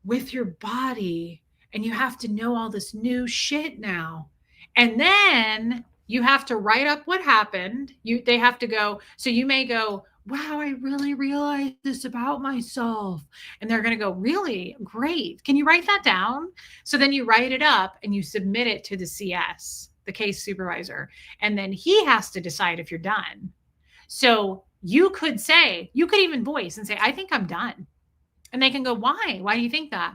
with your body. And you have to know all this new shit now. And then you have to write up what happened. They have to go. So you may go, wow, I really realized this about myself. And they're going to go, really? Great. Can you write that down? So then you write it up and you submit it to the CS, the case supervisor. And then he has to decide if you're done. So you could even voice and say, I think I'm done. And they can go, why? Why do you think that?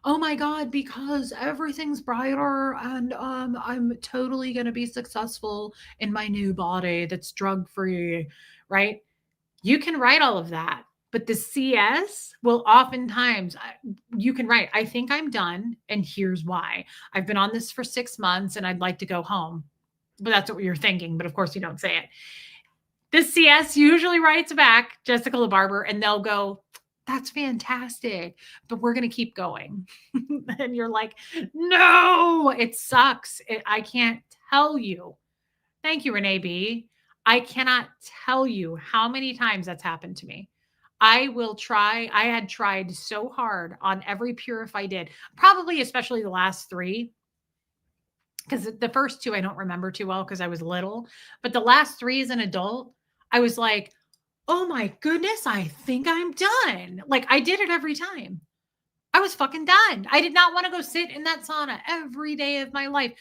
Oh my God, because everything's brighter and I'm totally going to be successful in my new body that's drug-free, right? You can write all of that, but the CS will oftentimes, you can write, I think I'm done and here's why. I've been on this for 6 months and I'd like to go home. But that's what you're thinking, but of course you don't say it. The CS usually writes back, Jessica LaBarber, and they'll go, that's fantastic, but we're going to keep going. And you're like, no, it sucks. I can't tell you. Thank you, Renee B. I cannot tell you how many times that's happened to me. I had tried so hard on every Purif I did, probably especially the last 3, because the first 2 I don't remember too well because I was little, but the last 3 as an adult, I was like, oh my goodness, I think I'm done. Like, I did it every time. I was fucking done. I did not want to go sit in that sauna every day of my life.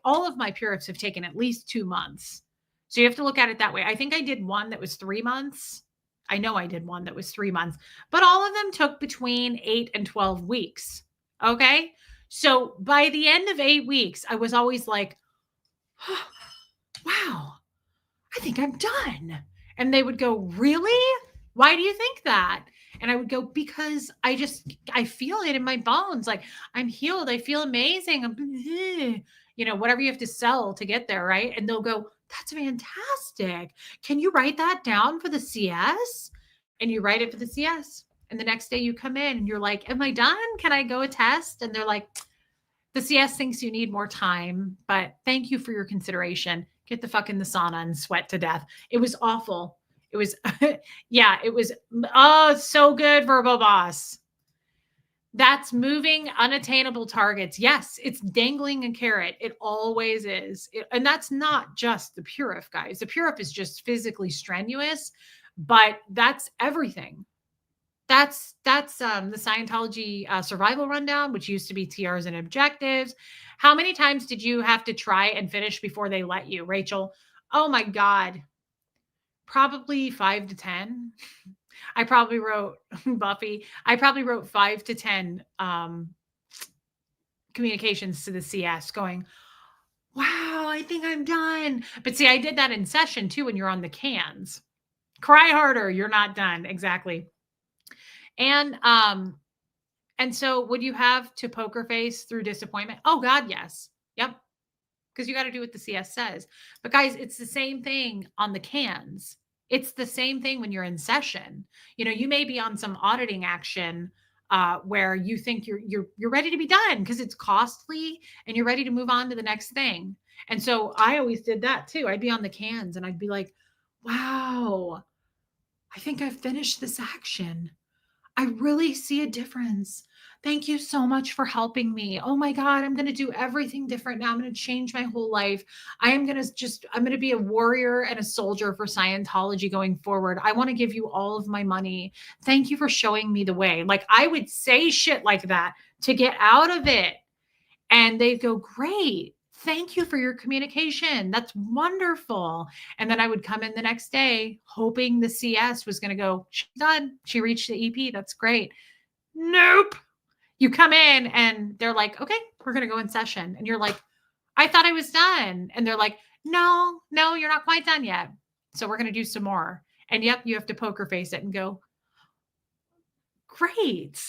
All of my Purifs have taken at least 2 months. So you have to look at it that way. I think I did one that was 3 months. I know I did one that was 3 months, but all of them took between 8 and 12 weeks. Okay. So by the end of 8 weeks, I was always like, oh, wow, I think I'm done. And they would go, really? Why do you think that? And I would go, because I feel it in my bones. Like, I'm healed. I feel amazing. Whatever you have to sell to get there. Right. And they'll go, that's fantastic. Can you write that down for the CS? And you write it for the CS. And the next day you come in and you're like, am I done? Can I go attest? And they're like, the CS thinks you need more time, but thank you for your consideration. Get the fuck in the sauna and sweat to death. It was awful. It was, yeah, it was, oh, so good, Verbo Boss. That's moving unattainable targets. Yes, it's dangling a carrot. It always is. And that's not just the Purif, guys. The Purif is just physically strenuous, but that's everything. That's the Scientology survival rundown, which used to be TRs and objectives. How many times did you have to try and finish before they let you, Rachel? Oh my God. Probably 5 to 10. I probably wrote, Buffy, 5 to 10 communications to the CS going, wow, I think I'm done. But see, I did that in session too when you're on the cans. Cry harder, you're not done. Exactly. And so would you have to poker face through disappointment? Oh God, yes. Yep. Because you got to do what the CS says. But guys, it's the same thing on the cans. It's the same thing when you're in session. You know, you may be on some auditing action where you think you're ready to be done because it's costly and you're ready to move on to the next thing. And so I always did that too. I'd be on the cans and I'd be like, wow, I think I've finished this action. I really see a difference. Thank you so much for helping me. Oh my God, I'm going to do everything different now. I'm going to change my whole life. I'm going to be a warrior and a soldier for Scientology going forward. I want to give you all of my money. Thank you for showing me the way. Like I would say shit like that to get out of it. And they'd go, great. Thank you for your communication. That's wonderful. And then I would come in the next day hoping the CS was going to go, she's done. She reached the EP. That's great. Nope. You come in and they're like, okay, we're going to go in session. And you're like, I thought I was done. And they're like, no, you're not quite done yet. So we're going to do some more. And yep, you have to poker face it and go, great.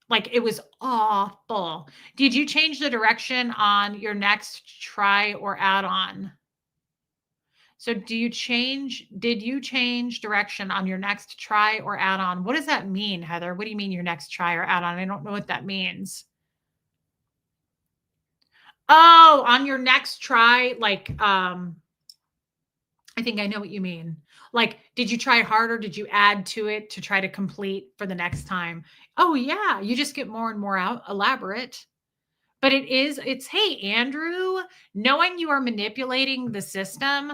Like it was awful. Did you change the direction on your next try or add on? So did you change direction on your next try or add on? What does that mean, Heather? What do you mean your next try or add on? I don't know what that means. Oh, on your next try, like I think I know what you mean. Like, did you try harder? Did you add to it to try to complete for the next time? Oh yeah, you just get more and more elaborate. But it's, hey, Andrew, knowing you are manipulating the system,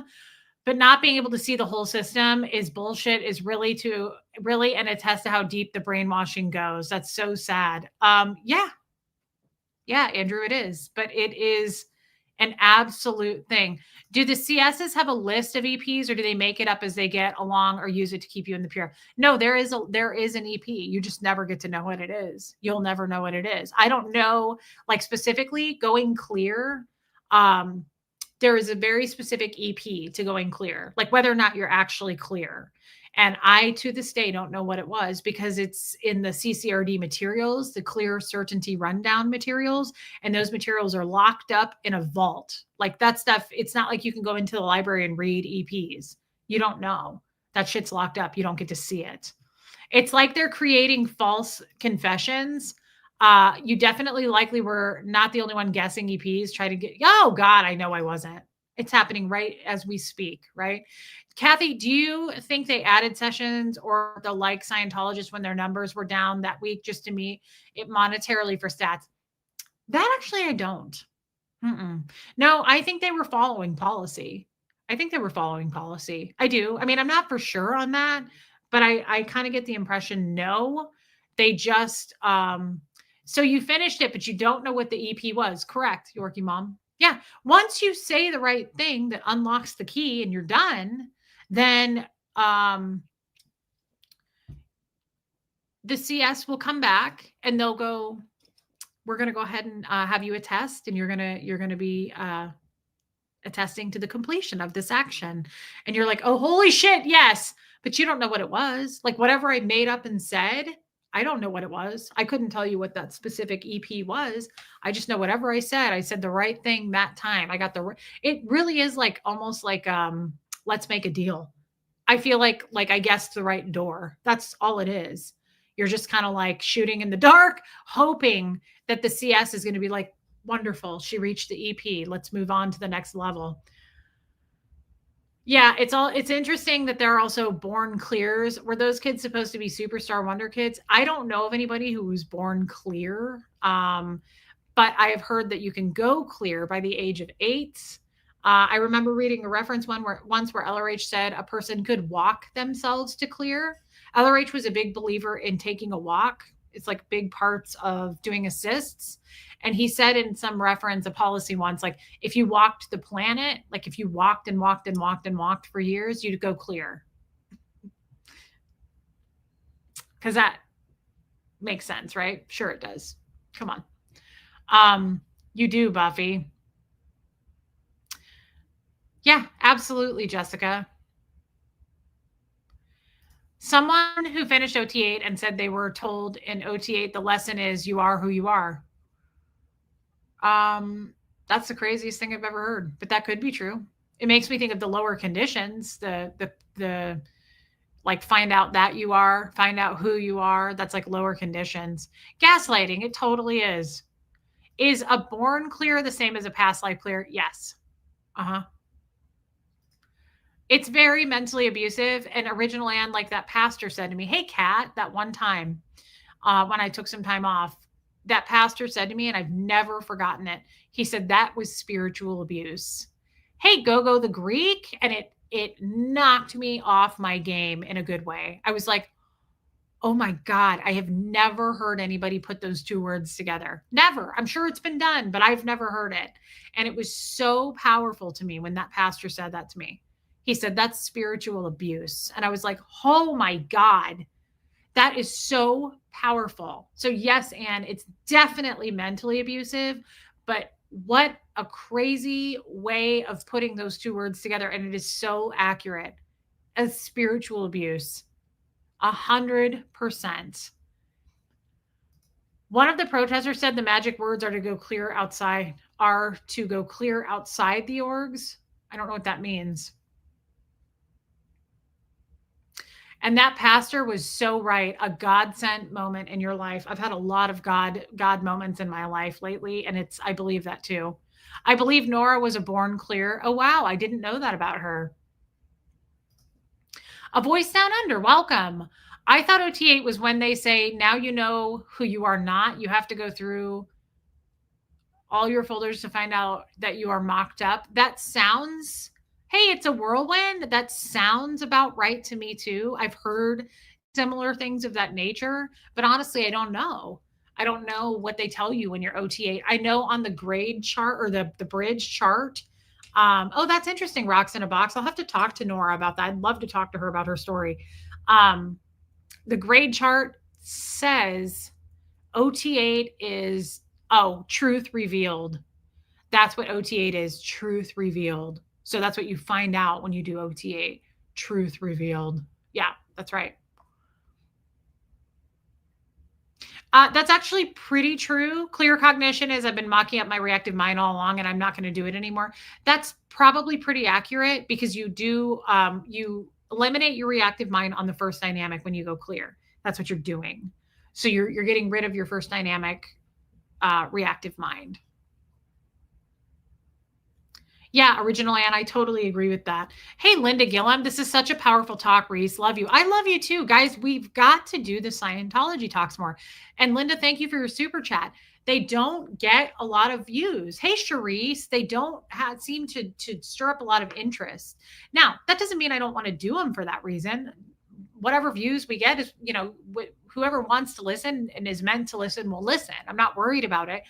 but not being able to see the whole system is bullshit, is really and attest to how deep the brainwashing goes. That's so sad. Yeah, Andrew, it is. But it is an absolute thing. Do the CSs have a list of EPs or do they make it up as they get along or use it to keep you in the pure? No, there is an EP. You just never get to know what it is. You'll never know what it is. I don't know, like specifically going clear. There is a very specific EP to going clear, like whether or not you're actually clear. And I, to this day, don't know what it was because it's in the CCRD materials, the Clear Certainty Rundown materials. And those materials are locked up in a vault. Like that stuff, it's not like you can go into the library and read EPs. You don't know. That shit's locked up. You don't get to see it. It's like they're creating false confessions. You definitely likely were not the only one guessing EPs. Try to get, oh God, I know I wasn't. It's happening right as we speak, right? Kathy, do you think they added sessions or the like Scientologists when their numbers were down that week just to meet it monetarily for stats? That actually, I don't. No, I think they were following policy. I do. I mean, I'm not for sure on that, but I kind of get the impression, no, they just, so you finished it, but you don't know what the EP was. Correct, Yorkie mom. Yeah. Once you say the right thing that unlocks the key and you're done, then the CS will come back and they'll go, we're going to go ahead and have you attest, and you're going to be attesting to the completion of this action. And you're like, oh, holy shit, yes. But you don't know what it was. Like whatever I made up and said, I don't know what it was. I couldn't tell you what that specific EP was. I just know whatever I said the right thing that time. It really is like almost like let's make a deal. I feel like I guessed the right door. That's all it is. You're just kind of like shooting in the dark, hoping that the CS is going to be like, wonderful, she reached the EP. Let's move on to the next level. Yeah, it's interesting that there are also born clears. Were those kids supposed to be superstar wonder kids? I don't know of anybody who was born clear. But I have heard that you can go clear by the age of 8. I remember reading a reference once where LRH said a person could walk themselves to clear. LRH was a big believer in taking a walk. It's like big parts of doing assists. And he said in some reference, a policy once, like if you walked the planet, like if you walked and walked and walked and walked for years, you'd go clear. Because that makes sense, right? Sure it does. Come on. You do, Buffy. Yeah, absolutely, Jessica. Someone who finished OT8 and said they were told in OT8 the lesson is you are who you are. That's the craziest thing I've ever heard, but that could be true. It makes me think of the lower conditions, the like find out that you are, find out who you are. That's like lower conditions. Gaslighting, it totally is. Is a born clear the same as a past life clear? Yes. Uh-huh. It's very mentally abusive. And originally, and like that pastor said to me, hey, Kat, that one time when I took some time off, that pastor said to me, and I've never forgotten it. He said that was spiritual abuse. Hey, Gogo the Greek, and it knocked me off my game in a good way. I was like, oh my God, I have never heard anybody put those two words together. Never. I'm sure it's been done, but I've never heard it. And it was so powerful to me when that pastor said that to me. He said, that's spiritual abuse. And I was like, oh my God, that is so powerful. So, yes, Anne, it's definitely mentally abusive, but what a crazy way of putting those two words together. And it is so accurate as spiritual abuse. 100%. One of the protesters said the magic words are to go clear outside, the orgs. I don't know what that means. And that pastor was so right. A God sent moment in your life. I've had a lot of God moments in my life lately, and I believe that too. I believe Nora was a born clear. Oh wow, I didn't know that about her. A voice down under, welcome. I thought OT8 was when they say, now you know who you are not. You have to go through all your folders to find out that you are mocked up. That sounds, hey, it's a whirlwind. That sounds about right to me too. I've heard similar things of that nature, but honestly, I don't know. I don't know what they tell you when you're OT8. I know on the grade chart or the bridge chart. Oh, that's interesting. Rocks in a box. I'll have to talk to Nora about that. I'd love to talk to her about her story. The grade chart says OT8 is, truth revealed. That's what OT8 is, truth revealed. So that's what you find out when you do OT8, truth revealed. Yeah, that's right. That's actually pretty true. Clear cognition is I've been mocking up my reactive mind all along and I'm not going to do it anymore. That's probably pretty accurate because you do, you eliminate your reactive mind on the first dynamic when you go clear. That's what you're doing. So you're getting rid of your first dynamic reactive mind. Yeah, original Anne, I totally agree with that. Hey, Linda Gillum, this is such a powerful talk, Reese. Love you. I love you too. Guys, we've got to do the Scientology talks more. And Linda, thank you for your super chat. They don't get a lot of views. Hey, Charisse, they don't seem to stir up a lot of interest. Now, that doesn't mean I don't want to do them for that reason. Whatever views we get is, whoever wants to listen and is meant to listen will listen. I'm not worried about it.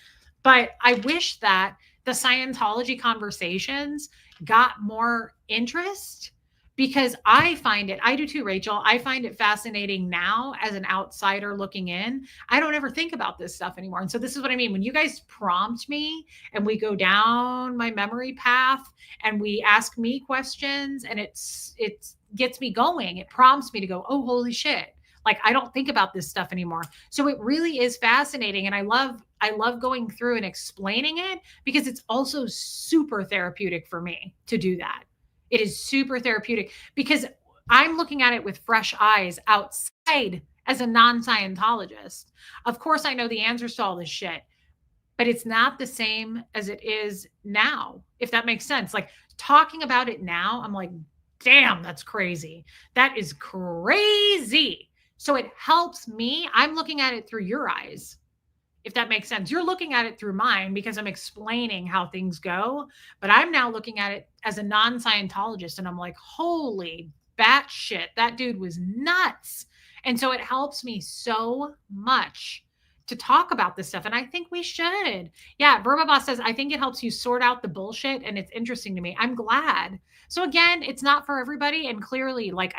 But I wish that the Scientology conversations got more interest because I find it, I do too, Rachel. I find it fascinating now as an outsider looking in. I don't ever think about this stuff anymore. And so this is what I mean. When you guys prompt me and we go down my memory path and we ask me questions and it gets me going, it prompts me to go, oh, holy shit. Like, I don't think about this stuff anymore. So it really is fascinating. And I love going through and explaining it because it's also super therapeutic for me to do that. It is super therapeutic because I'm looking at it with fresh eyes outside as a non-Scientologist. Of course, I know the answers to all this shit, but it's not the same as it is now, if that makes sense. Like, talking about it now, I'm like, damn, that's crazy. That is crazy. So it helps me. I'm looking at it through your eyes, if that makes sense. You're looking at it through mine because I'm explaining how things go, but I'm now looking at it as a non-Scientologist and I'm like, holy batshit, that dude was nuts. And so it helps me so much to talk about this stuff. And I think we should. Yeah, Verbaboss says, I think it helps you sort out the bullshit and it's interesting to me. I'm glad. So again, it's not for everybody. And clearly, like,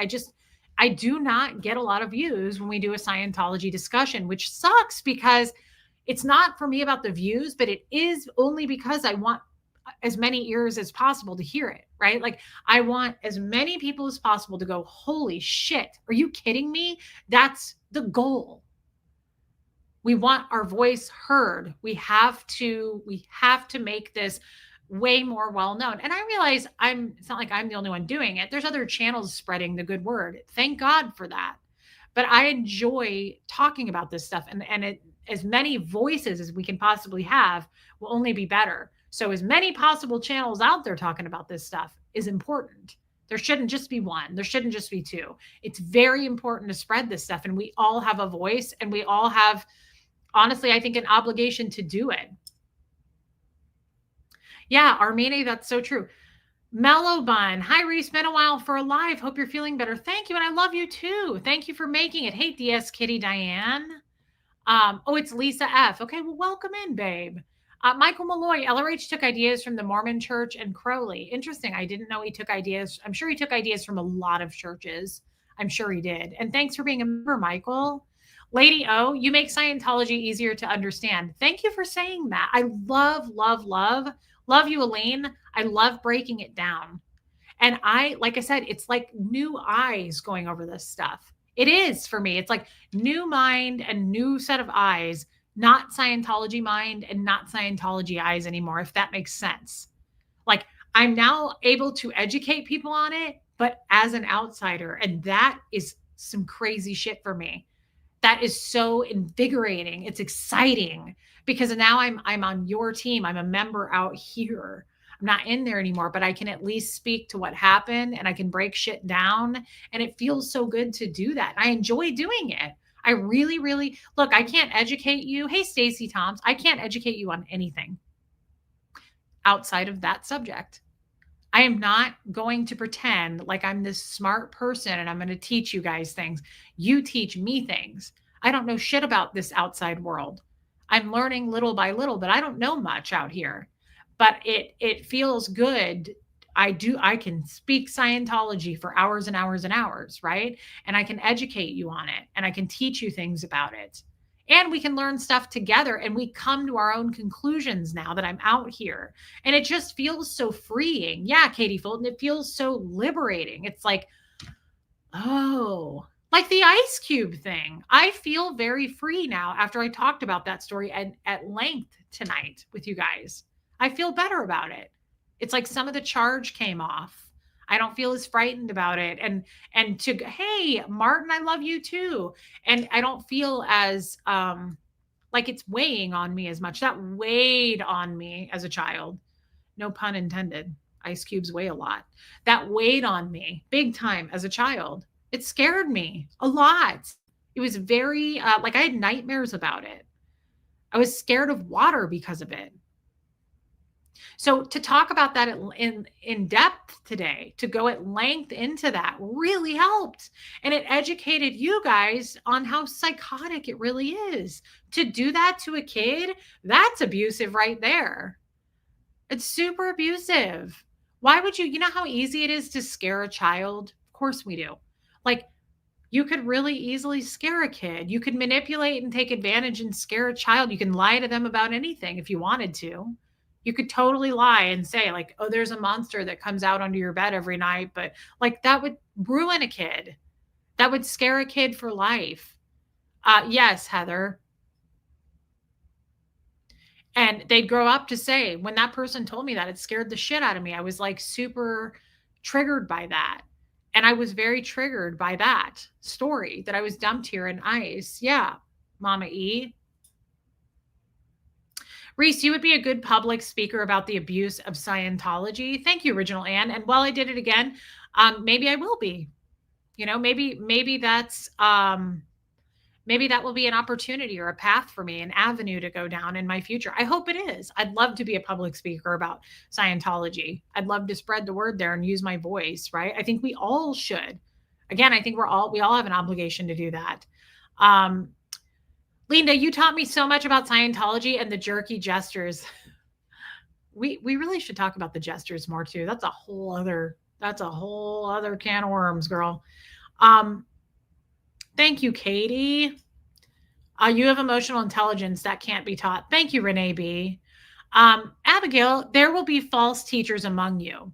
I do not get a lot of views when we do a Scientology discussion, which sucks because it's not for me about the views, but it is only because as many ears as possible to hear it, right? Like I want as many people as possible to go, holy shit, are you kidding me? That's the goal. We want our voice heard. We have to make this way more well known. And I realize it's not like I'm the only one doing it. There's other channels spreading the good word. Thank God for that. But I enjoy talking about this stuff, and as many voices as we can possibly have will only be better. So as many possible channels out there talking about this stuff is important. There shouldn't just be one. There shouldn't just be two. It's very important to spread this stuff, and we all have a voice, and we all have, honestly, I think, an obligation to do it. Yeah, Armini, that's so true. Mellow Bun. Hi, Reese. Been a while for a live. Hope you're feeling better. Thank you. And I love you too. Thank you for making it. Hey, DS Kitty Diane. Oh, it's Lisa F. Okay, well, welcome in, babe. Michael Malloy. LRH took ideas from the Mormon Church and Crowley. Interesting. I didn't know he took ideas. I'm sure he took ideas from a lot of churches. I'm sure he did. And thanks for being a member, Michael. Lady O, you make Scientology easier to understand. Thank you for saying that. I love you, Elaine. I love breaking it down. And like I said, it's like new eyes going over this stuff. It is for me. It's like new mind and new set of eyes, not Scientology mind and not Scientology eyes anymore, if that makes sense. Like I'm now able to educate people on it, but as an outsider. And that is some crazy shit for me. That is so invigorating. It's exciting because now I'm on your team. I'm a member out here. I'm not in there anymore, but I can at least speak to what happened and I can break shit down. And it feels so good to do that. I enjoy doing it. I really, really look, I can't educate you. Hey, Stacey Toms, I can't educate you on anything outside of that subject. I am not going to pretend like I'm this smart person and I'm going to teach you guys things. You teach me things. I don't know shit about this outside world. I'm learning little by little, but I don't know much out here. But it feels good. I can speak Scientology for hours and hours and hours, right? And I can educate you on it and I can teach you things about it. And we can learn stuff together and we come to our own conclusions now that I'm out here. And it just feels so freeing. Yeah, Katie Fulton, it feels so liberating. It's like, oh, like the Ice Cube thing. I feel very free now after I talked about that story at length tonight with you guys. I feel better about it. It's like some of the charge came off. I don't feel as frightened about it. And hey, Martin, I love you too. And I don't feel as like it's weighing on me as much. That weighed on me as a child. No pun intended. Ice cubes weigh a lot. That weighed on me big time as a child. It scared me a lot. It was very like I had nightmares about it. I was scared of water because of it. So to talk about that in depth today, to go at length into that really helped. And it educated you guys on how psychotic it really is. To do that to a kid, that's abusive right there. It's super abusive. Why would you know how easy it is to scare a child? Of course we do. Like you could really easily scare a kid. You could manipulate and take advantage and scare a child. You can lie to them about anything if you wanted to. You could totally lie and say like, oh, there's a monster that comes out under your bed every night. But like that would ruin a kid. That would scare a kid for life. Yes, Heather. And they'd grow up to say, when that person told me that, it scared the shit out of me. I was like super triggered by that. And I was very triggered by that story that I was dumped here in ice. Yeah, Mama E. Reese, you would be a good public speaker about the abuse of Scientology. Thank you, Original Ann. And while I did it again, maybe I will be. You know, maybe that's maybe that will be an opportunity or a path for me, an avenue to go down in my future. I hope it is. I'd love to be a public speaker about Scientology. I'd love to spread the word there and use my voice, right? I think we all should. Again, I think we all have an obligation to do that. Linda, you taught me so much about Scientology and the jerky gestures. We really should talk about the gestures more too. That's a whole other can of worms, girl. Thank you, Katie. You have emotional intelligence that can't be taught. Thank you, Renee B. Abigail, there will be false teachers among you.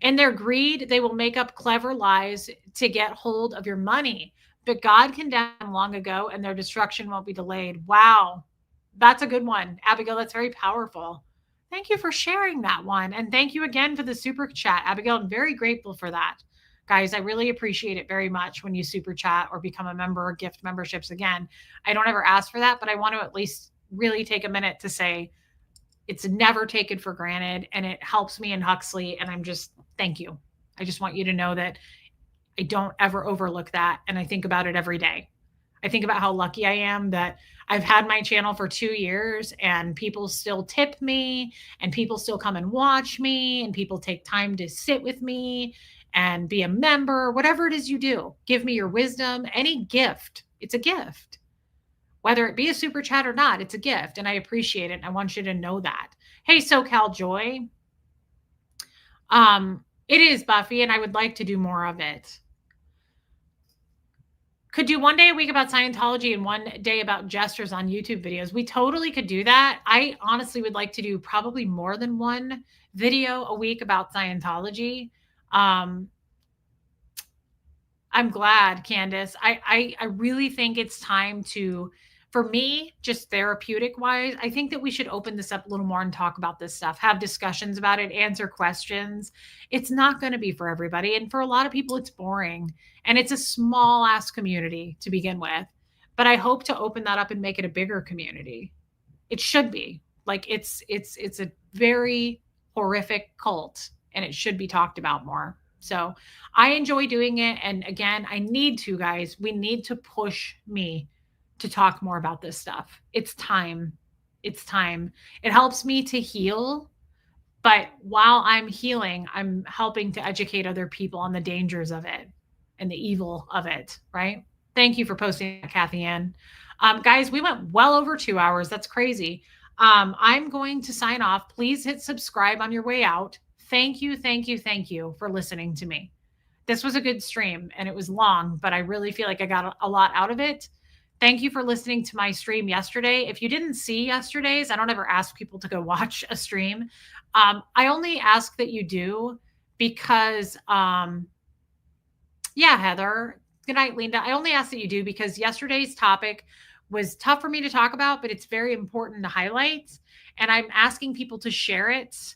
In their greed, they will make up clever lies to get hold of your money. But God condemned them long ago, and their destruction won't be delayed. Wow. That's a good one. Abigail, that's very powerful. Thank you for sharing that one. And thank you again for the super chat. Abigail, I'm very grateful for that. Guys, I really appreciate it very much when you super chat or become a member or gift memberships. Again, I don't ever ask for that, but I want to at least really take a minute to say it's never taken for granted, and it helps me in Huxley. And I'm just, thank you. I just want you to know that I don't ever overlook that. And I think about it every day. I think about how lucky I am that I've had my channel for 2 years and people still tip me and people still come and watch me and people take time to sit with me and be a member, whatever it is you do. Give me your wisdom, any gift. It's a gift. Whether it be a super chat or not, it's a gift. And I appreciate it. And I want you to know that. Hey, SoCal Joy. It is, Buffy, and I would like to do more of it. Could do one day a week about Scientology and one day about gestures on YouTube videos. We totally could do that. I honestly would like to do probably more than one video a week about Scientology. I'm glad, Candace. I really think it's time to, for me, just therapeutic wise, I think that we should open this up a little more and talk about this stuff, have discussions about it, answer questions. It's not going to be for everybody. And for a lot of people, it's boring. And it's a small ass community to begin with. But I hope to open that up and make it a bigger community. It should be. Like it's a very horrific cult and it should be talked about more. So I enjoy doing it. And again, I need to, guys, we need to push me to talk more about this stuff. It's time. It's time. It helps me to heal. But while I'm healing, I'm helping to educate other people on the dangers of it and the evil of it, right? Thank you for posting that, Kathy Ann. Guys, we went well over 2 hours. That's crazy. I'm going to sign off. Please hit subscribe on your way out. Thank you, thank you, thank you for listening to me. This was a good stream and it was long, but I really feel like I got a lot out of it. Thank you for listening to my stream yesterday. If you didn't see yesterday's, I don't ever ask people to go watch a stream. I only ask that you do because, yeah, Heather. Good night, Linda. I only ask that you do because yesterday's topic was tough for me to talk about, but it's very important to highlight. And I'm asking people to share it.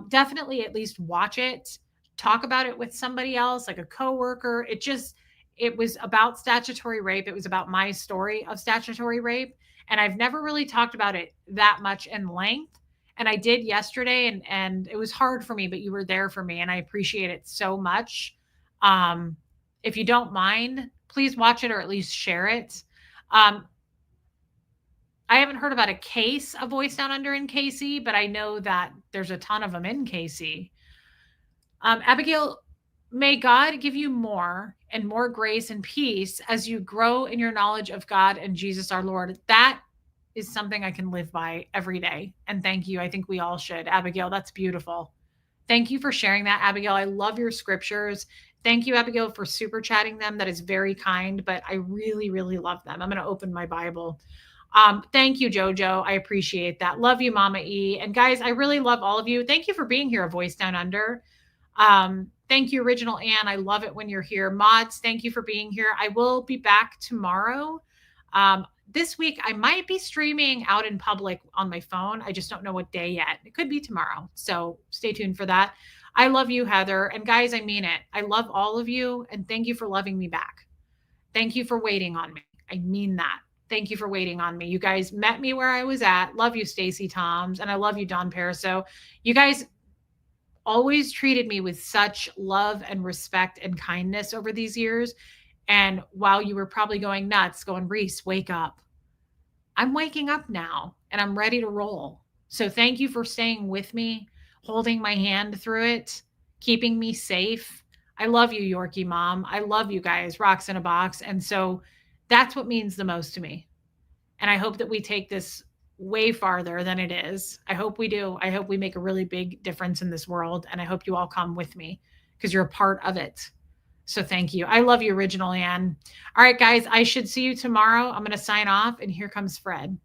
Definitely at least watch it. Talk about it with somebody else, like a coworker. It was about statutory rape. It was about my story of statutory rape. And I've never really talked about it that much in length. And I did yesterday and it was hard for me, but you were there for me and I appreciate it so much. If you don't mind, please watch it or at least share it. I haven't heard about a case of Voice Down Under in KC, but I know that there's a ton of them in KC. Abigail, may God give you more and more grace and peace as you grow in your knowledge of God and Jesus our Lord. That is something I can live by every day. And thank you. I think we all should. Abigail, that's beautiful. Thank you for sharing that, Abigail. I love your scriptures. Thank you, Abigail, for super chatting them. That is very kind, but I really, really love them. I'm going to open my Bible. Thank you, Jojo. I appreciate that. Love you, Mama E. And guys, I really love all of you. Thank you for being here, A Voice Down Under. Thank you, Original Ann. I love it when you're here. Mods, thank you for being here. I will be back tomorrow. This week, I might be streaming out in public on my phone. I just don't know what day yet. It could be tomorrow. So stay tuned for that. I love you, Heather. And guys, I mean it. I love all of you. And thank you for loving me back. Thank you for waiting on me. I mean that. Thank you for waiting on me. You guys met me where I was at. Love you, Stacy Toms. And I love you, Don Paraso. You guys always treated me with such love and respect and kindness over these years. And while you were probably going nuts, going, Reese, wake up. I'm waking up now and I'm ready to roll. So thank you for staying with me, holding my hand through it, keeping me safe. I love you, Yorkie Mom. I love you guys, Rocks in a Box. And so that's what means the most to me. And I hope that we take this way farther than it is. I hope we do. I hope we make a really big difference in this world. And I hope you all come with me because you're a part of it. So thank you. I love you, Original Ann. All right, guys, I should see you tomorrow. I'm going to sign off and here comes Fred.